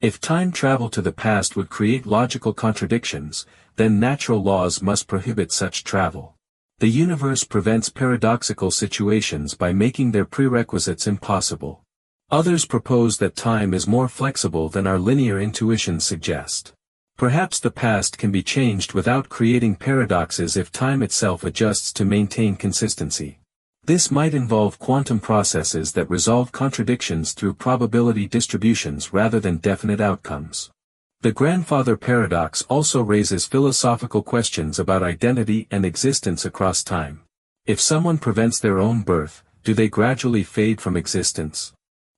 If time travel to the past would create logical contradictions, then natural laws must prohibit such travel. The universe prevents paradoxical situations by making their prerequisites impossible. Others propose that time is more flexible than our linear intuitions suggest. Perhaps the past can be changed without creating paradoxes if time itself adjusts to maintain consistency. This might involve quantum processes that resolve contradictions through probability distributions rather than definite outcomes. The grandfather paradox also raises philosophical questions about identity and existence across time. If someone prevents their own birth, do they gradually fade from existence?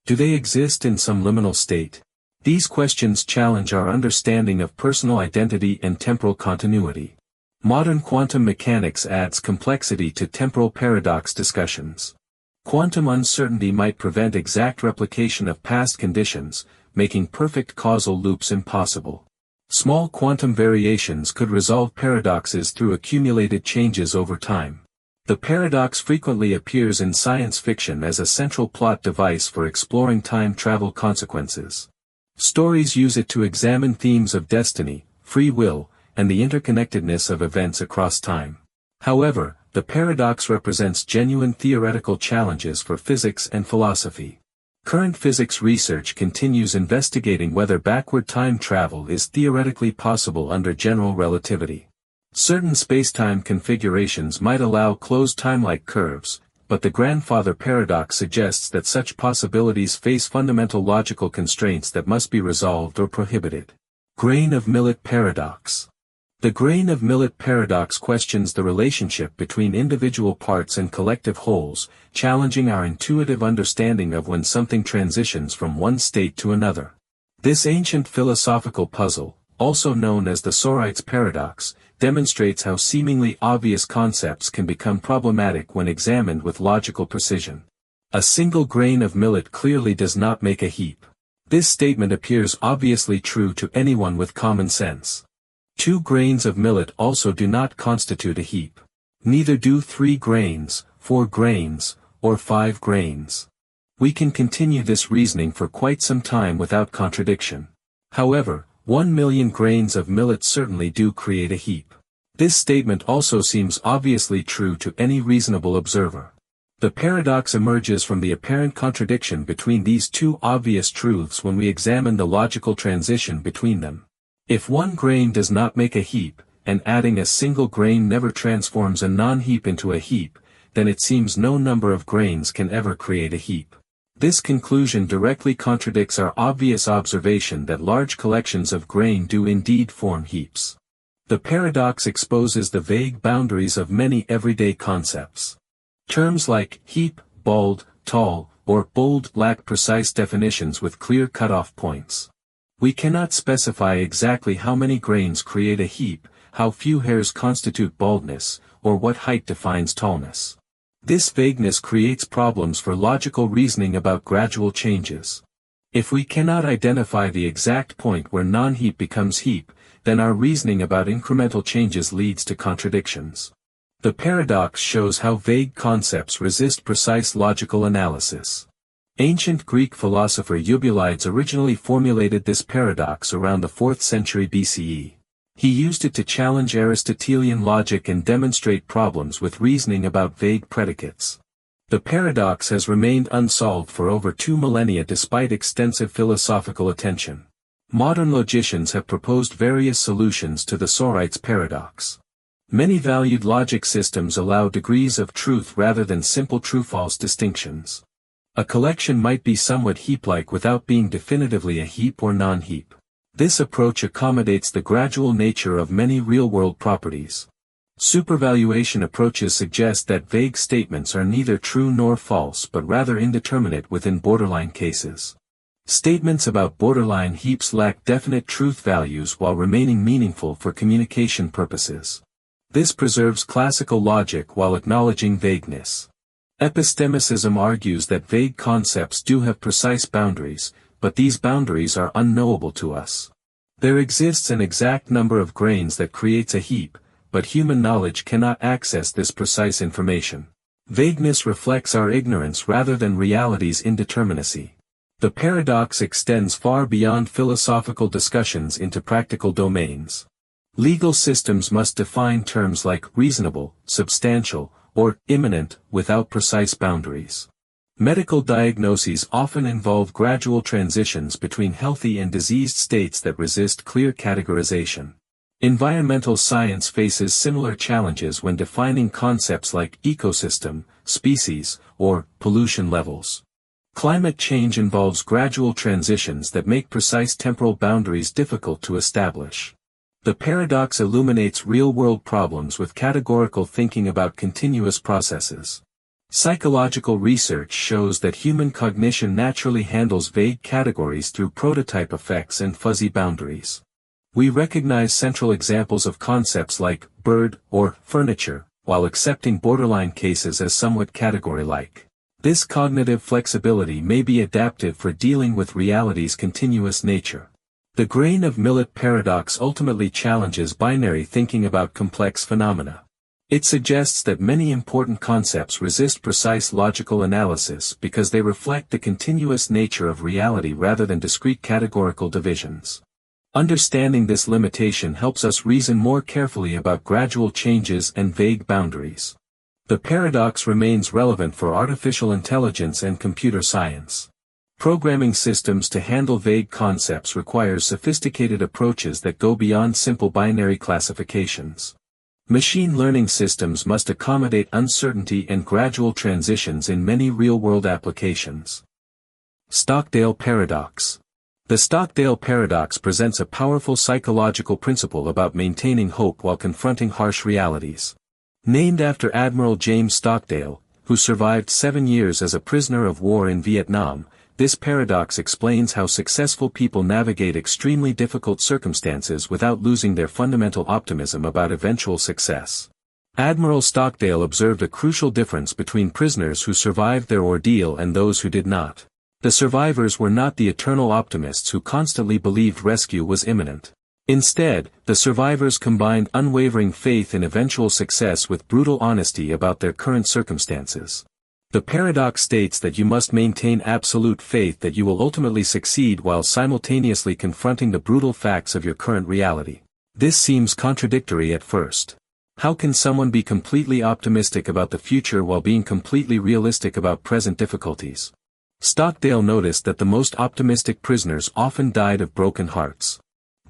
Do they exist in some liminal state? These questions challenge our understanding of personal identity and temporal continuity. Modern quantum mechanics adds complexity to temporal paradox discussions. Quantum uncertainty might prevent exact replication of past conditions, making perfect causal loops impossible. Small quantum variations could resolve paradoxes through accumulated changes over time. The paradox frequently appears in science fiction as a central plot device for exploring time travel consequences. Stories use it to examine themes of destiny, free will, and the interconnectedness of events across time. However, the paradox represents genuine theoretical challenges for physics and philosophy. Current physics research continues investigating whether backward time travel is theoretically possible under general relativity. Certain spacetime configurations might allow closed time-like curves, but the grandfather paradox suggests that such possibilities face fundamental logical constraints that must be resolved or prohibited. Grain of millet paradox. The grain of millet paradox questions the relationship between individual parts and collective wholes, challenging our intuitive understanding of when something transitions from one state to another. This ancient philosophical puzzle, also known as the Sorites paradox, demonstrates how seemingly obvious concepts can become problematic when examined with logical precision. A single grain of millet clearly does not make a heap. This statement appears obviously true to anyone with common sense. 2 grains of millet also do not constitute a heap. Neither do 3 grains, 4 grains, or 5 grains. We can continue this reasoning for quite some time without contradiction. However, 1,000,000 grains of millet certainly do create a heap. This statement also seems obviously true to any reasonable observer. The paradox emerges from the apparent contradiction between these 2 obvious truths when we examine the logical transition between them. If 1 grain does not make a heap, and adding a single grain never transforms a non-heap into a heap, then it seems no number of grains can ever create a heap. This conclusion directly contradicts our obvious observation that large collections of grain do indeed form heaps. The paradox exposes the vague boundaries of many everyday concepts. Terms like heap, bald, tall, or bold lack precise definitions with clear cutoff points. We cannot specify exactly how many grains create a heap, how few hairs constitute baldness, or what height defines tallness. This vagueness creates problems for logical reasoning about gradual changes. If we cannot identify the exact point where non-heap becomes heap, then our reasoning about incremental changes leads to contradictions. The paradox shows how vague concepts resist precise logical analysis. Ancient Greek philosopher Eubulides originally formulated this paradox around the 4th century BCE. He used it to challenge Aristotelian logic and demonstrate problems with reasoning about vague predicates. The paradox has remained unsolved for over 2 millennia despite extensive philosophical attention. Modern logicians have proposed various solutions to the Sorites paradox. Many valued logic systems allow degrees of truth rather than simple true-false distinctions. A collection might be somewhat heap-like without being definitively a heap or non-heap. This approach accommodates the gradual nature of many real-world properties. Supervaluation approaches suggest that vague statements are neither true nor false but rather indeterminate within borderline cases. Statements about borderline heaps lack definite truth values while remaining meaningful for communication purposes. This preserves classical logic while acknowledging vagueness. Epistemicism argues that vague concepts do have precise boundaries, but these boundaries are unknowable to us. There exists an exact number of grains that creates a heap, but human knowledge cannot access this precise information. Vagueness reflects our ignorance rather than reality's indeterminacy. The paradox extends far beyond philosophical discussions into practical domains. Legal systems must define terms like reasonable, substantial, or imminent without precise boundaries. Medical diagnoses often involve gradual transitions between healthy and diseased states that resist clear categorization. Environmental science faces similar challenges when defining concepts like ecosystem, species, or pollution levels. Climate change involves gradual transitions that make precise temporal boundaries difficult to establish. The paradox illuminates real-world problems with categorical thinking about continuous processes. Psychological research shows that human cognition naturally handles vague categories through prototype effects and fuzzy boundaries. We recognize central examples of concepts like bird or furniture, while accepting borderline cases as somewhat category-like. This cognitive flexibility may be adaptive for dealing with reality's continuous nature. The grain of millet paradox ultimately challenges binary thinking about complex phenomena. It suggests that many important concepts resist precise logical analysis because they reflect the continuous nature of reality rather than discrete categorical divisions. Understanding this limitation helps us reason more carefully about gradual changes and vague boundaries. The paradox remains relevant for artificial intelligence and computer science. Programming systems to handle vague concepts requires sophisticated approaches that go beyond simple binary classifications. Machine learning systems must accommodate uncertainty and gradual transitions in many real-world applications. Stockdale paradox. The Stockdale paradox presents a powerful psychological principle about maintaining hope while confronting harsh realities. Named after Admiral James Stockdale, who survived 7 years as a prisoner of war in Vietnam, this paradox explains how successful people navigate extremely difficult circumstances without losing their fundamental optimism about eventual success. Admiral Stockdale observed a crucial difference between prisoners who survived their ordeal and those who did not. The survivors were not the eternal optimists who constantly believed rescue was imminent. Instead, the survivors combined unwavering faith in eventual success with brutal honesty about their current circumstances. The paradox states that you must maintain absolute faith that you will ultimately succeed while simultaneously confronting the brutal facts of your current reality. This seems contradictory at first. How can someone be completely optimistic about the future while being completely realistic about present difficulties? Stockdale noticed that the most optimistic prisoners often died of broken hearts.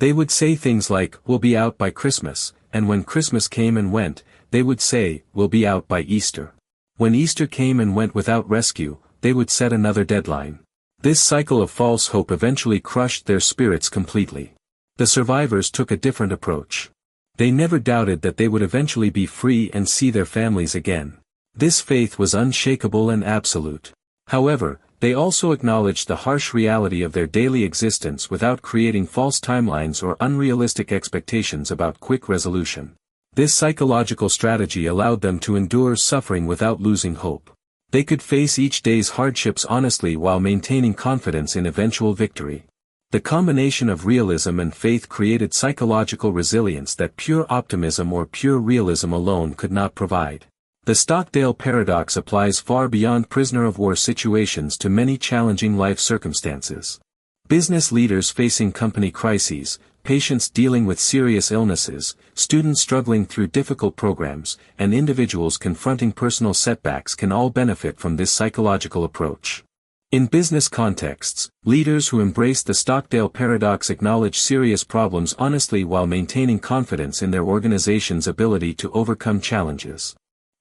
They would say things like, "We'll be out by Christmas," and when Christmas came and went, they would say, "We'll be out by Easter." When Easter came and went without rescue, they would set another deadline. This cycle of false hope eventually crushed their spirits completely. The survivors took a different approach. They never doubted that they would eventually be free and see their families again. This faith was unshakable and absolute. However, they also acknowledged the harsh reality of their daily existence without creating false timelines or unrealistic expectations about quick resolution. This psychological strategy allowed them to endure suffering without losing hope. They could face each day's hardships honestly while maintaining confidence in eventual victory. The combination of realism and faith created psychological resilience that pure optimism or pure realism alone could not provide. The Stockdale paradox applies far beyond prisoner-of-war situations to many challenging life circumstances. Business leaders facing company crises, patients dealing with serious illnesses, students struggling through difficult programs, and individuals confronting personal setbacks can all benefit from this psychological approach. In business contexts, leaders who embrace the Stockdale paradox acknowledge serious problems honestly while maintaining confidence in their organization's ability to overcome challenges.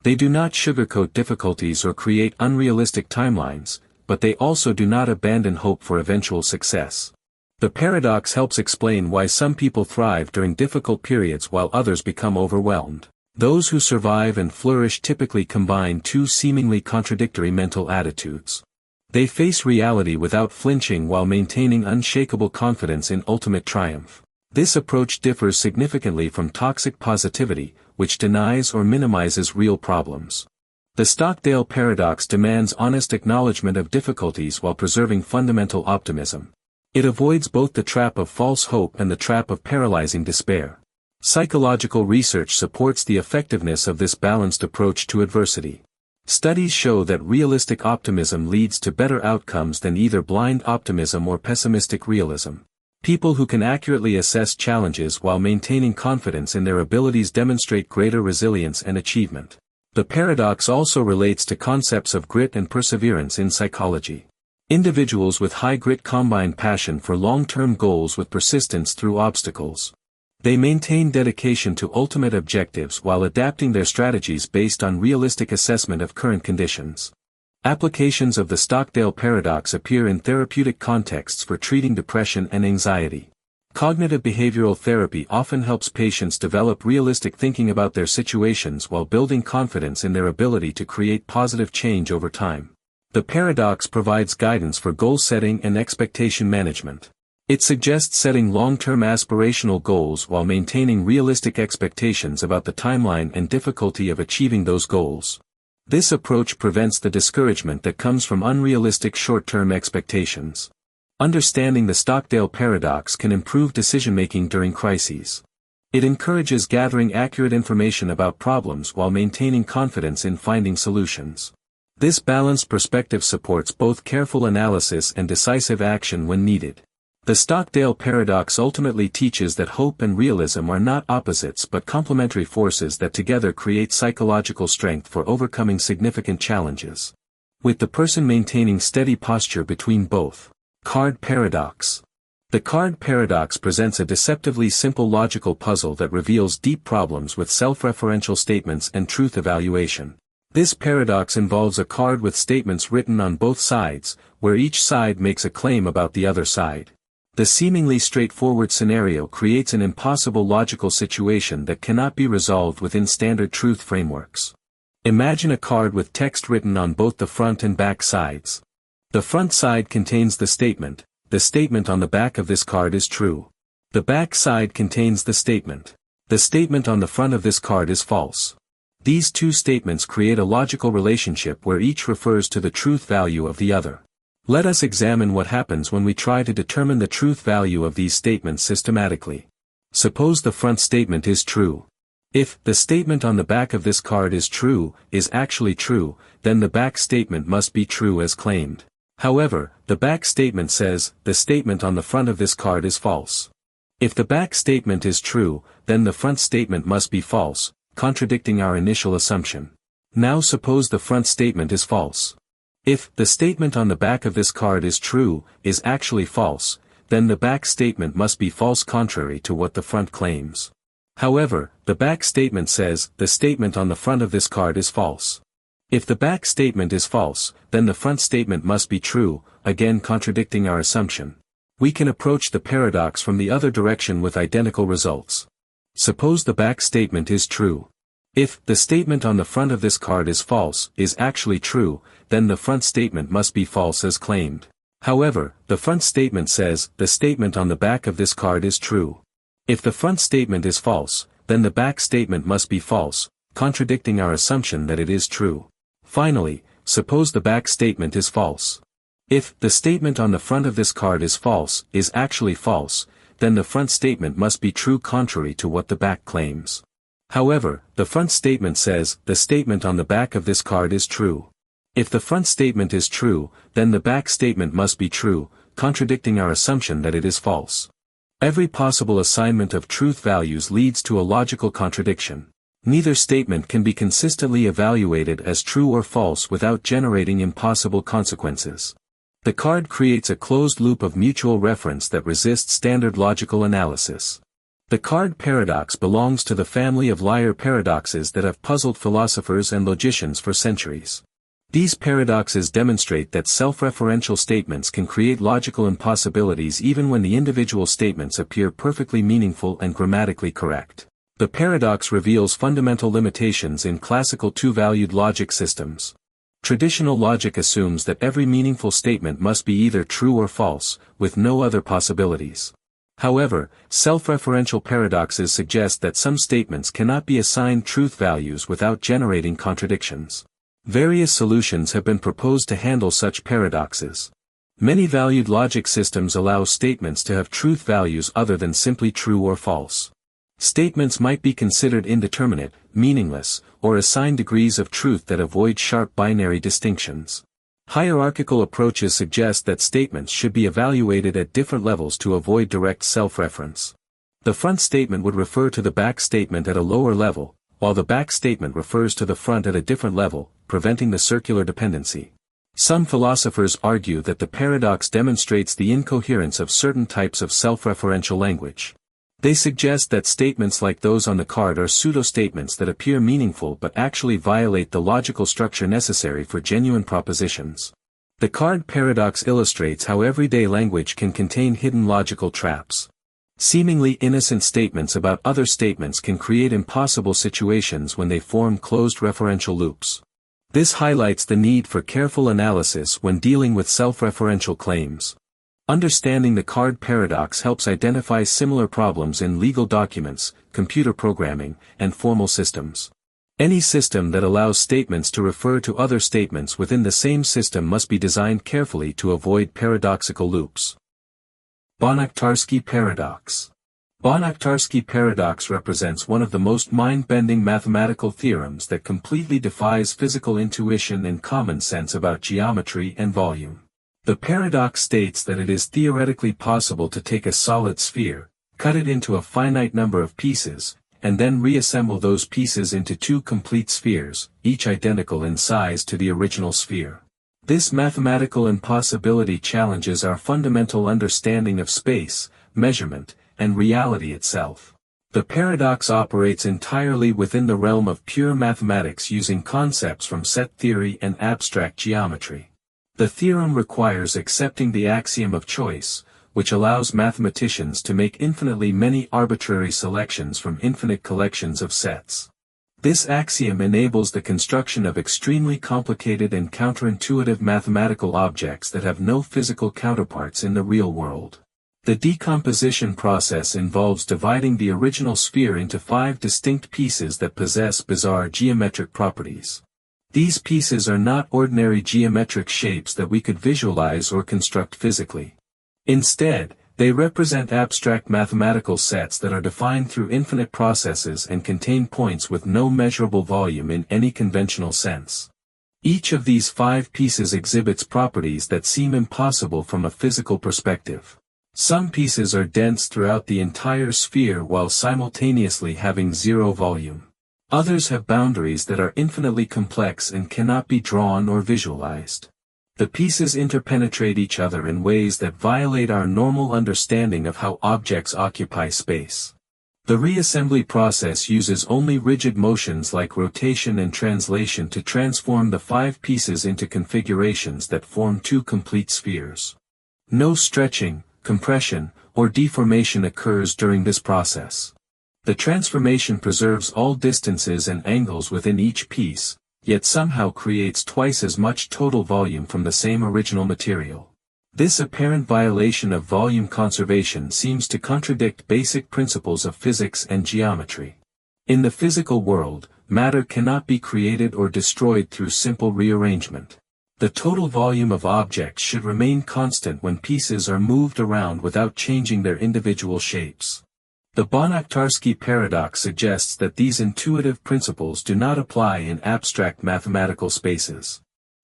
They do not sugarcoat difficulties or create unrealistic timelines, but they also do not abandon hope for eventual success. The paradox helps explain why some people thrive during difficult periods while others become overwhelmed. Those who survive and flourish typically combine two seemingly contradictory mental attitudes. They face reality without flinching while maintaining unshakable confidence in ultimate triumph. This approach differs significantly from toxic positivity, which denies or minimizes real problems. The Stockdale paradox demands honest acknowledgement of difficulties while preserving fundamental optimism. It avoids both the trap of false hope and the trap of paralyzing despair. Psychological research supports the effectiveness of this balanced approach to adversity. Studies show that realistic optimism leads to better outcomes than either blind optimism or pessimistic realism. People who can accurately assess challenges while maintaining confidence in their abilities demonstrate greater resilience and achievement. The paradox also relates to concepts of grit and perseverance in psychology. Individuals with high grit combine passion for long-term goals with persistence through obstacles. They maintain dedication to ultimate objectives while adapting their strategies based on realistic assessment of current conditions. Applications of the Stockdale paradox appear in therapeutic contexts for treating depression and anxiety. Cognitive behavioral therapy often helps patients develop realistic thinking about their situations while building confidence in their ability to create positive change over time. The paradox provides guidance for goal setting and expectation management. It suggests setting long-term aspirational goals while maintaining realistic expectations about the timeline and difficulty of achieving those goals. This approach prevents the discouragement that comes from unrealistic short-term expectations. Understanding the Stockdale paradox can improve decision-making during crises. It encourages gathering accurate information about problems while maintaining confidence in finding solutions. This balanced perspective supports both careful analysis and decisive action when needed. The Stockdale paradox ultimately teaches that hope and realism are not opposites but complementary forces that together create psychological strength for overcoming significant challenges, with the person maintaining steady posture between both. Card paradox. The card paradox presents a deceptively simple logical puzzle that reveals deep problems with self-referential statements and truth evaluation. This paradox involves a card with statements written on both sides, where each side makes a claim about the other side. The seemingly straightforward scenario creates an impossible logical situation that cannot be resolved within standard truth frameworks. Imagine a card with text written on both the front and back sides. The front side contains the statement on the back of this card is true. The back side contains the statement on the front of this card is false. These two statements create a logical relationship where each refers to the truth value of the other. Let us examine what happens when we try to determine the truth value of these statements systematically. Suppose the front statement is true. If the statement on the back of this card is actually true, then the back statement must be true as claimed. However, the back statement says, the statement on the front of this card is false. If the back statement is true, then the front statement must be false, contradicting our initial assumption. Now suppose the front statement is false. If the statement on the back of this card is actually false, then the back statement must be false contrary to what the front claims. However, the back statement says, the statement on the front of this card is false. If the back statement is false, then the front statement must be true, again contradicting our assumption. We can approach the paradox from the other direction with identical results. Suppose the back statement is true. If the statement on the front of this card is actually true, then the front statement must be false as claimed. However, the front statement says, the statement on the back of this card is true. If the front statement is false, then the back statement must be false, contradicting our assumption that it is true. Finally, suppose the back statement is false. If the statement on the front of this card is actually false, then the front statement must be true contrary to what the back claims. However, the front statement says, the statement on the back of this card is true. If the front statement is true, then the back statement must be true, contradicting our assumption that it is false. Every possible assignment of truth values leads to a logical contradiction. Neither statement can be consistently evaluated as true or false without generating impossible consequences. The card creates a closed loop of mutual reference that resists standard logical analysis. The card paradox belongs to the family of liar paradoxes that have puzzled philosophers and logicians for centuries. These paradoxes demonstrate that self-referential statements can create logical impossibilities even when the individual statements appear perfectly meaningful and grammatically correct. The paradox reveals fundamental limitations in classical two-valued logic systems. Traditional logic assumes that every meaningful statement must be either true or false, with no other possibilities. However, self-referential paradoxes suggest that some statements cannot be assigned truth values without generating contradictions. Various solutions have been proposed to handle such paradoxes. Many valued logic systems allow statements to have truth values other than simply true or false. Statements might be considered indeterminate, meaningless, or assign degrees of truth that avoid sharp binary distinctions. Hierarchical approaches suggest that statements should be evaluated at different levels to avoid direct self-reference. The front statement would refer to the back statement at a lower level, while the back statement refers to the front at a different level, preventing the circular dependency. Some philosophers argue that the paradox demonstrates the incoherence of certain types of self-referential language. They suggest that statements like those on the card are pseudo-statements that appear meaningful but actually violate the logical structure necessary for genuine propositions. The card paradox illustrates how everyday language can contain hidden logical traps. Seemingly innocent statements about other statements can create impossible situations when they form closed referential loops. This highlights the need for careful analysis when dealing with self-referential claims. Understanding the card paradox helps identify similar problems in legal documents, computer programming, and formal systems. Any system that allows statements to refer to other statements within the same system must be designed carefully to avoid paradoxical loops. Banach-Tarski paradox. Banach-Tarski paradox represents one of the most mind-bending mathematical theorems that completely defies physical intuition and common sense about geometry and volume. The paradox states that it is theoretically possible to take a solid sphere, cut it into a finite number of pieces, and then reassemble those pieces into two complete spheres, each identical in size to the original sphere. This mathematical impossibility challenges our fundamental understanding of space, measurement, and reality itself. The paradox operates entirely within the realm of pure mathematics using concepts from set theory and abstract geometry. The theorem requires accepting the axiom of choice, which allows mathematicians to make infinitely many arbitrary selections from infinite collections of sets. This axiom enables the construction of extremely complicated and counterintuitive mathematical objects that have no physical counterparts in the real world. The decomposition process involves dividing the original sphere into 5 distinct pieces that possess bizarre geometric properties. These pieces are not ordinary geometric shapes that we could visualize or construct physically. Instead, they represent abstract mathematical sets that are defined through infinite processes and contain points with no measurable volume in any conventional sense. Each of these 5 pieces exhibits properties that seem impossible from a physical perspective. Some pieces are dense throughout the entire sphere while simultaneously having zero volume. Others have boundaries that are infinitely complex and cannot be drawn or visualized. The pieces interpenetrate each other in ways that violate our normal understanding of how objects occupy space. The reassembly process uses only rigid motions like rotation and translation to transform the 5 pieces into configurations that form 2 complete spheres. No stretching, compression, or deformation occurs during this process. The transformation preserves all distances and angles within each piece, yet somehow creates twice as much total volume from the same original material. This apparent violation of volume conservation seems to contradict basic principles of physics and geometry. In the physical world, matter cannot be created or destroyed through simple rearrangement. The total volume of objects should remain constant when pieces are moved around without changing their individual shapes. The Banach-Tarski paradox suggests that these intuitive principles do not apply in abstract mathematical spaces.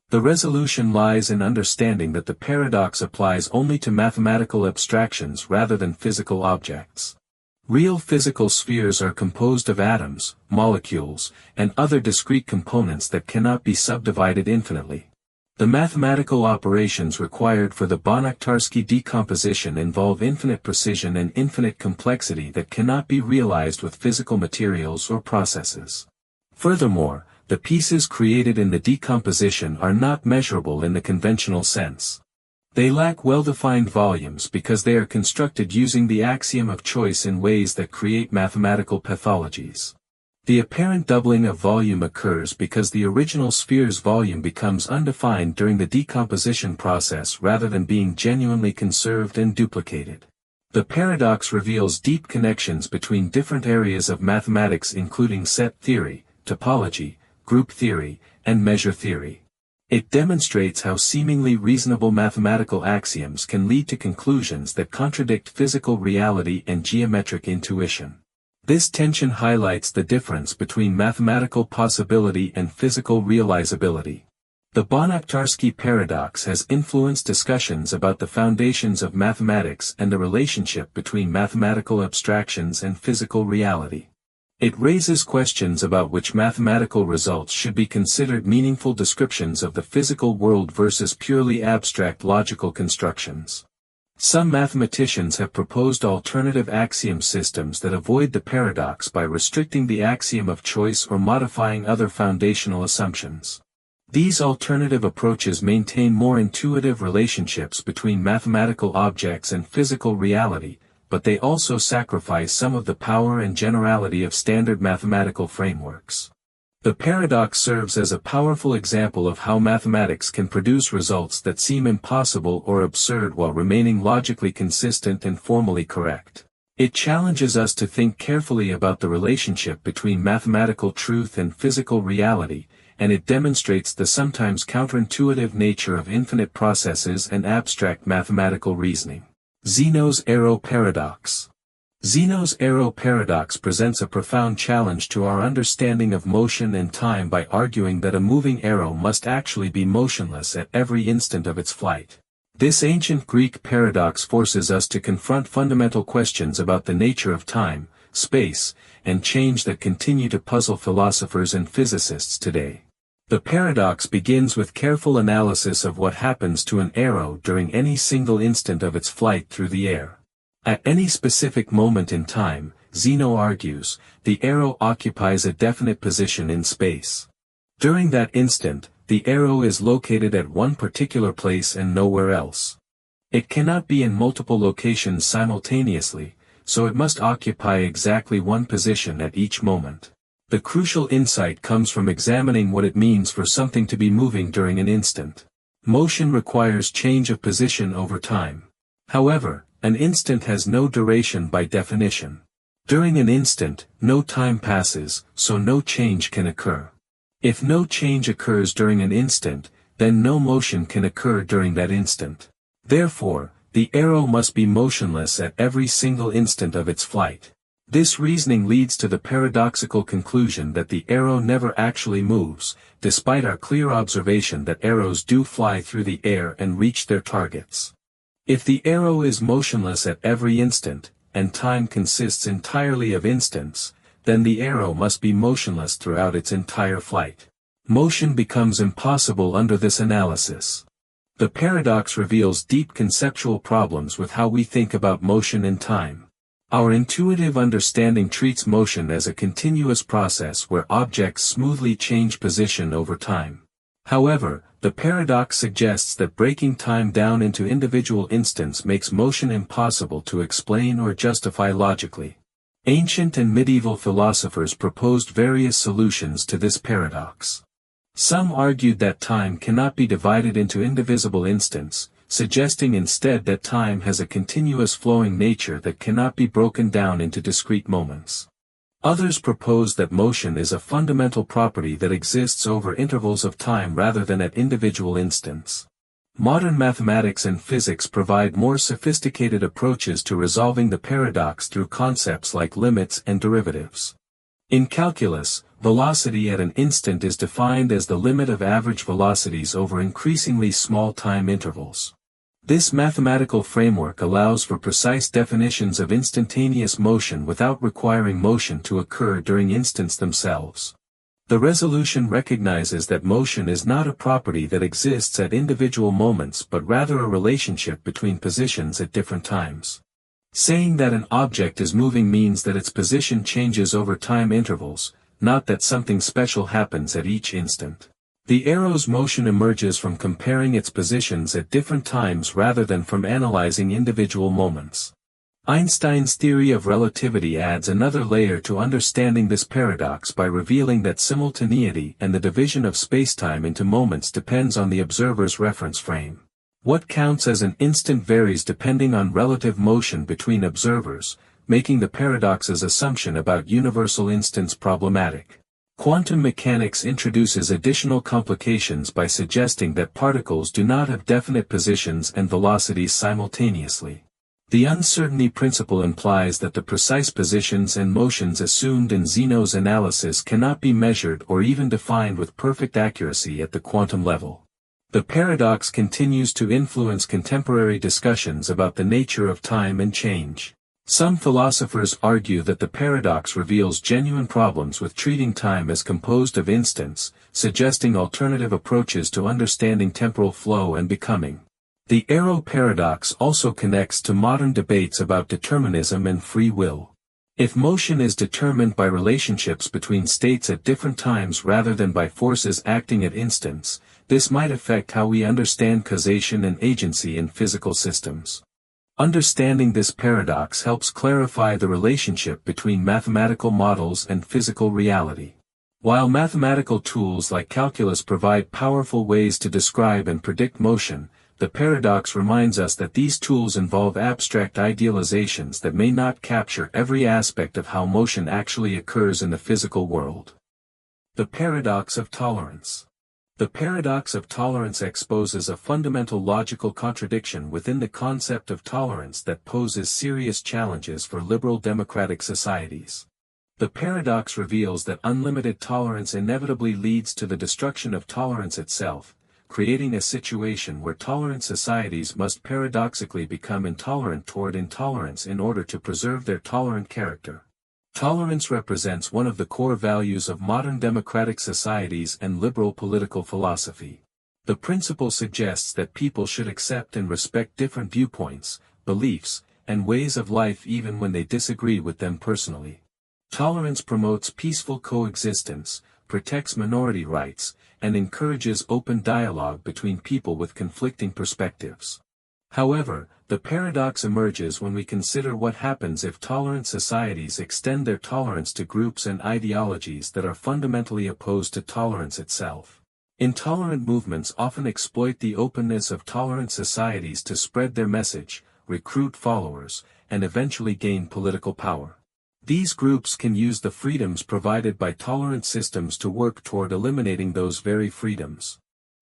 The resolution lies in understanding that the paradox applies only to mathematical abstractions rather than physical objects. Real physical spheres are composed of atoms, molecules, and other discrete components that cannot be subdivided infinitely. The mathematical operations required for the Banach-Tarski decomposition involve infinite precision and infinite complexity that cannot be realized with physical materials or processes. Furthermore, the pieces created in the decomposition are not measurable in the conventional sense. They lack well-defined volumes because they are constructed using the axiom of choice in ways that create mathematical pathologies. The apparent doubling of volume occurs because the original sphere's volume becomes undefined during the decomposition process rather than being genuinely conserved and duplicated. The paradox reveals deep connections between different areas of mathematics including set theory, topology, group theory, and measure theory. It demonstrates how seemingly reasonable mathematical axioms can lead to conclusions that contradict physical reality and geometric intuition. This tension highlights the difference between mathematical possibility and physical realizability. The Banach-Tarski paradox has influenced discussions about the foundations of mathematics and the relationship between mathematical abstractions and physical reality. It raises questions about which mathematical results should be considered meaningful descriptions of the physical world versus purely abstract logical constructions. Some mathematicians have proposed alternative axiom systems that avoid the paradox by restricting the axiom of choice or modifying other foundational assumptions. These alternative approaches maintain more intuitive relationships between mathematical objects and physical reality, but they also sacrifice some of the power and generality of standard mathematical frameworks. The paradox serves as a powerful example of how mathematics can produce results that seem impossible or absurd while remaining logically consistent and formally correct. It challenges us to think carefully about the relationship between mathematical truth and physical reality, and it demonstrates the sometimes counterintuitive nature of infinite processes and abstract mathematical reasoning. Zeno's arrow paradox. Zeno's arrow paradox presents a profound challenge to our understanding of motion and time by arguing that a moving arrow must actually be motionless at every instant of its flight. This ancient Greek paradox forces us to confront fundamental questions about the nature of time, space, and change that continue to puzzle philosophers and physicists today. The paradox begins with careful analysis of what happens to an arrow during any single instant of its flight through the air. At any specific moment in time, Zeno argues, the arrow occupies a definite position in space. During that instant, the arrow is located at one particular place and nowhere else. It cannot be in multiple locations simultaneously, so it must occupy exactly one position at each moment. The crucial insight comes from examining what it means for something to be moving during an instant. Motion requires change of position over time. However, an instant has no duration by definition. During an instant, no time passes, so no change can occur. If no change occurs during an instant, then no motion can occur during that instant. Therefore, the arrow must be motionless at every single instant of its flight. This reasoning leads to the paradoxical conclusion that the arrow never actually moves, despite our clear observation that arrows do fly through the air and reach their targets. If the arrow is motionless at every instant, and time consists entirely of instants, then the arrow must be motionless throughout its entire flight. Motion becomes impossible under this analysis. The paradox reveals deep conceptual problems with how we think about motion and time. Our intuitive understanding treats motion as a continuous process where objects smoothly change position over time. However, the paradox suggests that breaking time down into individual instants makes motion impossible to explain or justify logically. Ancient and medieval philosophers proposed various solutions to this paradox. Some argued that time cannot be divided into indivisible instants, suggesting instead that time has a continuous flowing nature that cannot be broken down into discrete moments. Others proposed that motion is a fundamental property that exists over intervals of time rather than at individual instants. Modern mathematics and physics provide more sophisticated approaches to resolving the paradox through concepts like limits and derivatives. In calculus, velocity at an instant is defined as the limit of average velocities over increasingly small time intervals. This mathematical framework allows for precise definitions of instantaneous motion without requiring motion to occur during instants themselves. The resolution recognizes that motion is not a property that exists at individual moments but rather a relationship between positions at different times. Saying that an object is moving means that its position changes over time intervals, not that something special happens at each instant. The arrow's motion emerges from comparing its positions at different times rather than from analyzing individual moments. Einstein's theory of relativity adds another layer to understanding this paradox by revealing that simultaneity and the division of spacetime into moments depends on the observer's reference frame. What counts as an instant varies depending on relative motion between observers, making the paradox's assumption about universal instants problematic. Quantum mechanics introduces additional complications by suggesting that particles do not have definite positions and velocities simultaneously. The uncertainty principle implies that the precise positions and motions assumed in Zeno's analysis cannot be measured or even defined with perfect accuracy at the quantum level. The paradox continues to influence contemporary discussions about the nature of time and change. Some philosophers argue that the paradox reveals genuine problems with treating time as composed of instants, suggesting alternative approaches to understanding temporal flow and becoming. The arrow paradox also connects to modern debates about determinism and free will. If motion is determined by relationships between states at different times rather than by forces acting at instants, this might affect how we understand causation and agency in physical systems. Understanding this paradox helps clarify the relationship between mathematical models and physical reality. While mathematical tools like calculus provide powerful ways to describe and predict motion, the paradox reminds us that these tools involve abstract idealizations that may not capture every aspect of how motion actually occurs in the physical world. The paradox of tolerance. The paradox of tolerance exposes a fundamental logical contradiction within the concept of tolerance that poses serious challenges for liberal democratic societies. The paradox reveals that unlimited tolerance inevitably leads to the destruction of tolerance itself, creating a situation where tolerant societies must paradoxically become intolerant toward intolerance in order to preserve their tolerant character. Tolerance represents one of the core values of modern democratic societies and liberal political philosophy. The principle suggests that people should accept and respect different viewpoints, beliefs, and ways of life even when they disagree with them personally. Tolerance promotes peaceful coexistence, protects minority rights, and encourages open dialogue between people with conflicting perspectives. However, the paradox emerges when we consider what happens if tolerant societies extend their tolerance to groups and ideologies that are fundamentally opposed to tolerance itself. Intolerant movements often exploit the openness of tolerant societies to spread their message, recruit followers, and eventually gain political power. These groups can use the freedoms provided by tolerant systems to work toward eliminating those very freedoms.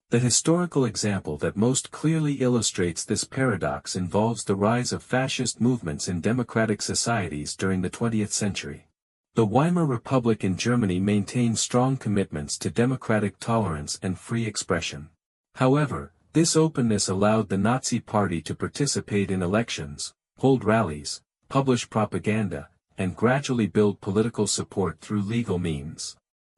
The historical example that most clearly illustrates this paradox involves the rise of fascist movements in democratic societies during the 20th century. The Weimar Republic in Germany maintained strong commitments to democratic tolerance and free expression. However, this openness allowed the Nazi Party to participate in elections, hold rallies, publish propaganda, and gradually build political support through legal means.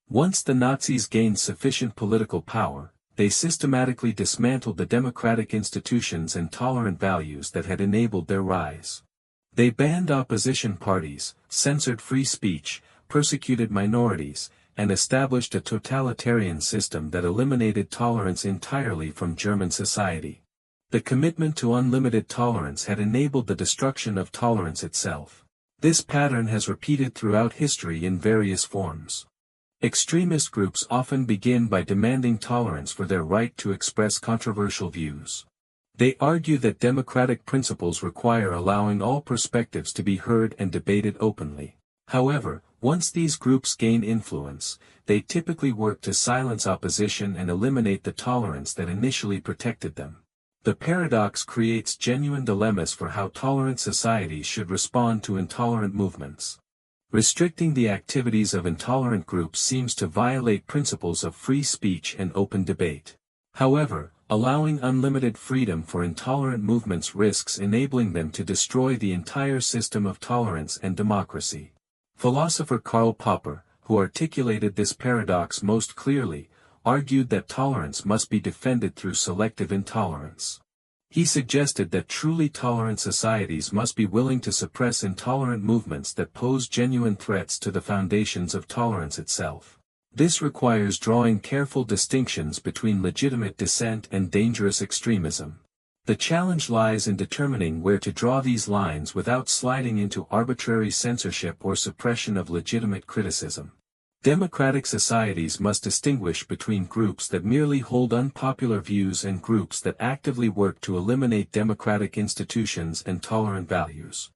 Once the Nazis gained sufficient political power, they systematically dismantled the democratic institutions and tolerant values that had enabled their rise. They banned opposition parties, censored free speech, persecuted minorities, and established a totalitarian system that eliminated tolerance entirely from German society. The commitment to unlimited tolerance had enabled the destruction of tolerance itself. This pattern has repeated throughout history in various forms. Extremist groups often begin by demanding tolerance for their right to express controversial views. They argue that democratic principles require allowing all perspectives to be heard and debated openly. However, once these groups gain influence, they typically work to silence opposition and eliminate the tolerance that initially protected them. The paradox creates genuine dilemmas for how tolerant societies should respond to intolerant movements. Restricting the activities of intolerant groups seems to violate principles of free speech and open debate. However, allowing unlimited freedom for intolerant movements risks enabling them to destroy the entire system of tolerance and democracy. Philosopher Karl Popper, who articulated this paradox most clearly, argued that tolerance must be defended through selective intolerance. He suggested that truly tolerant societies must be willing to suppress intolerant movements that pose genuine threats to the foundations of tolerance itself. This requires drawing careful distinctions between legitimate dissent and dangerous extremism. The challenge lies in determining where to draw these lines without sliding into arbitrary censorship or suppression of legitimate criticism. Democratic societies must distinguish between groups that merely hold unpopular views and groups that actively work to eliminate democratic institutions and tolerant values.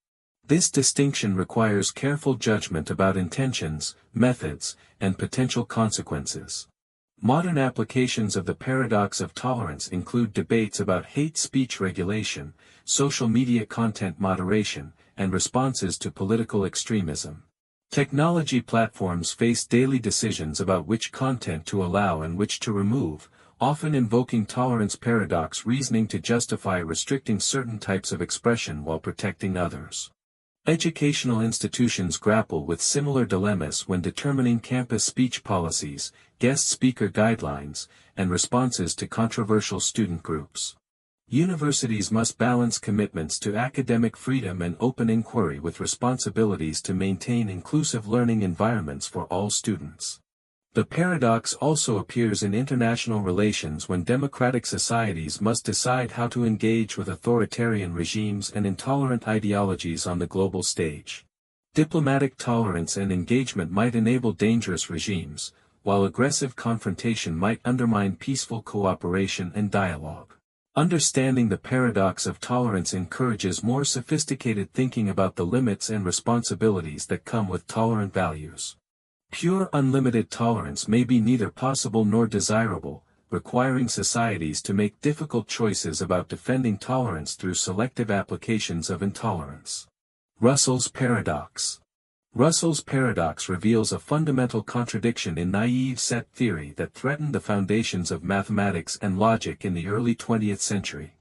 This distinction requires careful judgment about intentions, methods, and potential consequences. Modern applications of the paradox of tolerance include debates about hate speech regulation, social media content moderation, and responses to political extremism. Technology platforms face daily decisions about which content to allow and which to remove, often invoking tolerance paradox reasoning to justify restricting certain types of expression while protecting others. Educational institutions grapple with similar dilemmas when determining campus speech policies, guest speaker guidelines, and responses to controversial student groups. Universities must balance commitments to academic freedom and open inquiry with responsibilities to maintain inclusive learning environments for all students. The paradox also appears in international relations when democratic societies must decide how to engage with authoritarian regimes and intolerant ideologies on the global stage. Diplomatic tolerance and engagement might enable dangerous regimes, while aggressive confrontation might undermine peaceful cooperation and dialogue. Understanding the paradox of tolerance encourages more sophisticated thinking about the limits and responsibilities that come with tolerant values. Pure unlimited tolerance may be neither possible nor desirable, requiring societies to make difficult choices about defending tolerance through selective applications of intolerance. Russell's paradox. Russell's paradox reveals a fundamental contradiction in naive set theory that threatened the foundations of mathematics and logic in the early 20th century.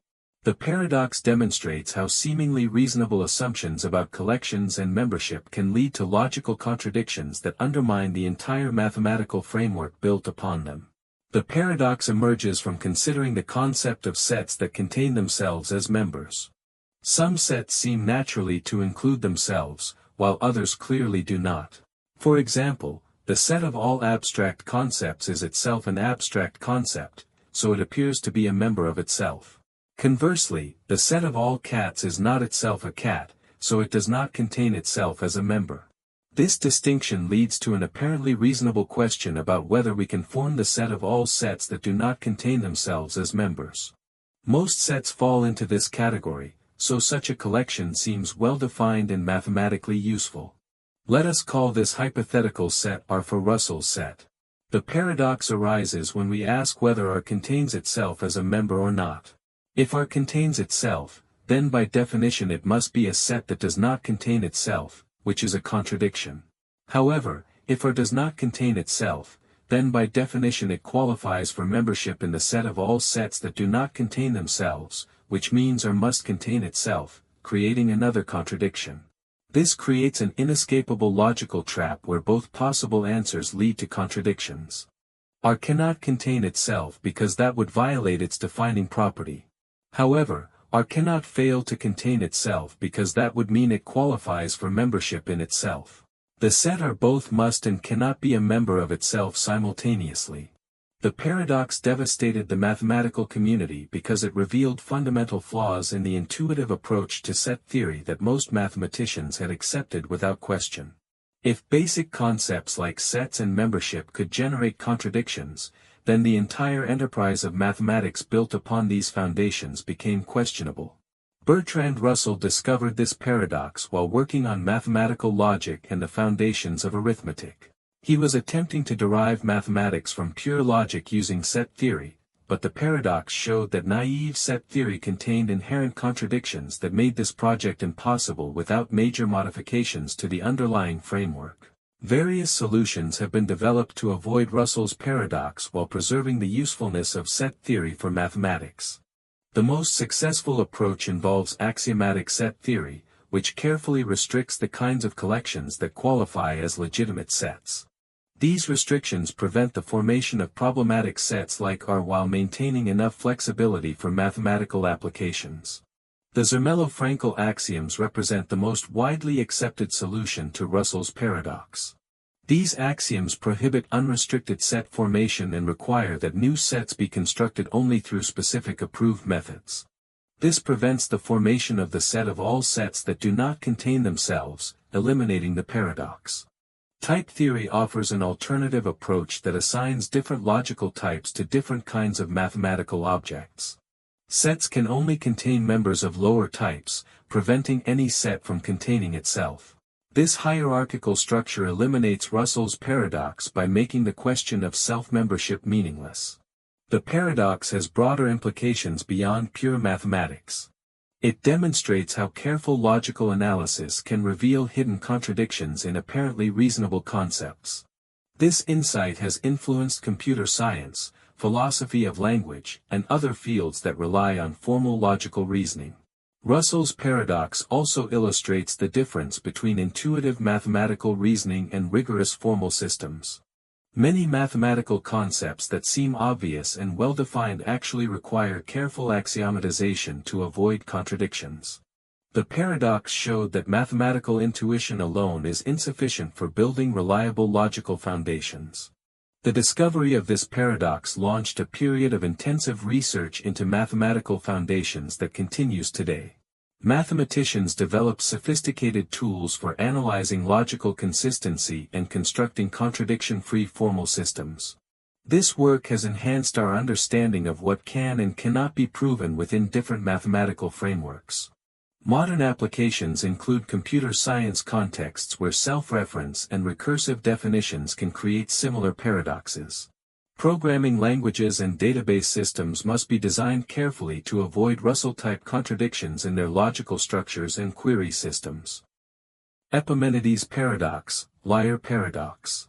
The paradox demonstrates how seemingly reasonable assumptions about collections and membership can lead to logical contradictions that undermine the entire mathematical framework built upon them. The paradox emerges from considering the concept of sets that contain themselves as members. Some sets seem naturally to include themselves, while others clearly do not. For example, the set of all abstract concepts is itself an abstract concept, so it appears to be a member of itself. Conversely, the set of all cats is not itself a cat, so it does not contain itself as a member. This distinction leads to an apparently reasonable question about whether we can form the set of all sets that do not contain themselves as members. Most sets fall into this category, so such a collection seems well-defined and mathematically useful. Let us call this hypothetical set R for Russell's set. The paradox arises when we ask whether R contains itself as a member or not. If R contains itself, then by definition it must be a set that does not contain itself, which is a contradiction. However, if R does not contain itself, then by definition it qualifies for membership in the set of all sets that do not contain themselves, which means R must contain itself, creating another contradiction. This creates an inescapable logical trap where both possible answers lead to contradictions. R cannot contain itself because that would violate its defining property. However, R cannot fail to contain itself because that would mean it qualifies for membership in itself. The set R both must and cannot be a member of itself simultaneously. The paradox devastated the mathematical community because it revealed fundamental flaws in the intuitive approach to set theory that most mathematicians had accepted without question. If basic concepts like sets and membership could generate contradictions, then the entire enterprise of mathematics built upon these foundations became questionable. Bertrand Russell discovered this paradox while working on mathematical logic and the foundations of arithmetic. He was attempting to derive mathematics from pure logic using set theory, but the paradox showed that naive set theory contained inherent contradictions that made this project impossible without major modifications to the underlying framework. Various solutions have been developed to avoid Russell's paradox while preserving the usefulness of set theory for mathematics. The most successful approach involves axiomatic set theory, which carefully restricts the kinds of collections that qualify as legitimate sets. These restrictions prevent the formation of problematic sets like R while maintaining enough flexibility for mathematical applications. The Zermelo-Fraenkel axioms represent the most widely accepted solution to Russell's paradox. These axioms prohibit unrestricted set formation and require that new sets be constructed only through specific approved methods. This prevents the formation of the set of all sets that do not contain themselves, eliminating the paradox. Type theory offers an alternative approach that assigns different logical types to different kinds of mathematical objects. Sets can only contain members of lower types, preventing any set from containing itself. This hierarchical structure eliminates Russell's paradox by making the question of self-membership meaningless. The paradox has broader implications beyond pure mathematics. It demonstrates how careful logical analysis can reveal hidden contradictions in apparently reasonable concepts. This insight has influenced computer science, philosophy of language, and other fields that rely on formal logical reasoning. Russell's paradox also illustrates the difference between intuitive mathematical reasoning and rigorous formal systems. Many mathematical concepts that seem obvious and well-defined actually require careful axiomatization to avoid contradictions. The paradox showed that mathematical intuition alone is insufficient for building reliable logical foundations. The discovery of this paradox launched a period of intensive research into mathematical foundations that continues today. Mathematicians developed sophisticated tools for analyzing logical consistency and constructing contradiction-free formal systems. This work has enhanced our understanding of what can and cannot be proven within different mathematical frameworks. Modern applications include computer science contexts where self-reference and recursive definitions can create similar paradoxes. Programming languages and database systems must be designed carefully to avoid Russell-type contradictions in their logical structures and query systems. Epimenides' paradox, liar paradox.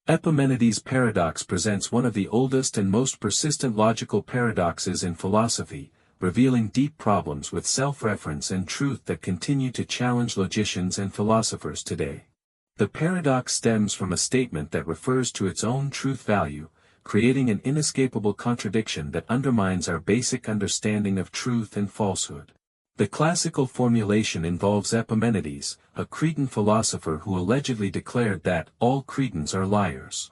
Epimenides' paradox presents one of the oldest and most persistent logical paradoxes in philosophy, revealing deep problems with self-reference and truth that continue to challenge logicians and philosophers today. The paradox stems from a statement that refers to its own truth value, creating an inescapable contradiction that undermines our basic understanding of truth and falsehood. The classical formulation involves Epimenides, a Cretan philosopher who allegedly declared that all Cretans are liars.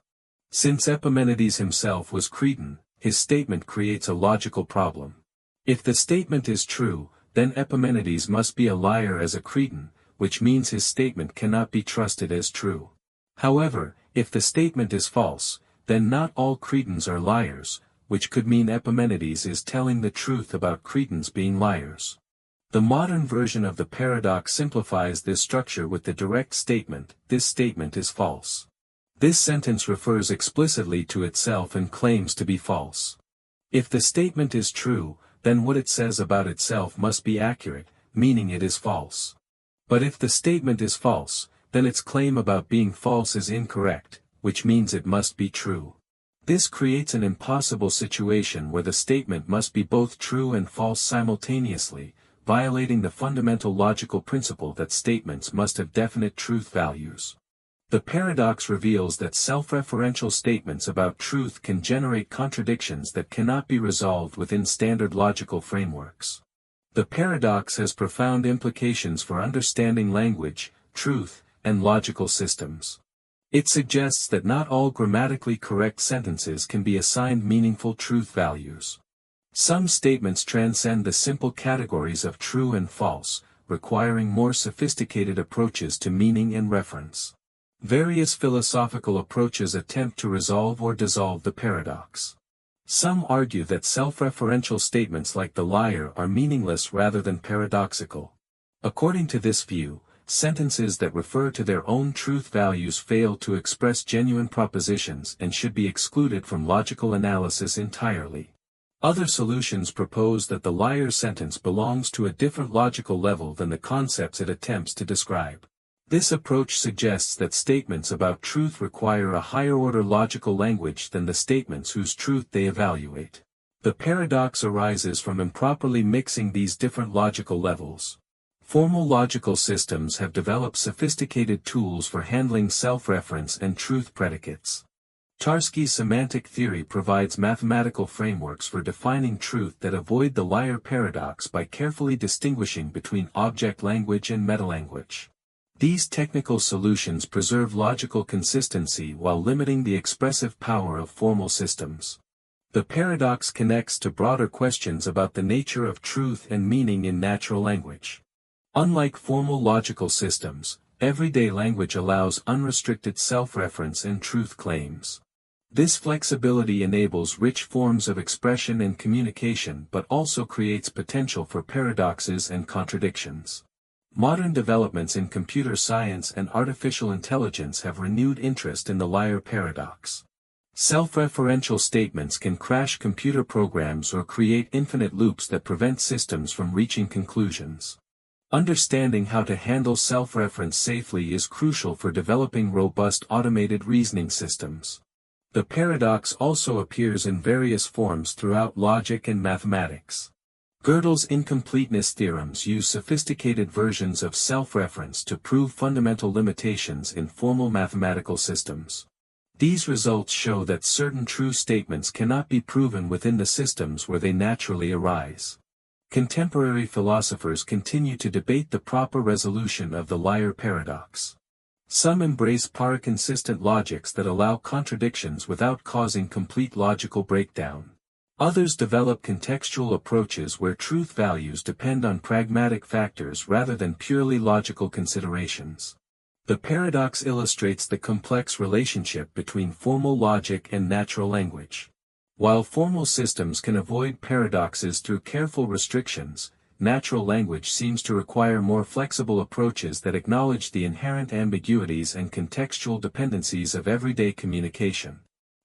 Since Epimenides himself was Cretan, his statement creates a logical problem. If the statement is true, then Epimenides must be a liar as a Cretan, which means his statement cannot be trusted as true. However, if the statement is false, then not all Cretans are liars, which could mean Epimenides is telling the truth about Cretans being liars. The modern version of the paradox simplifies this structure with the direct statement, "This statement is false." This sentence refers explicitly to itself and claims to be false. If the statement is true, then what it says about itself must be accurate, meaning it is false. But if the statement is false, then its claim about being false is incorrect, which means it must be true. This creates an impossible situation where the statement must be both true and false simultaneously, violating the fundamental logical principle that statements must have definite truth values. The paradox reveals that self-referential statements about truth can generate contradictions that cannot be resolved within standard logical frameworks. The paradox has profound implications for understanding language, truth, and logical systems. It suggests that not all grammatically correct sentences can be assigned meaningful truth values. Some statements transcend the simple categories of true and false, requiring more sophisticated approaches to meaning and reference. Various philosophical approaches attempt to resolve or dissolve the paradox. Some argue that self-referential statements like the liar are meaningless rather than paradoxical. According to this view, sentences that refer to their own truth values fail to express genuine propositions and should be excluded from logical analysis entirely. Other solutions propose that the liar sentence belongs to a different logical level than the concepts it attempts to describe. This approach suggests that statements about truth require a higher-order logical language than the statements whose truth they evaluate. The paradox arises from improperly mixing these different logical levels. Formal logical systems have developed sophisticated tools for handling self-reference and truth predicates. Tarski's semantic theory provides mathematical frameworks for defining truth that avoid the liar paradox by carefully distinguishing between object language and metalanguage. These technical solutions preserve logical consistency while limiting the expressive power of formal systems. The paradox connects to broader questions about the nature of truth and meaning in natural language. Unlike formal logical systems, everyday language allows unrestricted self-reference and truth claims. This flexibility enables rich forms of expression and communication but also creates potential for paradoxes and contradictions. Modern developments in computer science and artificial intelligence have renewed interest in the liar paradox. Self-referential statements can crash computer programs or create infinite loops that prevent systems from reaching conclusions. Understanding how to handle self-reference safely is crucial for developing robust automated reasoning systems. The paradox also appears in various forms throughout logic and mathematics. Gödel's incompleteness theorems use sophisticated versions of self-reference to prove fundamental limitations in formal mathematical systems. These results show that certain true statements cannot be proven within the systems where they naturally arise. Contemporary philosophers continue to debate the proper resolution of the liar paradox. Some embrace paraconsistent logics that allow contradictions without causing complete logical breakdown. Others develop contextual approaches where truth values depend on pragmatic factors rather than purely logical considerations. The paradox illustrates the complex relationship between formal logic and natural language. While formal systems can avoid paradoxes through careful restrictions, natural language seems to require more flexible approaches that acknowledge the inherent ambiguities and contextual dependencies of everyday communication.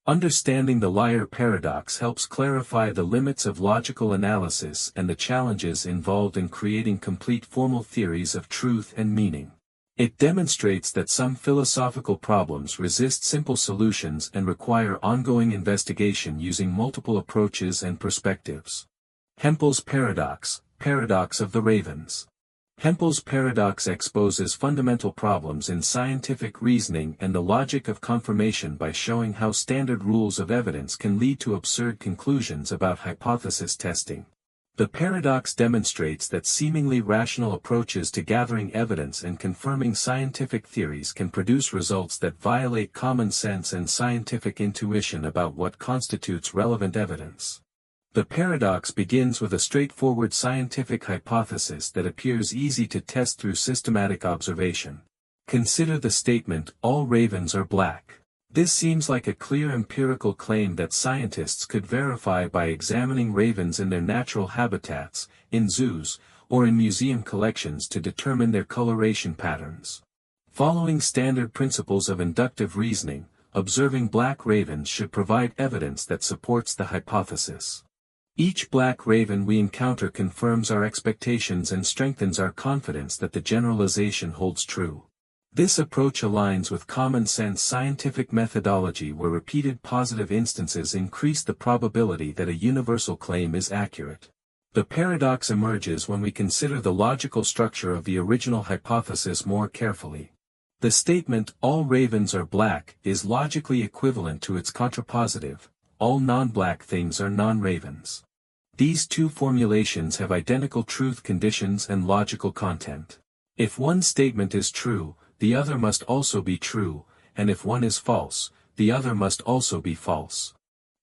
Understanding the liar paradox helps clarify the limits of logical analysis and the challenges involved in creating complete formal theories of truth and meaning. It demonstrates that some philosophical problems resist simple solutions and require ongoing investigation using multiple approaches and perspectives. Hempel's paradox, paradox of the ravens. Hempel's paradox exposes fundamental problems in scientific reasoning and the logic of confirmation by showing how standard rules of evidence can lead to absurd conclusions about hypothesis testing. The paradox demonstrates that seemingly rational approaches to gathering evidence and confirming scientific theories can produce results that violate common sense and scientific intuition about what constitutes relevant evidence. The paradox begins with a straightforward scientific hypothesis that appears easy to test through systematic observation. Consider the statement, "All ravens are black." This seems like a clear empirical claim that scientists could verify by examining ravens in their natural habitats, in zoos, or in museum collections to determine their coloration patterns. Following standard principles of inductive reasoning, observing black ravens should provide evidence that supports the hypothesis. Each black raven we encounter confirms our expectations and strengthens our confidence that the generalization holds true. This approach aligns with common-sense scientific methodology where repeated positive instances increase the probability that a universal claim is accurate. The paradox emerges when we consider the logical structure of the original hypothesis more carefully. The statement, "All ravens are black," is logically equivalent to its contrapositive, "All non-black things are non-ravens." These two formulations have identical truth conditions and logical content. If one statement is true, the other must also be true, and if one is false, the other must also be false.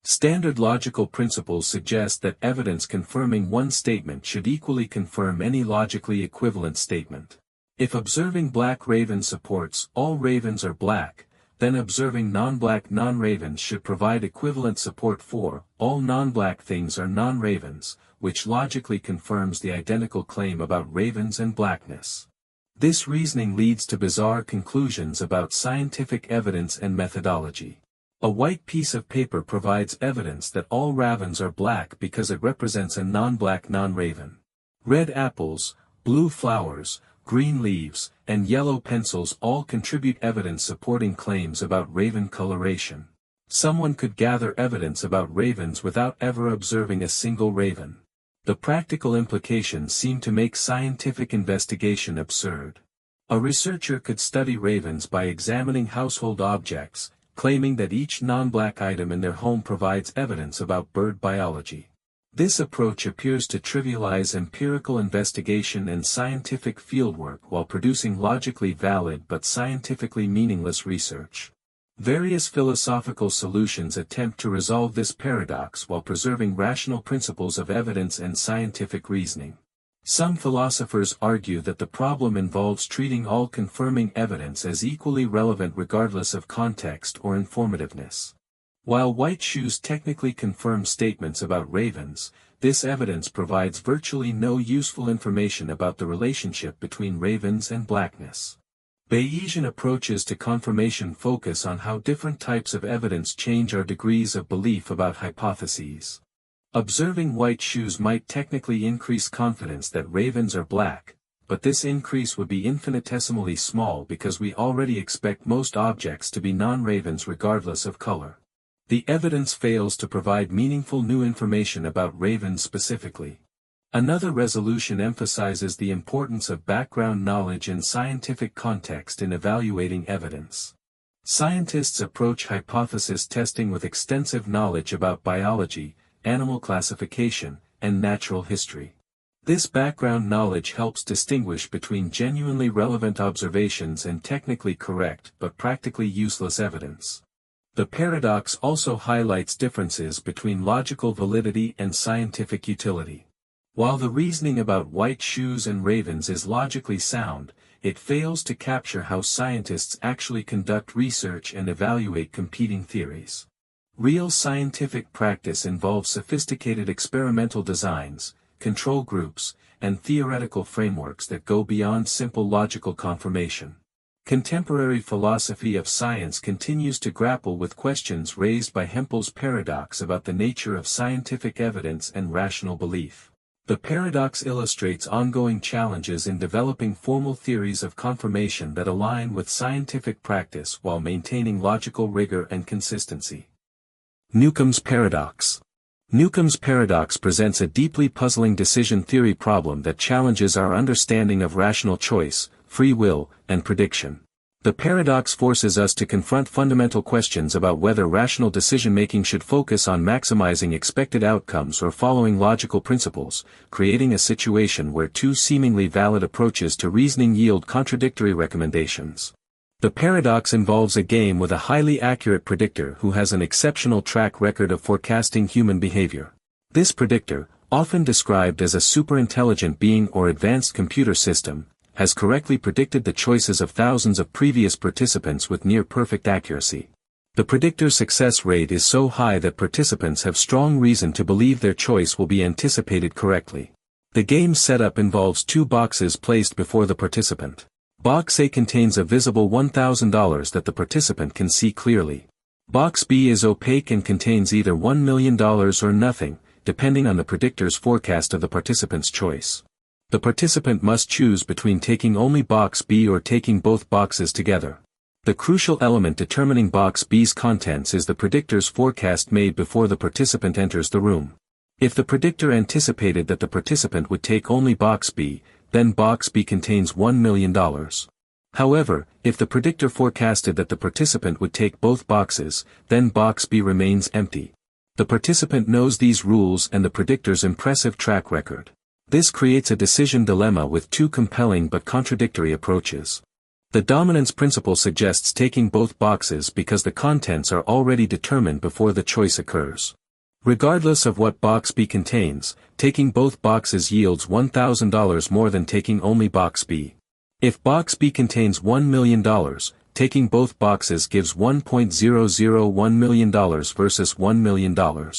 Standard logical principles suggest that evidence confirming one statement should equally confirm any logically equivalent statement. If observing black ravens supports, "All ravens are black," then observing non-black non-ravens should provide equivalent support for, "All non-black things are non-ravens," which logically confirms the identical claim about ravens and blackness. This reasoning leads to bizarre conclusions about scientific evidence and methodology. A white piece of paper provides evidence that all ravens are black because it represents a non-black non-raven. Red apples, blue flowers, green leaves, and yellow pencils all contribute evidence supporting claims about raven coloration. Someone could gather evidence about ravens without ever observing a single raven. The practical implications seem to make scientific investigation absurd. A researcher could study ravens by examining household objects, claiming that each non-black item in their home provides evidence about bird biology. This approach appears to trivialize empirical investigation and scientific fieldwork while producing logically valid but scientifically meaningless research. Various philosophical solutions attempt to resolve this paradox while preserving rational principles of evidence and scientific reasoning. Some philosophers argue that the problem involves treating all confirming evidence as equally relevant regardless of context or informativeness. While white shoes technically confirm statements about ravens, this evidence provides virtually no useful information about the relationship between ravens and blackness. Bayesian approaches to confirmation focus on how different types of evidence change our degrees of belief about hypotheses. Observing white shoes might technically increase confidence that ravens are black, but this increase would be infinitesimally small because we already expect most objects to be non-ravens regardless of color. The evidence fails to provide meaningful new information about ravens specifically. Another resolution emphasizes the importance of background knowledge and scientific context in evaluating evidence. Scientists approach hypothesis testing with extensive knowledge about biology, animal classification, and natural history. This background knowledge helps distinguish between genuinely relevant observations and technically correct but practically useless evidence. The paradox also highlights differences between logical validity and scientific utility. While the reasoning about white shoes and ravens is logically sound, it fails to capture how scientists actually conduct research and evaluate competing theories. Real scientific practice involves sophisticated experimental designs, control groups, and theoretical frameworks that go beyond simple logical confirmation. Contemporary philosophy of science continues to grapple with questions raised by Hempel's paradox about the nature of scientific evidence and rational belief. The paradox illustrates ongoing challenges in developing formal theories of confirmation that align with scientific practice while maintaining logical rigor and consistency. Newcomb's paradox. Newcomb's paradox presents a deeply puzzling decision theory problem that challenges our understanding of rational choice, free will, and prediction. The paradox forces us to confront fundamental questions about whether rational decision-making should focus on maximizing expected outcomes or following logical principles, creating a situation where two seemingly valid approaches to reasoning yield contradictory recommendations. The paradox involves a game with a highly accurate predictor who has an exceptional track record of forecasting human behavior. This predictor, often described as a superintelligent being or advanced computer system, has correctly predicted the choices of thousands of previous participants with near-perfect accuracy. The predictor's success rate is so high that participants have strong reason to believe their choice will be anticipated correctly. The game's setup involves two boxes placed before the participant. Box A contains a visible $1,000 that the participant can see clearly. Box B is opaque and contains either $1 million or nothing, depending on the predictor's forecast of the participant's choice. The participant must choose between taking only box B or taking both boxes together. The crucial element determining box B's contents is the predictor's forecast made before the participant enters the room. If the predictor anticipated that the participant would take only box B, then box B contains $1 million. However, if the predictor forecasted that the participant would take both boxes, then box B remains empty. The participant knows these rules and the predictor's impressive track record. This creates a decision dilemma with two compelling but contradictory approaches. The dominance principle suggests taking both boxes because the contents are already determined before the choice occurs. Regardless of what box B contains, taking both boxes yields $1,000 more than taking only box B. If box B contains $1 million, taking both boxes gives $1.001 million versus $1 million.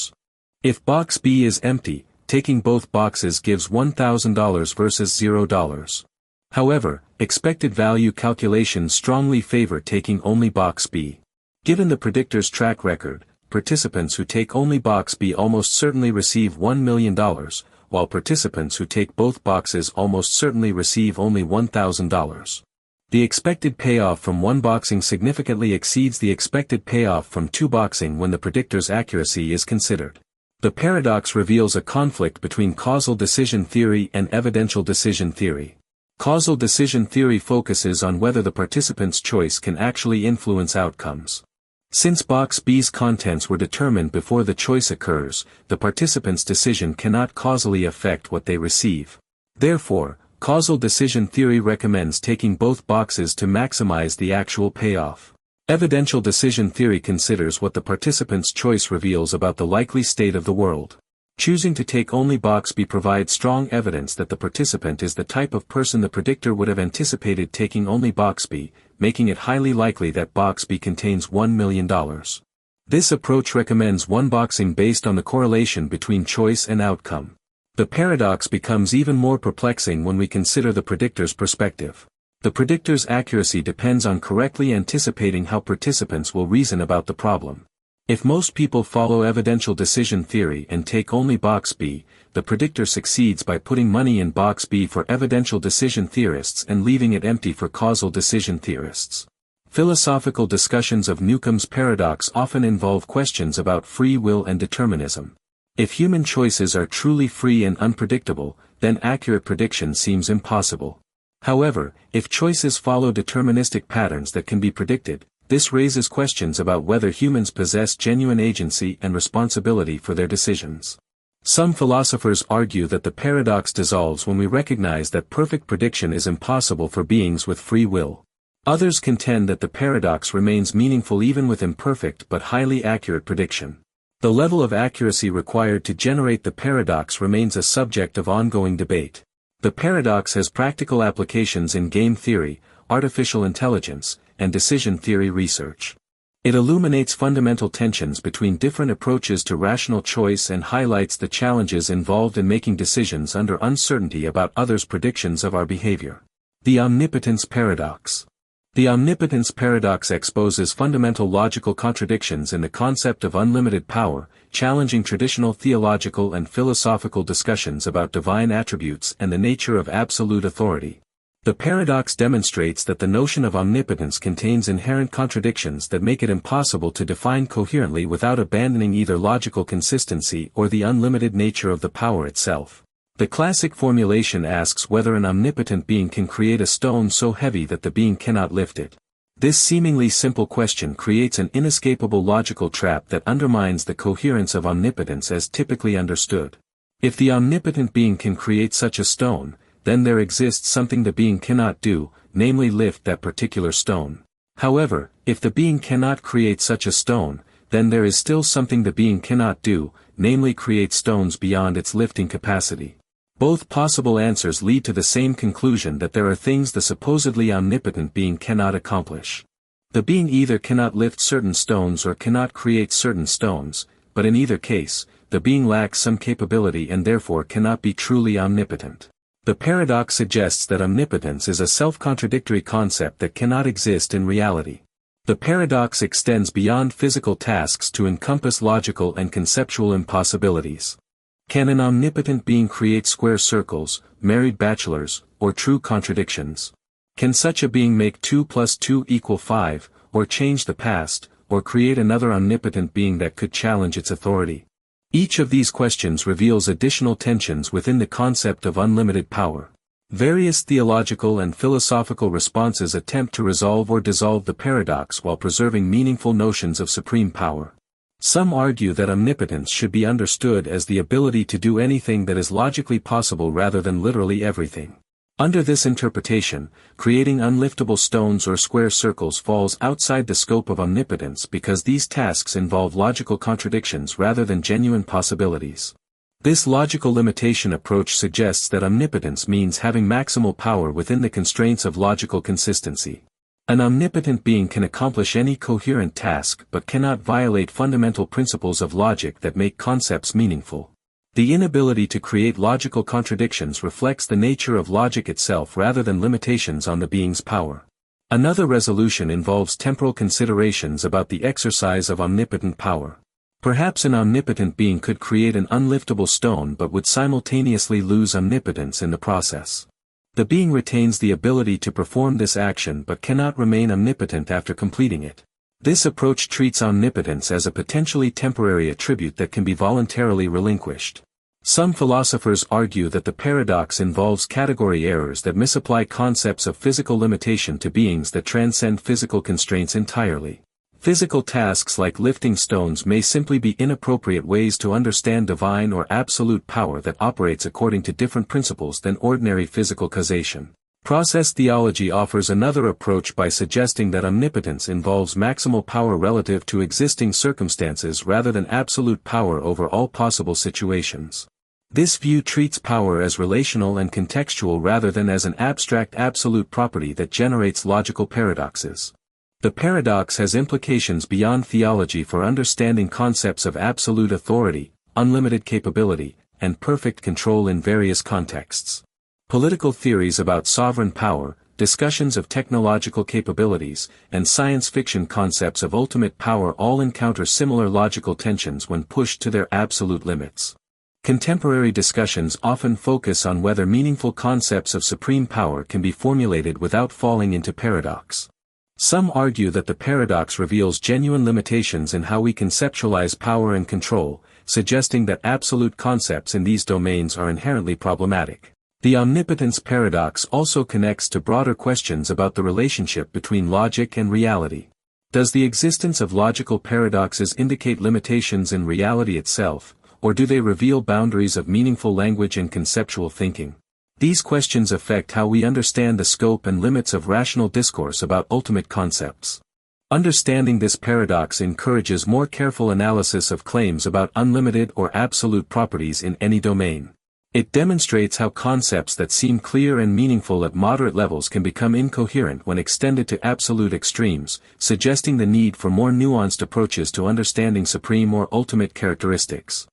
If box B is empty, taking both boxes gives $1,000 versus $0. However, expected value calculations strongly favor taking only box B. Given the predictor's track record, participants who take only box B almost certainly receive $1 million, while participants who take both boxes almost certainly receive only $1,000. The expected payoff from one boxing significantly exceeds the expected payoff from two boxing when the predictor's accuracy is considered. The paradox reveals a conflict between causal decision theory and evidential decision theory. Causal decision theory focuses on whether the participant's choice can actually influence outcomes. Since box B's contents were determined before the choice occurs, the participant's decision cannot causally affect what they receive. Therefore, causal decision theory recommends taking both boxes to maximize the actual payoff. Evidential decision theory considers what the participant's choice reveals about the likely state of the world. Choosing to take only box B provides strong evidence that the participant is the type of person the predictor would have anticipated taking only box B, making it highly likely that box B contains $1 million. This approach recommends one boxing based on the correlation between choice and outcome. The paradox becomes even more perplexing when we consider the predictor's perspective. The predictor's accuracy depends on correctly anticipating how participants will reason about the problem. If most people follow evidential decision theory and take only box B, the predictor succeeds by putting money in box B for evidential decision theorists and leaving it empty for causal decision theorists. Philosophical discussions of Newcomb's paradox often involve questions about free will and determinism. If human choices are truly free and unpredictable, then accurate prediction seems impossible. However, if choices follow deterministic patterns that can be predicted, this raises questions about whether humans possess genuine agency and responsibility for their decisions. Some philosophers argue that the paradox dissolves when we recognize that perfect prediction is impossible for beings with free will. Others contend that the paradox remains meaningful even with imperfect but highly accurate prediction. The level of accuracy required to generate the paradox remains a subject of ongoing debate. The paradox has practical applications in game theory, artificial intelligence, and decision theory research. It illuminates fundamental tensions between different approaches to rational choice and highlights the challenges involved in making decisions under uncertainty about others' predictions of our behavior. The omnipotence paradox. The omnipotence paradox exposes fundamental logical contradictions in the concept of unlimited power, challenging traditional theological and philosophical discussions about divine attributes and the nature of absolute authority. The paradox demonstrates that the notion of omnipotence contains inherent contradictions that make it impossible to define coherently without abandoning either logical consistency or the unlimited nature of the power itself. The classic formulation asks whether an omnipotent being can create a stone so heavy that the being cannot lift it. This seemingly simple question creates an inescapable logical trap that undermines the coherence of omnipotence as typically understood. If the omnipotent being can create such a stone, then there exists something the being cannot do, namely lift that particular stone. However, if the being cannot create such a stone, then there is still something the being cannot do, namely create stones beyond its lifting capacity. Both possible answers lead to the same conclusion that there are things the supposedly omnipotent being cannot accomplish. The being either cannot lift certain stones or cannot create certain stones, but in either case, the being lacks some capability and therefore cannot be truly omnipotent. The paradox suggests that omnipotence is a self-contradictory concept that cannot exist in reality. The paradox extends beyond physical tasks to encompass logical and conceptual impossibilities. Can an omnipotent being create square circles, married bachelors, or true contradictions? Can such a being make 2 + 2 = 5, or change the past, or create another omnipotent being that could challenge its authority? Each of these questions reveals additional tensions within the concept of unlimited power. Various theological and philosophical responses attempt to resolve or dissolve the paradox while preserving meaningful notions of supreme power. Some argue that omnipotence should be understood as the ability to do anything that is logically possible rather than literally everything. Under this interpretation, creating unliftable stones or square circles falls outside the scope of omnipotence because these tasks involve logical contradictions rather than genuine possibilities. This logical limitation approach suggests that omnipotence means having maximal power within the constraints of logical consistency. An omnipotent being can accomplish any coherent task but cannot violate fundamental principles of logic that make concepts meaningful. The inability to create logical contradictions reflects the nature of logic itself rather than limitations on the being's power. Another resolution involves temporal considerations about the exercise of omnipotent power. Perhaps an omnipotent being could create an unliftable stone but would simultaneously lose omnipotence in the process. The being retains the ability to perform this action but cannot remain omnipotent after completing it. This approach treats omnipotence as a potentially temporary attribute that can be voluntarily relinquished. Some philosophers argue that the paradox involves category errors that misapply concepts of physical limitation to beings that transcend physical constraints entirely. Physical tasks like lifting stones may simply be inappropriate ways to understand divine or absolute power that operates according to different principles than ordinary physical causation. Process theology offers another approach by suggesting that omnipotence involves maximal power relative to existing circumstances rather than absolute power over all possible situations. This view treats power as relational and contextual rather than as an abstract absolute property that generates logical paradoxes. The paradox has implications beyond theology for understanding concepts of absolute authority, unlimited capability, and perfect control in various contexts. Political theories about sovereign power, discussions of technological capabilities, and science fiction concepts of ultimate power all encounter similar logical tensions when pushed to their absolute limits. Contemporary discussions often focus on whether meaningful concepts of supreme power can be formulated without falling into paradox. Some argue that the paradox reveals genuine limitations in how we conceptualize power and control, suggesting that absolute concepts in these domains are inherently problematic. The omnipotence paradox also connects to broader questions about the relationship between logic and reality. Does the existence of logical paradoxes indicate limitations in reality itself, or do they reveal boundaries of meaningful language and conceptual thinking? These questions affect how we understand the scope and limits of rational discourse about ultimate concepts. Understanding this paradox encourages more careful analysis of claims about unlimited or absolute properties in any domain. It demonstrates how concepts that seem clear and meaningful at moderate levels can become incoherent when extended to absolute extremes, suggesting the need for more nuanced approaches to understanding supreme or ultimate characteristics.